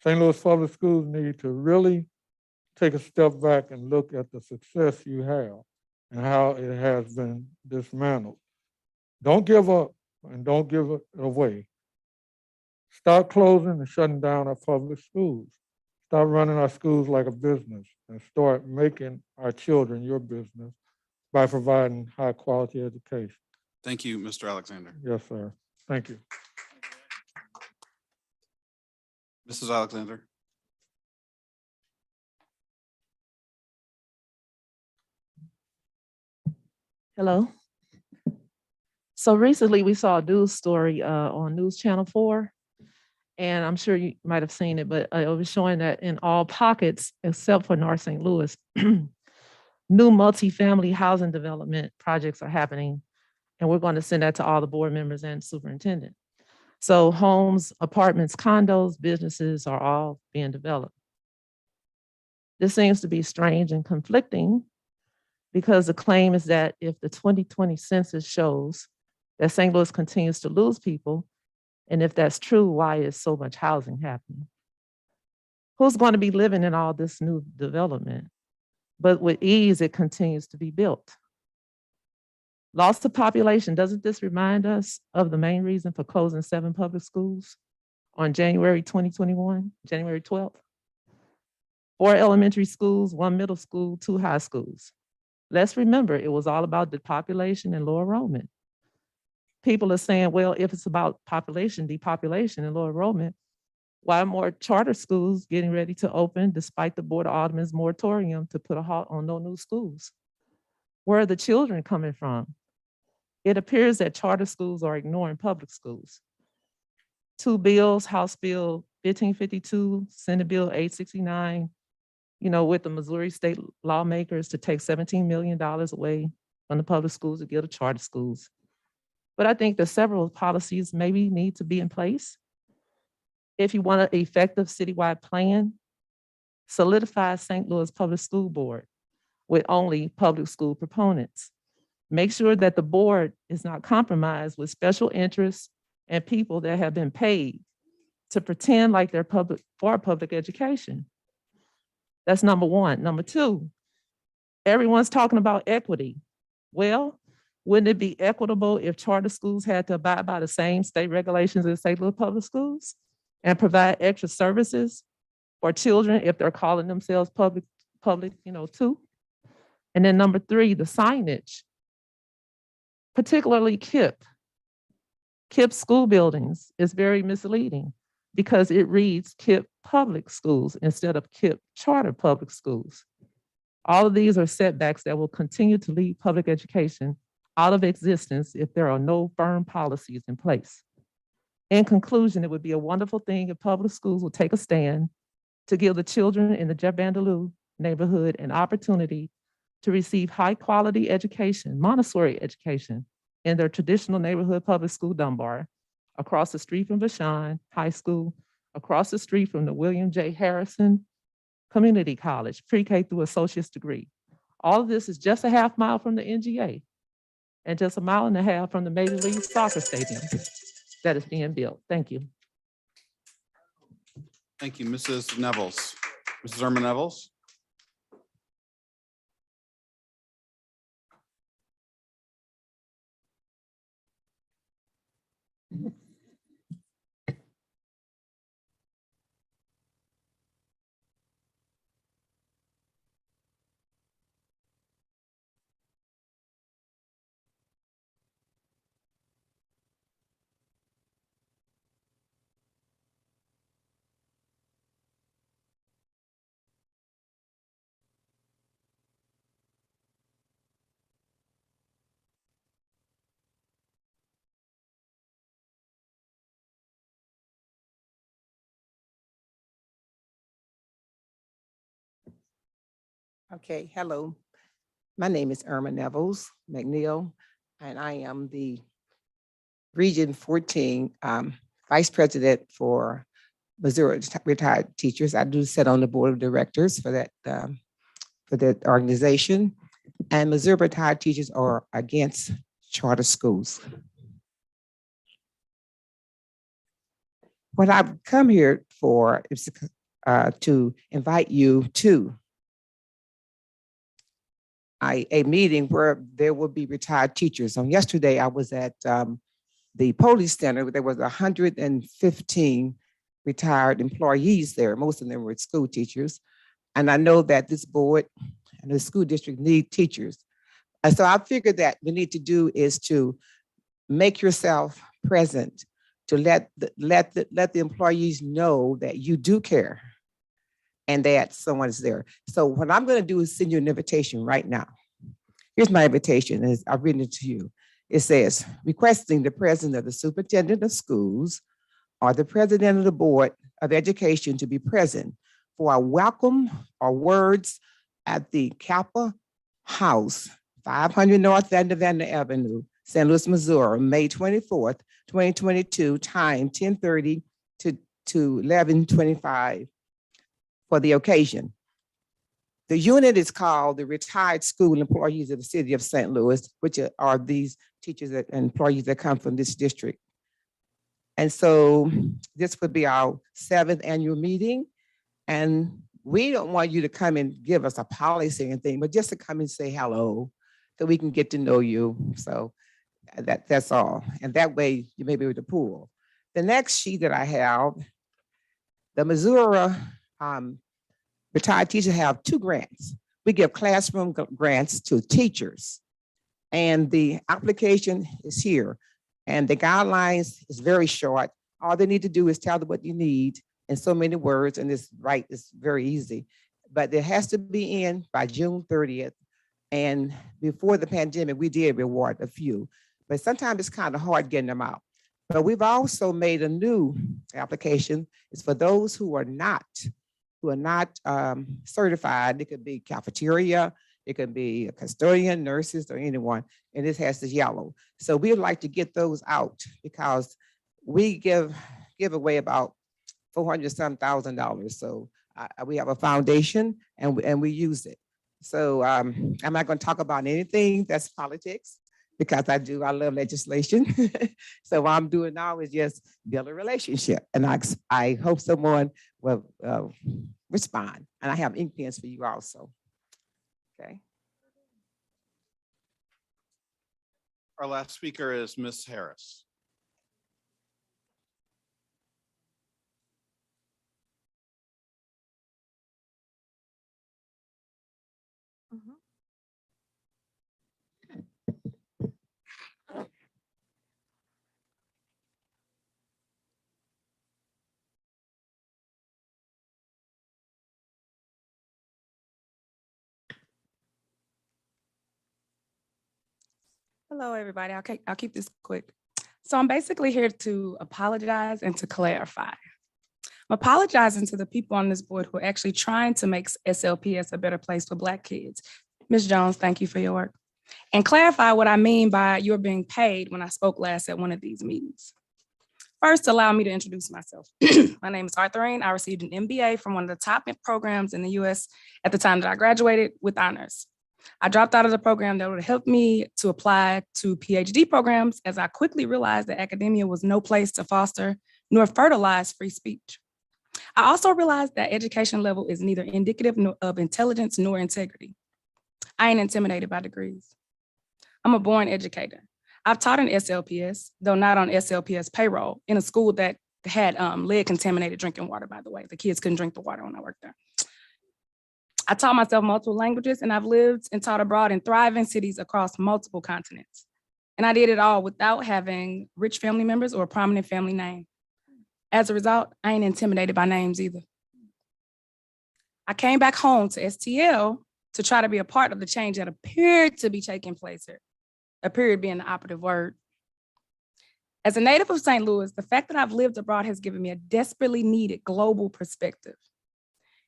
St. Louis Public Schools need to really take a step back and look at the success you have and how it has been dismantled. Don't give up and don't give it away. Stop closing and shutting down our public schools. Stop running our schools like a business and start making our children your business by providing high quality education. Thank you, Mr. Alexander. Yes, sir. Thank you. Mrs. Alexander. Hello. So recently we saw a news story on News Channel 4, and I'm sure you might have seen it, but it was showing that in all pockets, except for North St. Louis, new multifamily housing development projects are happening, and we're going to send that to all the board members and superintendent. So homes, apartments, condos, businesses are all being developed. This seems to be strange and conflicting because the claim is that if the 2020 census shows that St. Louis continues to lose people, and if that's true, why is so much housing happening? Who's going to be living in all this new development? But with ease, it continues to be built. Loss of population, doesn't this remind us of the main reason for closing 7 public schools on January 2021, January 12th? 4 elementary schools, 1 middle school, 2 high schools. Let's remember, it was all about depopulation and low enrollment. People are saying, well, if it's about population, depopulation, and low enrollment, why are more charter schools getting ready to open despite the Board of Aldermen's moratorium to put a halt on no new schools? Where are the children coming from? it appears that charter schools are ignoring public schools. Two bills, House Bill 1552, Senate Bill 869, with the Missouri state lawmakers to take $17 million away from the public schools to give to charter schools. But I think that several policies maybe need to be in place. If you want an effective citywide plan, solidify St. Louis Public School Board with only public school proponents. Make sure that the board is not compromised with special interests and people that have been paid to pretend like they're for public education. That's number one. Number two, everyone's talking about equity. Well, wouldn't it be equitable if charter schools had to abide by the same state regulations as St. Louis Public Schools and provide extra services for children if they're calling themselves public, too? And then number three, the signage, particularly KIPP. KIPP school buildings is very misleading because it reads KIPP Public Schools instead of KIPP Charter Public Schools. All of these are setbacks that will continue to lead public education out of existence if there are no firm policies in place. In conclusion, it would be a wonderful thing if public schools would take a stand to give the children in the Jeff Vanderloo neighborhood an opportunity to receive high quality education, Montessori education, in their traditional neighborhood public school Dunbar, across the street from Vashon High School, across the street from the William J. Harrison Community College, pre-K through associate's degree. All of this is just a half mile from the NGA and just a mile and a half from the Major League Soccer Stadium that is being built. Thank you. Thank you, Mrs. Nevels. Mrs. Irma Nevels. Okay, hello. My name is Irma Nevels McNeil, and I am the Region 14 Vice President for Missouri Retired Teachers. I do sit on the board of directors for that organization. And Missouri Retired Teachers are against charter schools. What I've come here for is to invite you to a meeting where there will be retired teachers. Yesterday, I was at the police center. There was 115 retired employees there. Most of them were school teachers. And I know that this board and the school district need teachers. And so I figured that we need to do is to make yourself present, to let the employees know that you do care and that someone is there. So what I'm going to do is send you an invitation right now. Here's my invitation, I've written it to you. It says, requesting the president of the superintendent of schools or the president of the board of education to be present for a welcome or words at the Kappa House, 500 North Vanderbilt Avenue, St. Louis, Missouri, May 24th, 2022, time 10:30 to 11:25 for the occasion. The unit is called the Retired School Employees of the City of St. Louis, which are these teachers and employees that come from this district. And so this would be our 7th annual meeting. And we don't want you to come and give us a policy or anything, but just to come and say hello, so we can get to know you. So that's all. And that way you may be able to pool. The next sheet that I have, the Missouri retired teachers have 2 grants. We give classroom grants to teachers. And the application is here. And the guidelines is very short. All they need to do is tell them what you need in so many words, and it's very easy. But it has to be in by June 30th. And before the pandemic, we did reward a few. but sometimes it's kind of hard getting them out. But we've also made a new application. It's for those who are not certified. It could be cafeteria, it could be a custodian, nurses, or anyone, and this has this yellow. So we'd like to get those out because we give away about $400,000. So we have a foundation and we use it. So I'm not going to talk about anything that's politics because I love legislation. So what I'm doing now is just build a relationship, and I hope someone will respond. And I have ink pens for you also. Okay. Our last speaker is Ms. Harris. Hello, everybody. I'll keep this quick. So I'm basically here to apologize and to clarify. I'm apologizing to the people on this board who are actually trying to make SLPS a better place for Black kids. Ms. Jones, thank you for your work. And clarify what I mean by you're being paid when I spoke last at one of these meetings. First, allow me to introduce myself. My name is Arthurine. I received an MBA from one of the top programs in the US at the time that I graduated with honors. I dropped out of the program that would help me to apply to PhD programs, as I quickly realized that academia was no place to foster nor fertilize free speech. I also realized that education level is neither indicative of intelligence nor integrity. I ain't intimidated by degrees. I'm a born educator. I've taught in SLPS, though not on SLPS payroll, in a school that had lead contaminated drinking water, by the way. The kids couldn't drink the water when I worked there. I taught myself multiple languages, and I've lived and taught abroad in thriving cities across multiple continents. And I did it all without having rich family members or a prominent family name. As a result, I ain't intimidated by names either. I came back home to STL to try to be a part of the change that appeared to be taking place here, appeared being the operative word. As a native of St. Louis, the fact that I've lived abroad has given me a desperately needed global perspective.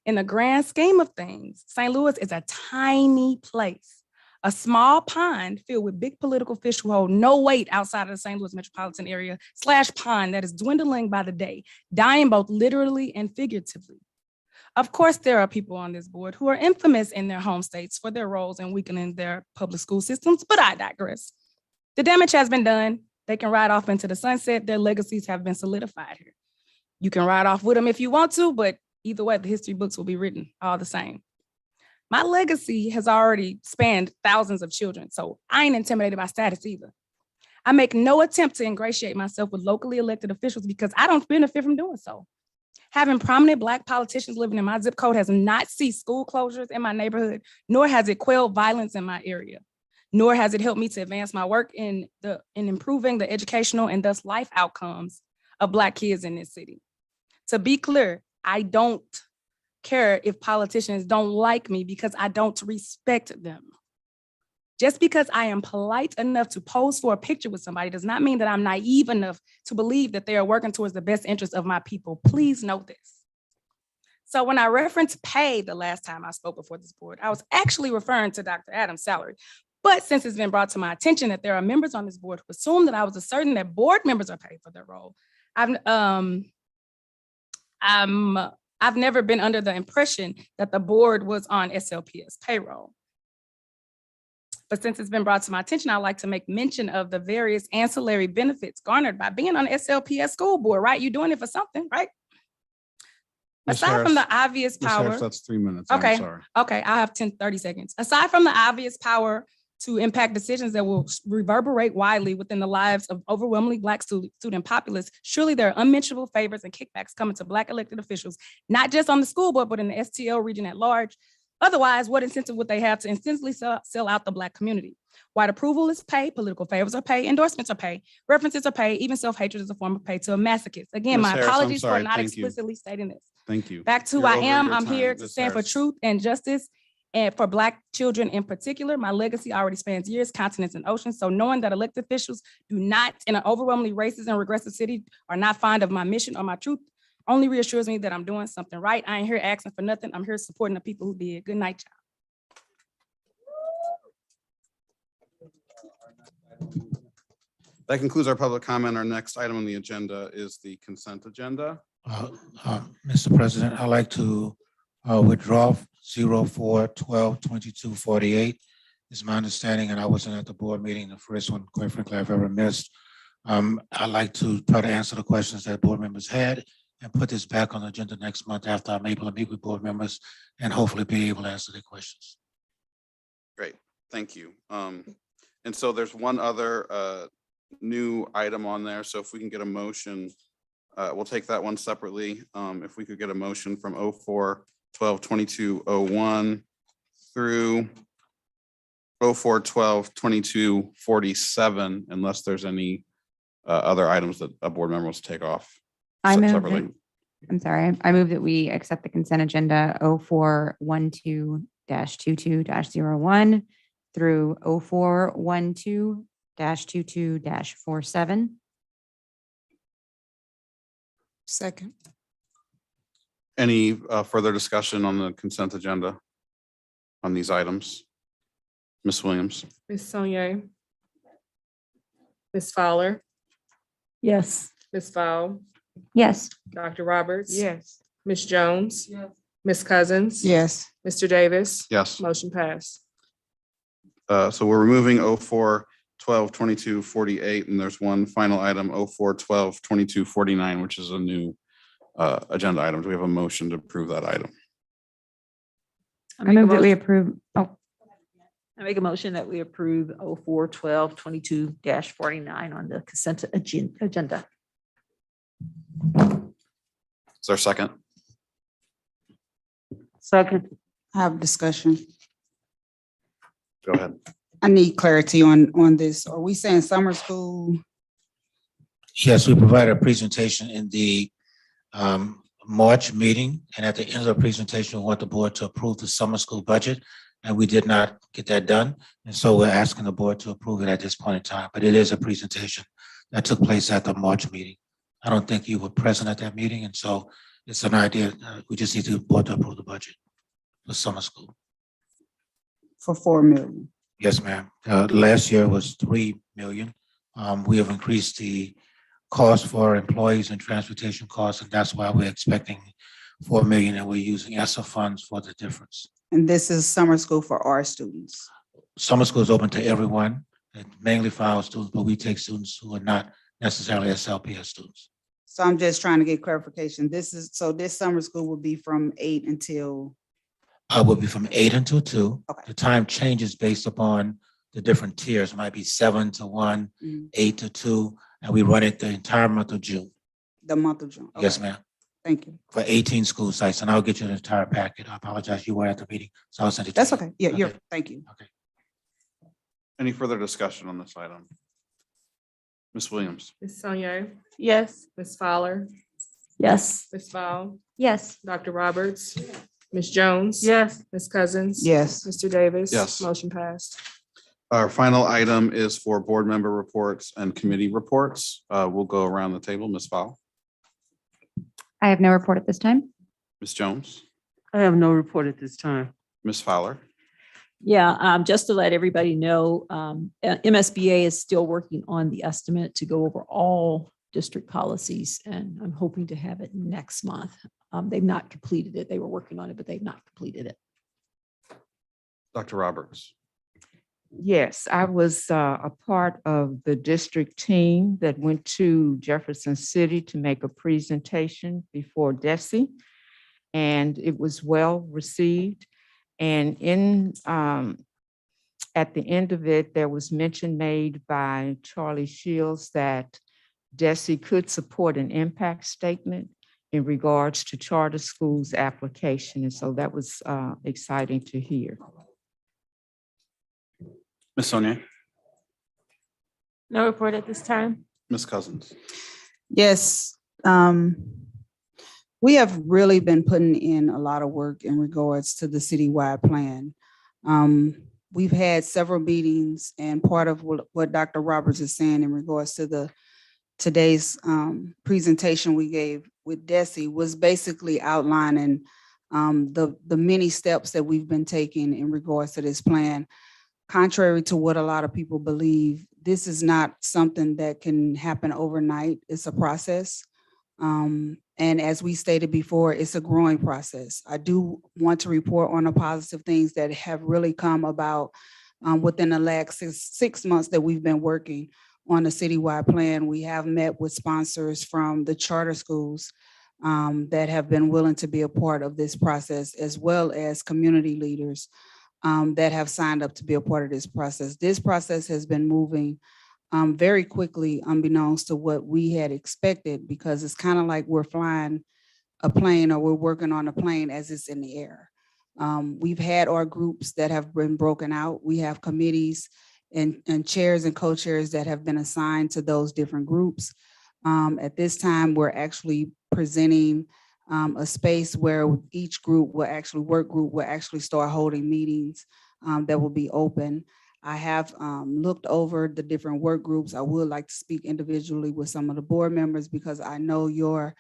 In the grand scheme of things, St. Louis is a tiny place, a small pond filled with big political fish who hold no weight outside of the St. Louis metropolitan area / pond that is dwindling by the day, dying both literally and figuratively. Of course, there are people on this board who are infamous in their home states for their roles in weakening their public school systems, but I digress. The damage has been done. They can ride off into the sunset. Their legacies have been solidified here. You can ride off with them if you want to, but either way, the history books will be written all the same. My legacy has already spanned thousands of children, so I ain't intimidated by status either. I make no attempt to ingratiate myself with locally elected officials because I don't benefit from doing so. Having prominent Black politicians living in my zip code has not ceased school closures in my neighborhood, nor has it quelled violence in my area, nor has it helped me to advance my work in improving the educational and thus life outcomes of Black kids in this city. To be clear, I don't care if politicians don't like me because I don't respect them. Just because I am polite enough to pose for a picture with somebody does not mean that I'm naive enough to believe that they are working towards the best interest of my people. Please know this. So when I referenced pay the last time I spoke before this board, I was actually referring to Dr. Adams' salary. But since it's been brought to my attention that there are members on this board who assume that I was asserting that board members are paid for their role, I've never been under the impression that the board was on SLPS payroll. But since it's been brought to my attention, I'd like to make mention of the various ancillary benefits garnered by being on the SLPS school board, right? You're doing it for something, right? Aside from the obvious power. Ms. Harris, that's 3 minutes. Okay. I'm sorry. Okay, I have 30 seconds. Aside from the obvious power to impact decisions that will reverberate widely within the lives of overwhelmingly Black student populace, surely there are unmentionable favors and kickbacks coming to Black elected officials, not just on the school board, but in the STL region at large. Otherwise, what incentive would they have to instantly sell out the Black community? White approval is pay, political favors are pay, endorsements are pay, references are pay, even self-hatred is a form of pay to a masochist. Again, Ms. my Harris, I'm apologies sorry. for not Thank you. explicitly stating this. Thank you. Back to who You're I over am, your I'm time, here to Ms. stand for Harris. truth and justice And for Black children in particular, my legacy already spans years, continents, and oceans. So knowing that elected officials do not, in an overwhelmingly racist and regressive city, are not fond of my mission or my truth, only reassures me that I'm doing something right. I ain't here asking for nothing. I'm here supporting the people who did. Good night, y'all. That concludes our public comment. Our next item on the agenda is the consent agenda. Mr. President, I'd like to withdraw 04-12-2248. Is my understanding, and I wasn't at the board meeting, the first one, quite frankly, I've ever missed. I'd like to try to answer the questions that board members had and put this back on the agenda next month after I'm able to meet with board members and hopefully be able to answer their questions. Great, thank you. And so there's one other new item on there. So if we can get a motion, we'll take that one separately. If we could get a motion from 04-12-2201 through 04-12-2247, unless there's any other items that a board member wants to take off. I move separately. that- I'm sorry. I move that we accept the consent agenda 04-12-22-01 through 04-12-22-47. Second. Any further discussion on the consent agenda on these items? Ms. Williams? Ms. Saunier. Ms. Fowler, Yes. Ms. Fowl, Yes. Dr. Roberts. Yes. Ms. Jones. Yes. Ms. Cousins. Yes. Mr. Davis. Yes. Motion passed. So we're removing 04-12-2248, and there's one final item, 04-12-2249, which is a new agenda item. Do we have a motion to approve that item? I move that we approve. Oh, I make a motion that we approve 04-12-22-49 on the consent agenda. Is there a second? Second. I have discussion. Go ahead. I need clarity on this. Are we saying summer school? Yes, we provided a presentation in the March meeting, and at the end of the presentation, we want the board to approve the summer school budget, and we did not get that done. And so we're asking the board to approve it at this point in time, but it is a presentation that took place at the March meeting. I don't think you were present at that meeting, and so it's an idea. We just need the board to approve the budget for summer school. For 4 million. Yes, ma'am. Last year was 3 million. We have increased the cost for employees and transportation costs, and that's why we're expecting 4 million, and we're using ESSA funds for the difference. And this is summer school for our students. Summer school is open to everyone, and mainly for our students, but we take students who are not necessarily SLPS students. So I'm just trying to get clarification. This summer school will be from 8 until, Will be from 8 until 2. Okay. The time changes based upon the different tiers. It might be 7 to 1, 8 to 2, and we run it the entire month of June. the month of June. Yes, Okay. ma'am. Thank you. For 18 school sites, and I'll get you the entire packet. I apologize, you weren't at the meeting, so I'll send it to you. That's okay. Yeah, Okay. thank you. Any further discussion on this item? Ms. Williams? Ms. Saunier, Yes. Ms. Fowler, Yes. Ms. Fowl, yes. Dr. Roberts, Ms. Jones. Yes. Ms. Cousins. Yes. Mr. Davis. Yes. Motion passed. Our final item is for board member reports and committee reports. We'll go around the table. Ms. Fowl, I have no report at this time. Ms. Jones, I have no report at this time. Ms. Fowler. Yeah, just to let everybody know, MSBA is still working on the estimate to go over all district policies, and I'm hoping to have it next month. They've not completed it. They were working on it, but they've not completed it. Dr. Roberts. Yes, I was a part of the district team that went to Jefferson City to make a presentation before DESE, and it was well received. And at the end of it, there was mention made by Charlie Shields that DESE could support an impact statement in regards to charter schools application. And so that was exciting to hear. Ms. Sonia, No report at this time. Ms. Cousins. Yes. We have really been putting in a lot of work in regards to the citywide plan. We've had several meetings, and part of what Dr. Roberts is saying in regards to today's presentation we gave with Desi was basically outlining the many steps that we've been taking in regards to this plan. Contrary to what a lot of people believe, this is not something that can happen overnight. It's a process. And as we stated before, it's a growing process. I do want to report on the positive things that have really come about within the last six months that we've been working on a citywide plan. We have met with sponsors from the charter schools that have been willing to be a part of this process, as well as community leaders that have signed up to be a part of this process. This process has been moving very quickly, unbeknownst to what we had expected, because it's kind of like we're flying a plane or we're working on a plane as it's in the air. We've had our groups that have been broken out. We have committees and chairs and co-chairs that have been assigned to those different groups. At this time, we're actually presenting a space where each group will actually, work group will actually start holding meetings that will be open. I have looked over the different work groups. I would like to speak individually with some of the board members because I know your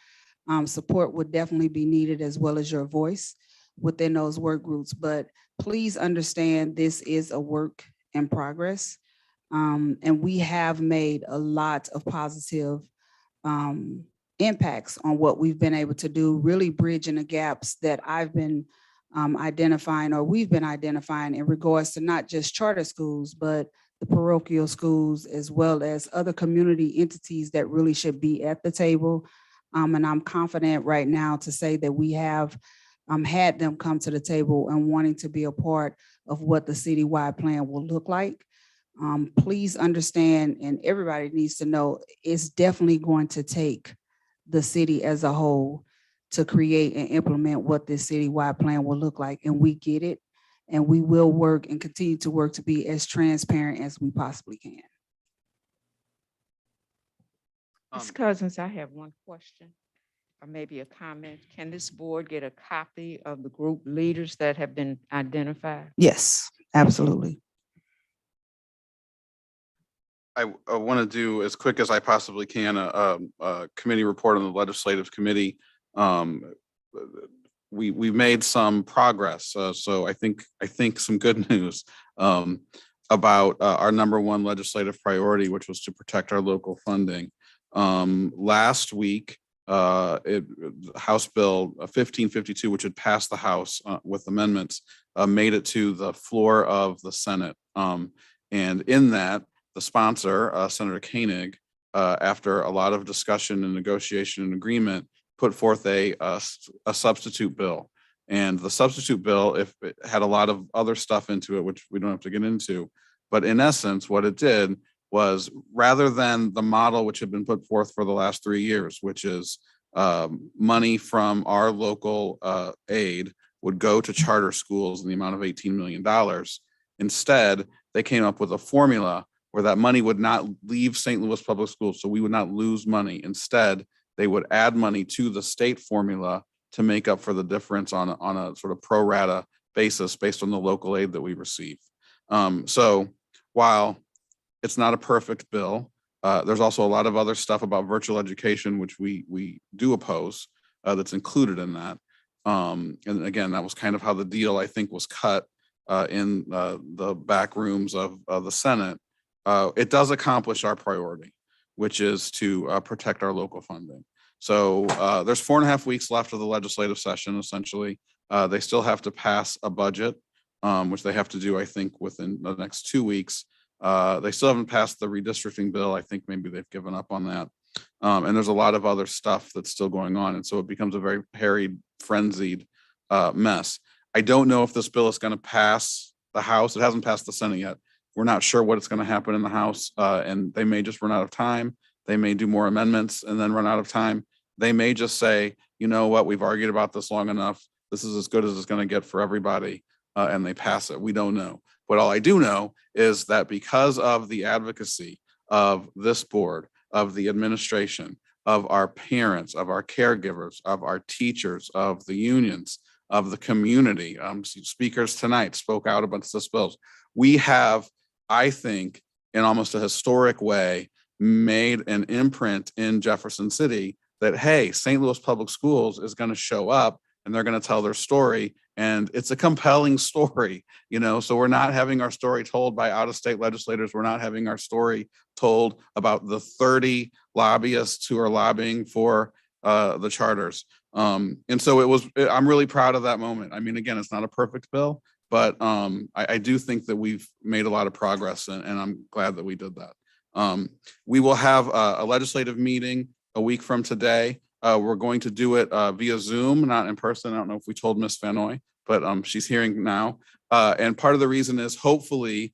support would definitely be needed, as well as your voice within those work groups. But please understand, this is a work in progress. And we have made a lot of positive impacts on what we've been able to do, really bridging the gaps that I've been identifying, or we've been identifying, in regards to not just charter schools, but the parochial schools, as well as other community entities that really should be at the table. And I'm confident right now to say that we have had them come to the table and wanting to be a part of what the citywide plan will look like. Please understand, and everybody needs to know, it's definitely going to take the city as a whole to create and implement what this citywide plan will look like. And we get it, and we will work and continue to work to be as transparent as we possibly can. Ms. Cousins, I have one question, or maybe a comment. Can this board get a copy of the group leaders that have been identified? Yes, absolutely. I want to do as quick as I possibly can a committee report on the legislative committee. We made some progress, so I think some good news about our number one legislative priority, which was to protect our local funding. Last week, House Bill 1552, which had passed the House with amendments, made it to the floor of the Senate, and in that, the sponsor, Senator Koenig, after a lot of discussion and negotiation and agreement, put forth a substitute bill. And the substitute bill, if it had a lot of other stuff into it, which we don't have to get into, but in essence, what it did was, rather than the model which had been put forth for the last 3 years, which is money from our local aid would go to charter schools in the amount of $18 million. Instead, they came up with a formula where that money would not leave St. Louis Public Schools, so we would not lose money. Instead, they would add money to the state formula to make up for the difference on a sort of pro rata basis based on the local aid that we receive. So while it's not a perfect bill, there's also a lot of other stuff about virtual education, which we do oppose, that's included in that. And again, that was kind of how the deal, I think, was cut in the back rooms of the Senate. It does accomplish our priority, which is to protect our local funding. So there's 4.5 weeks left of the legislative session, essentially. They still have to pass a budget, which they have to do, I think, within the next 2 weeks. They still haven't passed the redistricting bill. I think maybe they've given up on that. And there's a lot of other stuff that's still going on. And so it becomes a very harried, frenzied mess. I don't know if this bill is going to pass the House. It hasn't passed the Senate yet. We're not sure what is going to happen in the House, and they may just run out of time. They may do more amendments and then run out of time. They may just say, you know what, we've argued about this long enough. This is as good as it's going to get for everybody, and they pass it. We don't know. But all I do know is that because of the advocacy of this board, of the administration, of our parents, of our caregivers, of our teachers, of the unions, of the community. Speakers tonight spoke out about this bills. We have, I think, in almost a historic way, made an imprint in Jefferson City that, hey, St. Louis Public Schools is going to show up and they're going to tell their story. And it's a compelling story, so we're not having our story told by out-of-state legislators. We're not having our story told about the 30 lobbyists who are lobbying for the charters. And so I'm really proud of that moment. I mean, again, it's not a perfect bill, but I do think that we've made a lot of progress, and I'm glad that we did that. We will have a legislative meeting a week from today. We're going to do it via Zoom, not in person. I don't know if we told Ms. Vanoy, but she's hearing now. And part of the reason is hopefully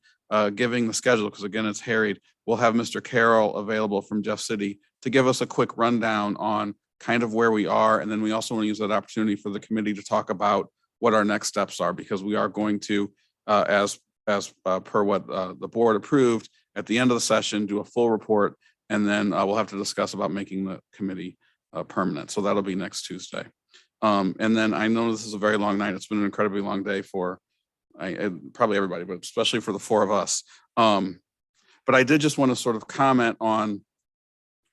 giving the schedule, because again, it's harried, we'll have Mr. Carroll available from Jeff City to give us a quick rundown on kind of where we are. And then we also want to use that opportunity for the committee to talk about what our next steps are, because we are going to, as per what the board approved at the end of the session, do a full report. And then we'll have to discuss about making the committee permanent. So that'll be next Tuesday. And then I know this is a very long night. It's been an incredibly long day for probably everybody, but especially for the four of us. But I did just want to sort of comment on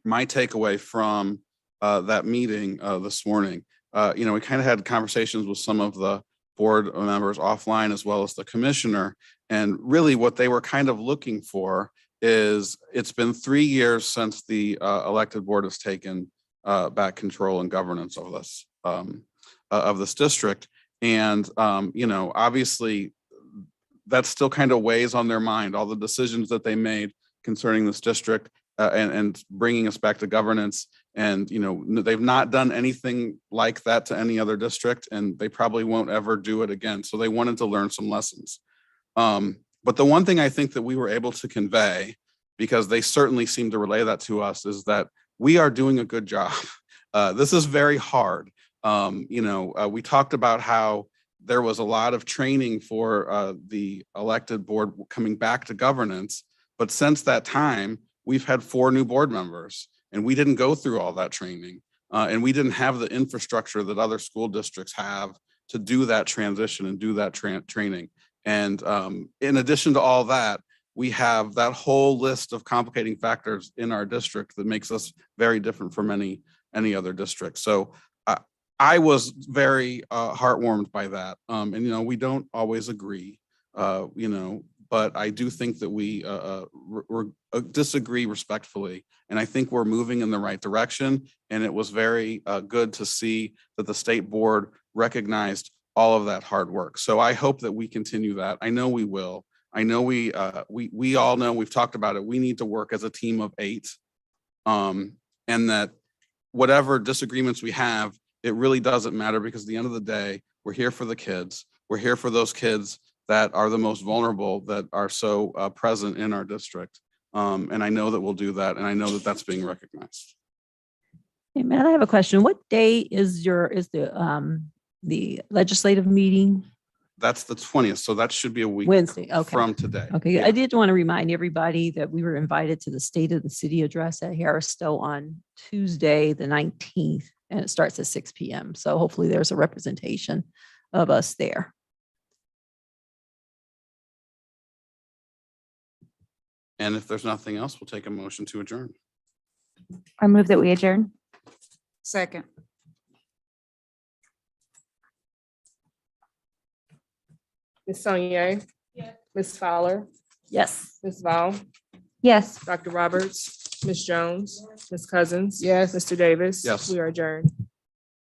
my takeaway from that meeting this morning. We kind of had conversations with some of the board members offline, as well as the commissioner. And really what they were kind of looking for is, it's been 3 years since the elected board has taken back control and governance of this district. And, obviously that still kind of weighs on their mind, all the decisions that they made concerning this district and bringing us back to governance. And, they've not done anything like that to any other district, and they probably won't ever do it again. So they wanted to learn some lessons. But the one thing I think that we were able to convey, because they certainly seem to relay that to us, is that we are doing a good job. This is very hard. We talked about how there was a lot of training for the elected board coming back to governance. But since that time, we've had 4 new board members, and we didn't go through all that training. And we didn't have the infrastructure that other school districts have to do that transition and do that training. And in addition to all that, we have that whole list of complicating factors in our district that makes us very different from any other district. So I was very heartwarmed by that. And, we don't always agree, but I do think that we disagree respectfully. And I think we're moving in the right direction. And it was very good to see that the state board recognized all of that hard work. So I hope that we continue that. I know we will. I know we all know, we've talked about it, we need to work as a team of 8. And that whatever disagreements we have, it really doesn't matter, because at the end of the day, we're here for the kids. We're here for those kids that are the most vulnerable, that are so present in our district. And I know that we'll do that. And I know that that's being recognized. Hey, Matt, I have a question. What day is the legislative meeting? That's the 20th. So that should be a week Wednesday. Okay. from today. Okay. Yeah. I did want to remind everybody that we were invited to the State of the City address at Harris Stowe on Tuesday, the 19th, and it starts at 6 p.m. So hopefully there's a representation of us there. And if there's nothing else, we'll take a motion to adjourn. I move that we adjourn. Second. Ms. Sonier? Yes. Ms. Fowler? Yes. Ms. Val? Yes. Dr. Roberts? Ms. Jones? Ms. Cousins? Yes. Mr. Davis? Yes. We are adjourned.